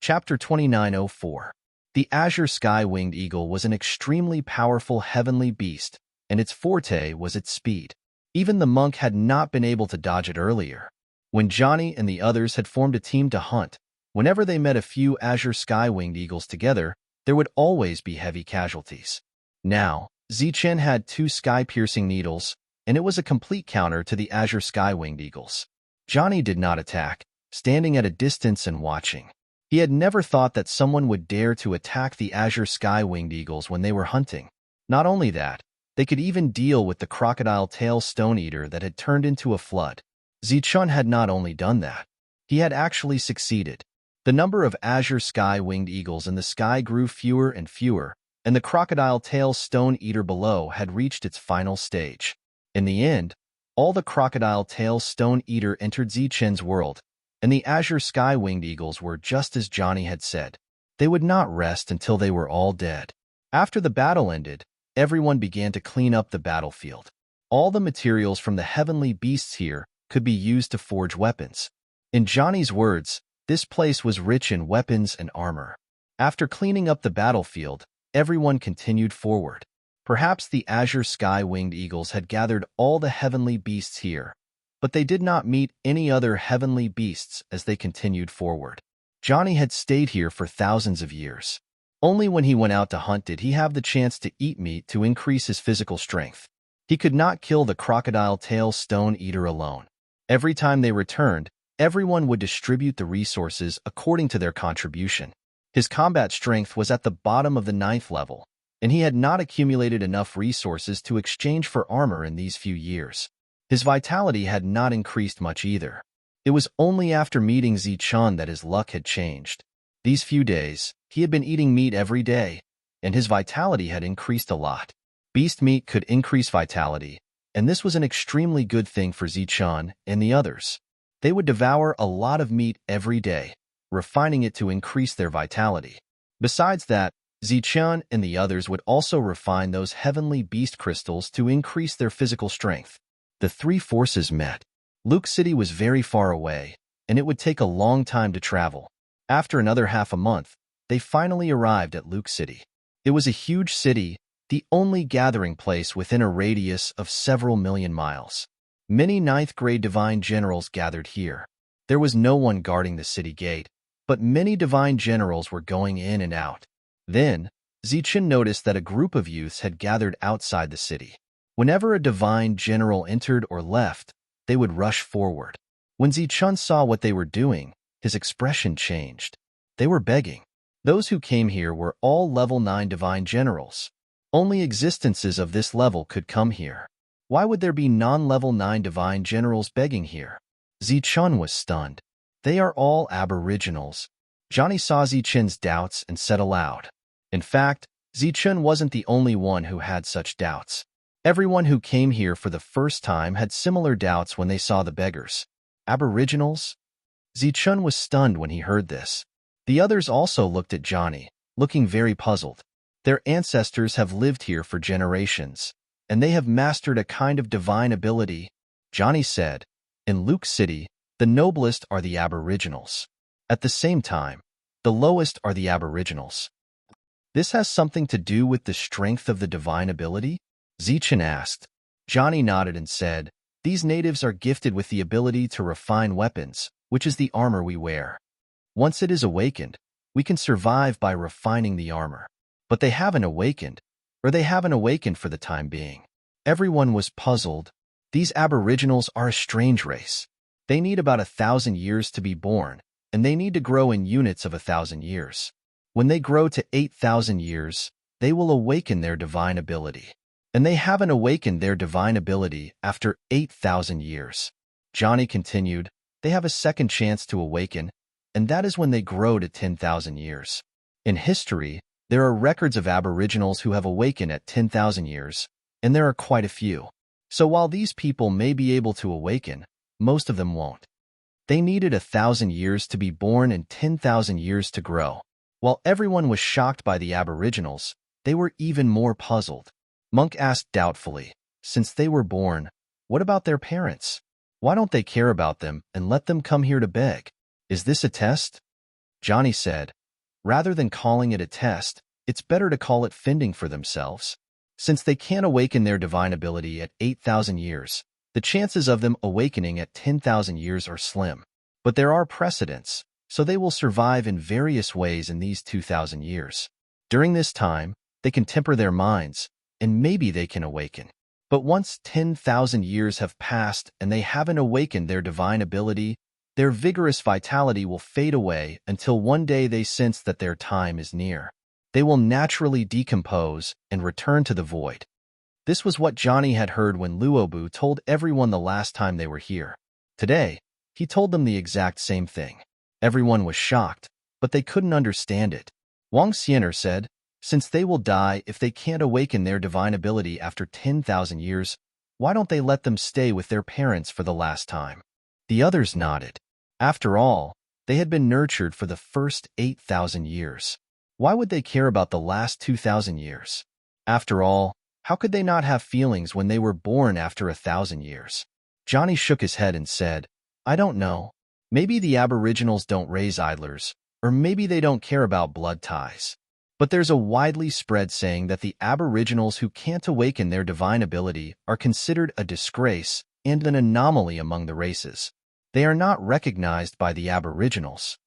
Speaker 1: Chapter 2904. The azure sky-winged eagle was an extremely powerful heavenly beast, and its forte was its speed. Even the monk had not been able to dodge it earlier. When Johnny and the others had formed a team to hunt, whenever they met a few azure sky-winged eagles together, there would always be heavy casualties. Now, Zichen had 2 sky-piercing needles, and it was a complete counter to the azure sky-winged eagles. Johnny did not attack, standing at a distance and watching. He had never thought that someone would dare to attack the azure sky-winged eagles when they were hunting. Not only that, they could even deal with the crocodile-tail stone-eater that had turned into a flood. Zichun had not only done that, he had actually succeeded. The number of azure sky-winged eagles in the sky grew fewer and fewer, and the crocodile-tail stone-eater below had reached its final stage. In the end, all the crocodile-tail stone-eater entered Zichen's world, and the azure sky-winged eagles were just as Johnny had said. They would not rest until they were all dead. After the battle ended, everyone began to clean up the battlefield. All the materials from the heavenly beasts here could be used to forge weapons. In Johnny's words, this place was rich in weapons and armor. After cleaning up the battlefield, everyone continued forward. Perhaps the azure sky-winged eagles had gathered all the heavenly beasts here, but they did not meet any other heavenly beasts as they continued forward. Johnny had stayed here for thousands of years. Only when he went out to hunt did he have the chance to eat meat to increase his physical strength. He could not kill the crocodile-tail stone-eater alone. Every time they returned, everyone would distribute the resources according to their contribution. His combat strength was at the bottom of the 9th level, and he had not accumulated enough resources to exchange for armor in these few years. His vitality had not increased much either. It was only after meeting Zichun that his luck had changed. These few days, he had been eating meat every day, and his vitality had increased a lot. Beast meat could increase vitality, and this was an extremely good thing for Zichun and the others. They would devour a lot of meat every day, refining it to increase their vitality. Besides that, Zichun and the others would also refine those heavenly beast crystals to increase their physical strength. The 3 forces met. Luke City was very far away, and it would take a long time to travel. After another half a month, they finally arrived at Luke City. It was a huge city, the only gathering place within a radius of several million miles. Many 9th-grade divine generals gathered here. There was no one guarding the city gate, but many divine generals were going in and out. Then, Zichen noticed that a group of youths had gathered outside the city. Whenever a divine general entered or left, they would rush forward. When Zichun saw what they were doing, his expression changed. They were begging. Those who came here were all level 9 divine generals. Only existences of this level could come here. Why would there be non-level 9 divine generals begging here? Zichun was stunned. They are all aboriginals. Johnny saw Zichen's doubts and said aloud. In fact, Zichun wasn't the only one who had such doubts. Everyone who came here for the first time had similar doubts when they saw the beggars. Aboriginals? Zichun was stunned when he heard this. The others also looked at Johnny, looking very puzzled. Their ancestors have lived here for generations, and they have mastered a kind of divine ability. Johnny said, in Luke City, the noblest are the aboriginals. At the same time, the lowest are the aboriginals. This has something to do with the strength of the divine ability? Zichen asked. Johnny nodded and said, these natives are gifted with the ability to refine weapons, which is the armor we wear. Once it is awakened, we can survive by refining the armor. But they haven't awakened, or they haven't awakened for the time being. Everyone was puzzled. These aboriginals are a strange race. They need about 1,000 years to be born, and they need to grow in units of 1,000 years. When they grow to 8,000 years, they will awaken their divine ability. And they haven't awakened their divine ability after 8,000 years. Johnny continued, they have a second chance to awaken, and that is when they grow to 10,000 years. In history, there are records of aboriginals who have awakened at 10,000 years, and there are quite a few. So while these people may be able to awaken, most of them won't. They needed 1,000 years to be born and 10,000 years to grow. While everyone was shocked by the aboriginals, They were even more puzzled. Monk asked doubtfully, since they were born, what about their parents? Why don't they care about them and let them come here to beg? Is this a test? Johnny said, rather than calling it a test, it's better to call it fending for themselves. Since they can't awaken their divine ability at 8,000 years, the chances of them awakening at 10,000 years are slim. But there are precedents, so they will survive in various ways in these 2,000 years. During this time, they can temper their minds, and maybe they can awaken. But once 10,000 years have passed and they haven't awakened their divine ability, their vigorous vitality will fade away until one day they sense that their time is near. They will naturally decompose and return to the void. This was what Johnny had heard when Luobu told everyone the last time they were here. Today, he told them the exact same thing. Everyone was shocked, but they couldn't understand it. Wang Xianer said, since they will die if they can't awaken their divine ability after 10,000 years, why don't they let them stay with their parents for the last time? The others nodded. After all, they had been nurtured for the first 8,000 years. Why would they care about the last 2,000 years? After all, how could they not have feelings when they were born after 1,000 years? Johnny shook his head and said, I don't know. Maybe the Aboriginals don't raise idlers, or maybe they don't care about blood ties. But there's a widely spread saying that the Aboriginals who can't awaken their divine ability are considered a disgrace and an anomaly among the races. They are not recognized by the Aboriginals.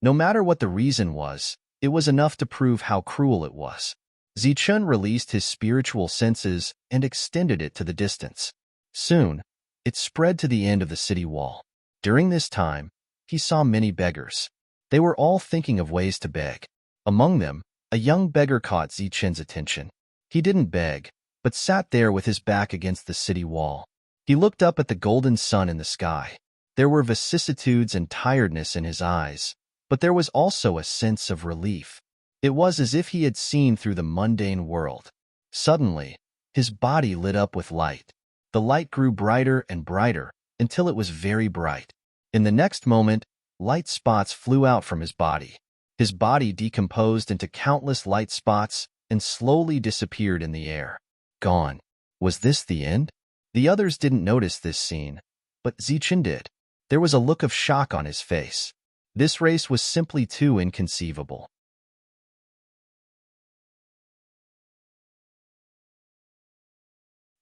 Speaker 1: No matter what the reason was, it was enough to prove how cruel it was. Zichun released his spiritual senses and extended it to the distance. Soon, it spread to the end of the city wall. During this time, he saw many beggars. They were all thinking of ways to beg. Among them, a young beggar caught Zichun's attention. He didn't beg, but sat there with his back against the city wall. He looked up at the golden sun in the sky. There were vicissitudes and tiredness in his eyes, but there was also a sense of relief. It was as if he had seen through the mundane world. Suddenly, his body lit up with light. The light grew brighter and brighter until it was very bright. In the next moment, light spots flew out from his body. His body decomposed into countless light spots and slowly disappeared in the air. Gone. Was this the end? The others didn't notice this scene, but Zichun did. There was a look of shock on his face. This race was simply too inconceivable.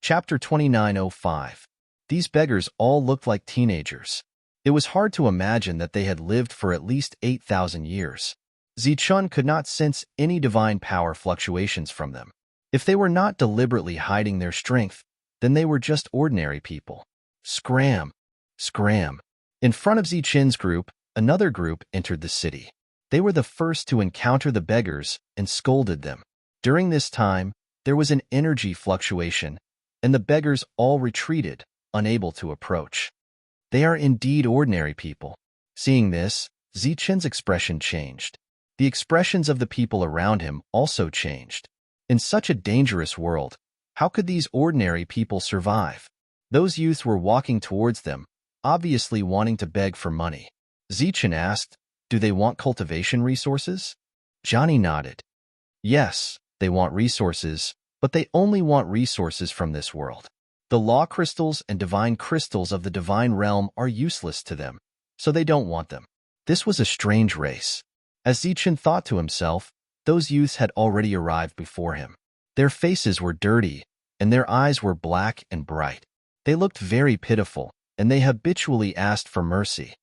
Speaker 1: Chapter 2905. These beggars all looked like teenagers. It was hard to imagine that they had lived for at least 8,000 years. Zichun could not sense any divine power fluctuations from them. If they were not deliberately hiding their strength, then they were just ordinary people. Scram! Scram! In front of Zichun's group, another group entered the city. They were the first to encounter the beggars and scolded them. During this time, there was an energy fluctuation, and the beggars all retreated, unable to approach. They are indeed ordinary people. Seeing this, Zichun's expression changed. The expressions of the people around him also changed. In such a dangerous world, how could these ordinary people survive? Those youths were walking towards them, obviously wanting to beg for money. Zichun asked, do they want cultivation resources? Johnny nodded. Yes, they want resources, but they only want resources from this world. The law crystals and divine crystals of the divine realm are useless to them, so they don't want them. This was a strange race. As Zichun thought to himself, those youths had already arrived before him. Their faces were dirty, and their eyes were black and bright. They looked very pitiful, and they habitually asked for mercy.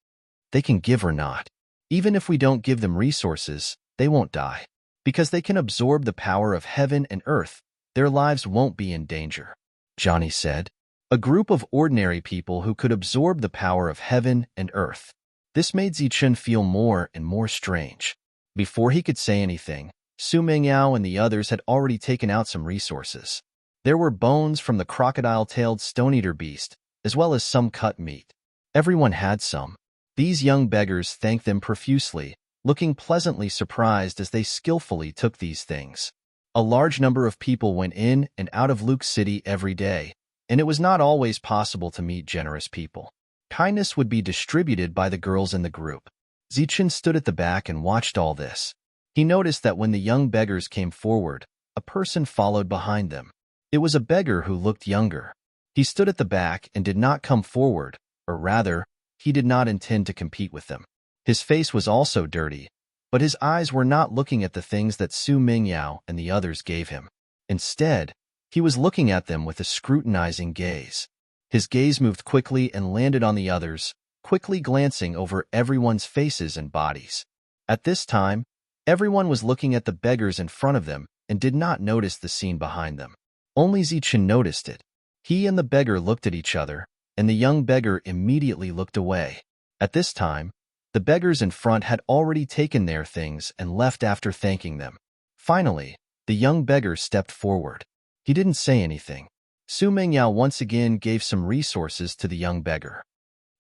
Speaker 1: They can give or not. Even if we don't give them resources, they won't die. Because they can absorb the power of heaven and earth, their lives won't be in danger, Johnny said. A group of ordinary people who could absorb the power of heaven and earth. This made Zichun feel more and more strange. Before he could say anything, Su Mingyao and the others had already taken out some resources. There were bones from the crocodile-tailed stone-eater beast, as well as some cut meat. Everyone had some. These young beggars thanked them profusely, looking pleasantly surprised as they skillfully took these things. A large number of people went in and out of Luke City every day, and it was not always possible to meet generous people. Kindness would be distributed by the girls in the group. Zichun stood at the back and watched all this. He noticed that when the young beggars came forward, a person followed behind them. It was a beggar who looked younger. He stood at the back and did not come forward, or rather, he did not intend to compete with them. His face was also dirty, but his eyes were not looking at the things that Su Mingyao and the others gave him. Instead, he was looking at them with a scrutinizing gaze. His gaze moved quickly and landed on the others, quickly glancing over everyone's faces and bodies. At this time, everyone was looking at the beggars in front of them and did not notice the scene behind them. Only Zichen noticed it. He and the beggar looked at each other, and the young beggar immediately looked away. At this time, the beggars in front had already taken their things and left after thanking them. Finally, the young beggar stepped forward. He didn't say anything. Su Mingyao once again gave some resources to the young beggar.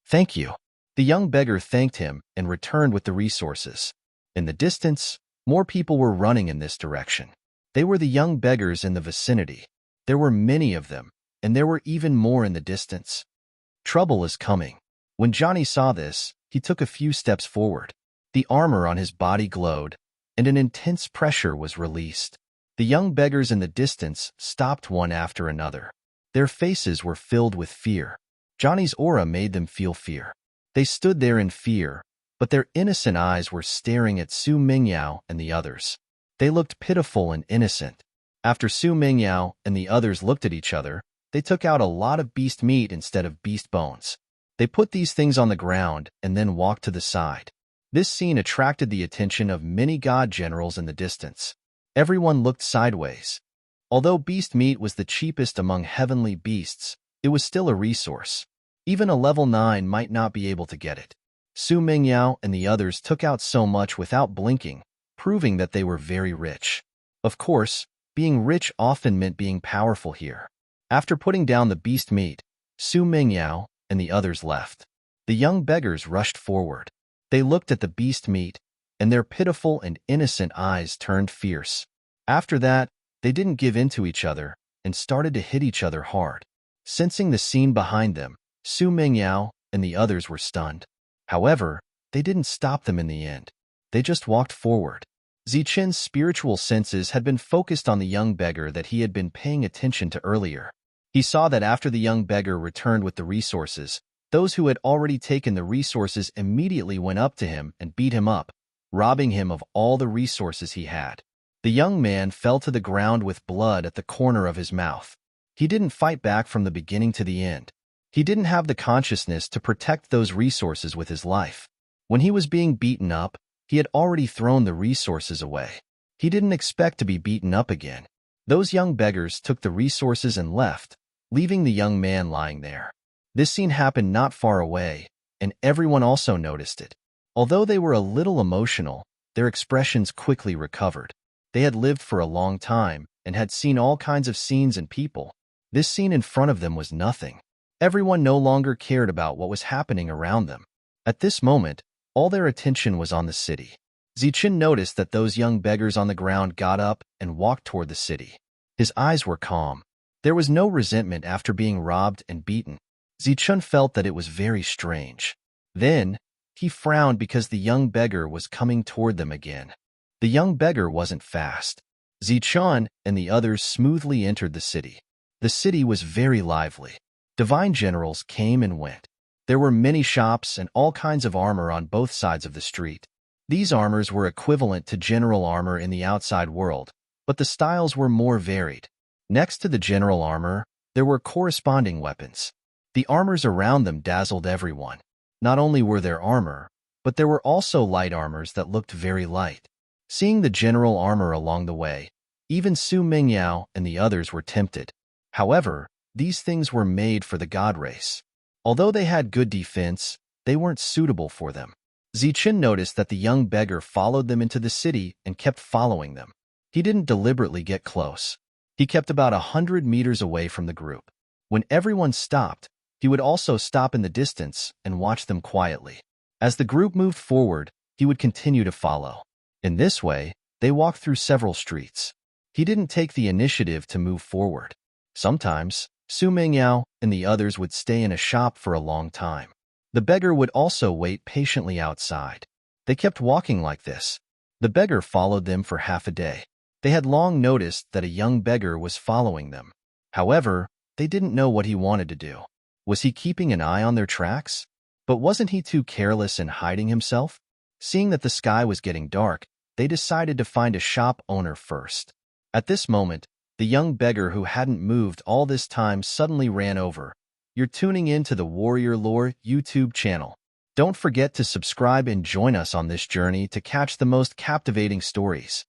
Speaker 1: "Thank you." The young beggar thanked him and returned with the resources. In the distance, more people were running in this direction. They were the young beggars in the vicinity. There were many of them, and there were even more in the distance. Trouble is coming. When Johnny saw this, he took a few steps forward. The armor on his body glowed, and an intense pressure was released. The young beggars in the distance stopped one after another. Their faces were filled with fear. Johnny's aura made them feel fear. They stood there in fear, but their innocent eyes were staring at Su Mingyao and the others. They looked pitiful and innocent. After Su Mingyao and the others looked at each other, they took out a lot of beast meat instead of beast bones. They put these things on the ground and then walked to the side. This scene attracted the attention of many god generals in the distance. Everyone looked sideways. Although beast meat was the cheapest among heavenly beasts, it was still a resource. Even a level 9 might not be able to get it. Su Mingyao and the others took out so much without blinking, proving that they were very rich. Of course, being rich often meant being powerful here. After putting down the beast meat, Su Mingyao and the others left. The young beggars rushed forward. They looked at the beast meat, and their pitiful and innocent eyes turned fierce. After that, they didn't give in to each other and started to hit each other hard. Sensing the scene behind them, Su Mingyao and the others were stunned. However, they didn't stop them in the end. They just walked forward. Zichen's spiritual senses had been focused on the young beggar that he had been paying attention to earlier. He saw that after the young beggar returned with the resources, those who had already taken the resources immediately went up to him and beat him up, robbing him of all the resources he had. The young man fell to the ground with blood at the corner of his mouth. He didn't fight back from the beginning to the end. He didn't have the consciousness to protect those resources with his life. When he was being beaten up, he had already thrown the resources away. He didn't expect to be beaten up again. Those young beggars took the resources and left, leaving the young man lying there. This scene happened not far away, and everyone also noticed it. Although they were a little emotional, their expressions quickly recovered. They had lived for a long time and had seen all kinds of scenes and people. This scene in front of them was nothing. Everyone no longer cared about what was happening around them. At this moment, all their attention was on the city. Zichen noticed that those young beggars on the ground got up and walked toward the city. His eyes were calm. There was no resentment after being robbed and beaten. Zichen felt that it was very strange. Then, he frowned because the young beggar was coming toward them again. The young beggar wasn't fast. Zichen and the others smoothly entered the city. The city was very lively. Divine generals came and went. There were many shops and all kinds of armor on both sides of the street. These armors were equivalent to general armor in the outside world, but the styles were more varied. Next to the general armor, there were corresponding weapons. The armors around them dazzled everyone. Not only were there armor, but there were also light armors that looked very light. Seeing the general armor along the way, even Su Mingyao and the others were tempted. However, these things were made for the god race. Although they had good defense, they weren't suitable for them. Zichen noticed that the young beggar followed them into the city and kept following them. He didn't deliberately get close. He kept about 100 meters away from the group. When everyone stopped, he would also stop in the distance and watch them quietly. As the group moved forward, he would continue to follow. In this way, they walked through several streets. He didn't take the initiative to move forward. Sometimes, Su Mingyao and the others would stay in a shop for a long time. The beggar would also wait patiently outside. They kept walking like this. The beggar followed them for half a day. They had long noticed that a young beggar was following them. However, they didn't know what he wanted to do. Was he keeping an eye on their tracks? But wasn't he too careless in hiding himself? Seeing that the sky was getting dark, they decided to find a shop owner first. At this moment, the young beggar who hadn't moved all this time suddenly ran over. You're tuning in to the Warrior Lore YouTube channel. Don't forget to subscribe and join us on this journey to catch the most captivating stories.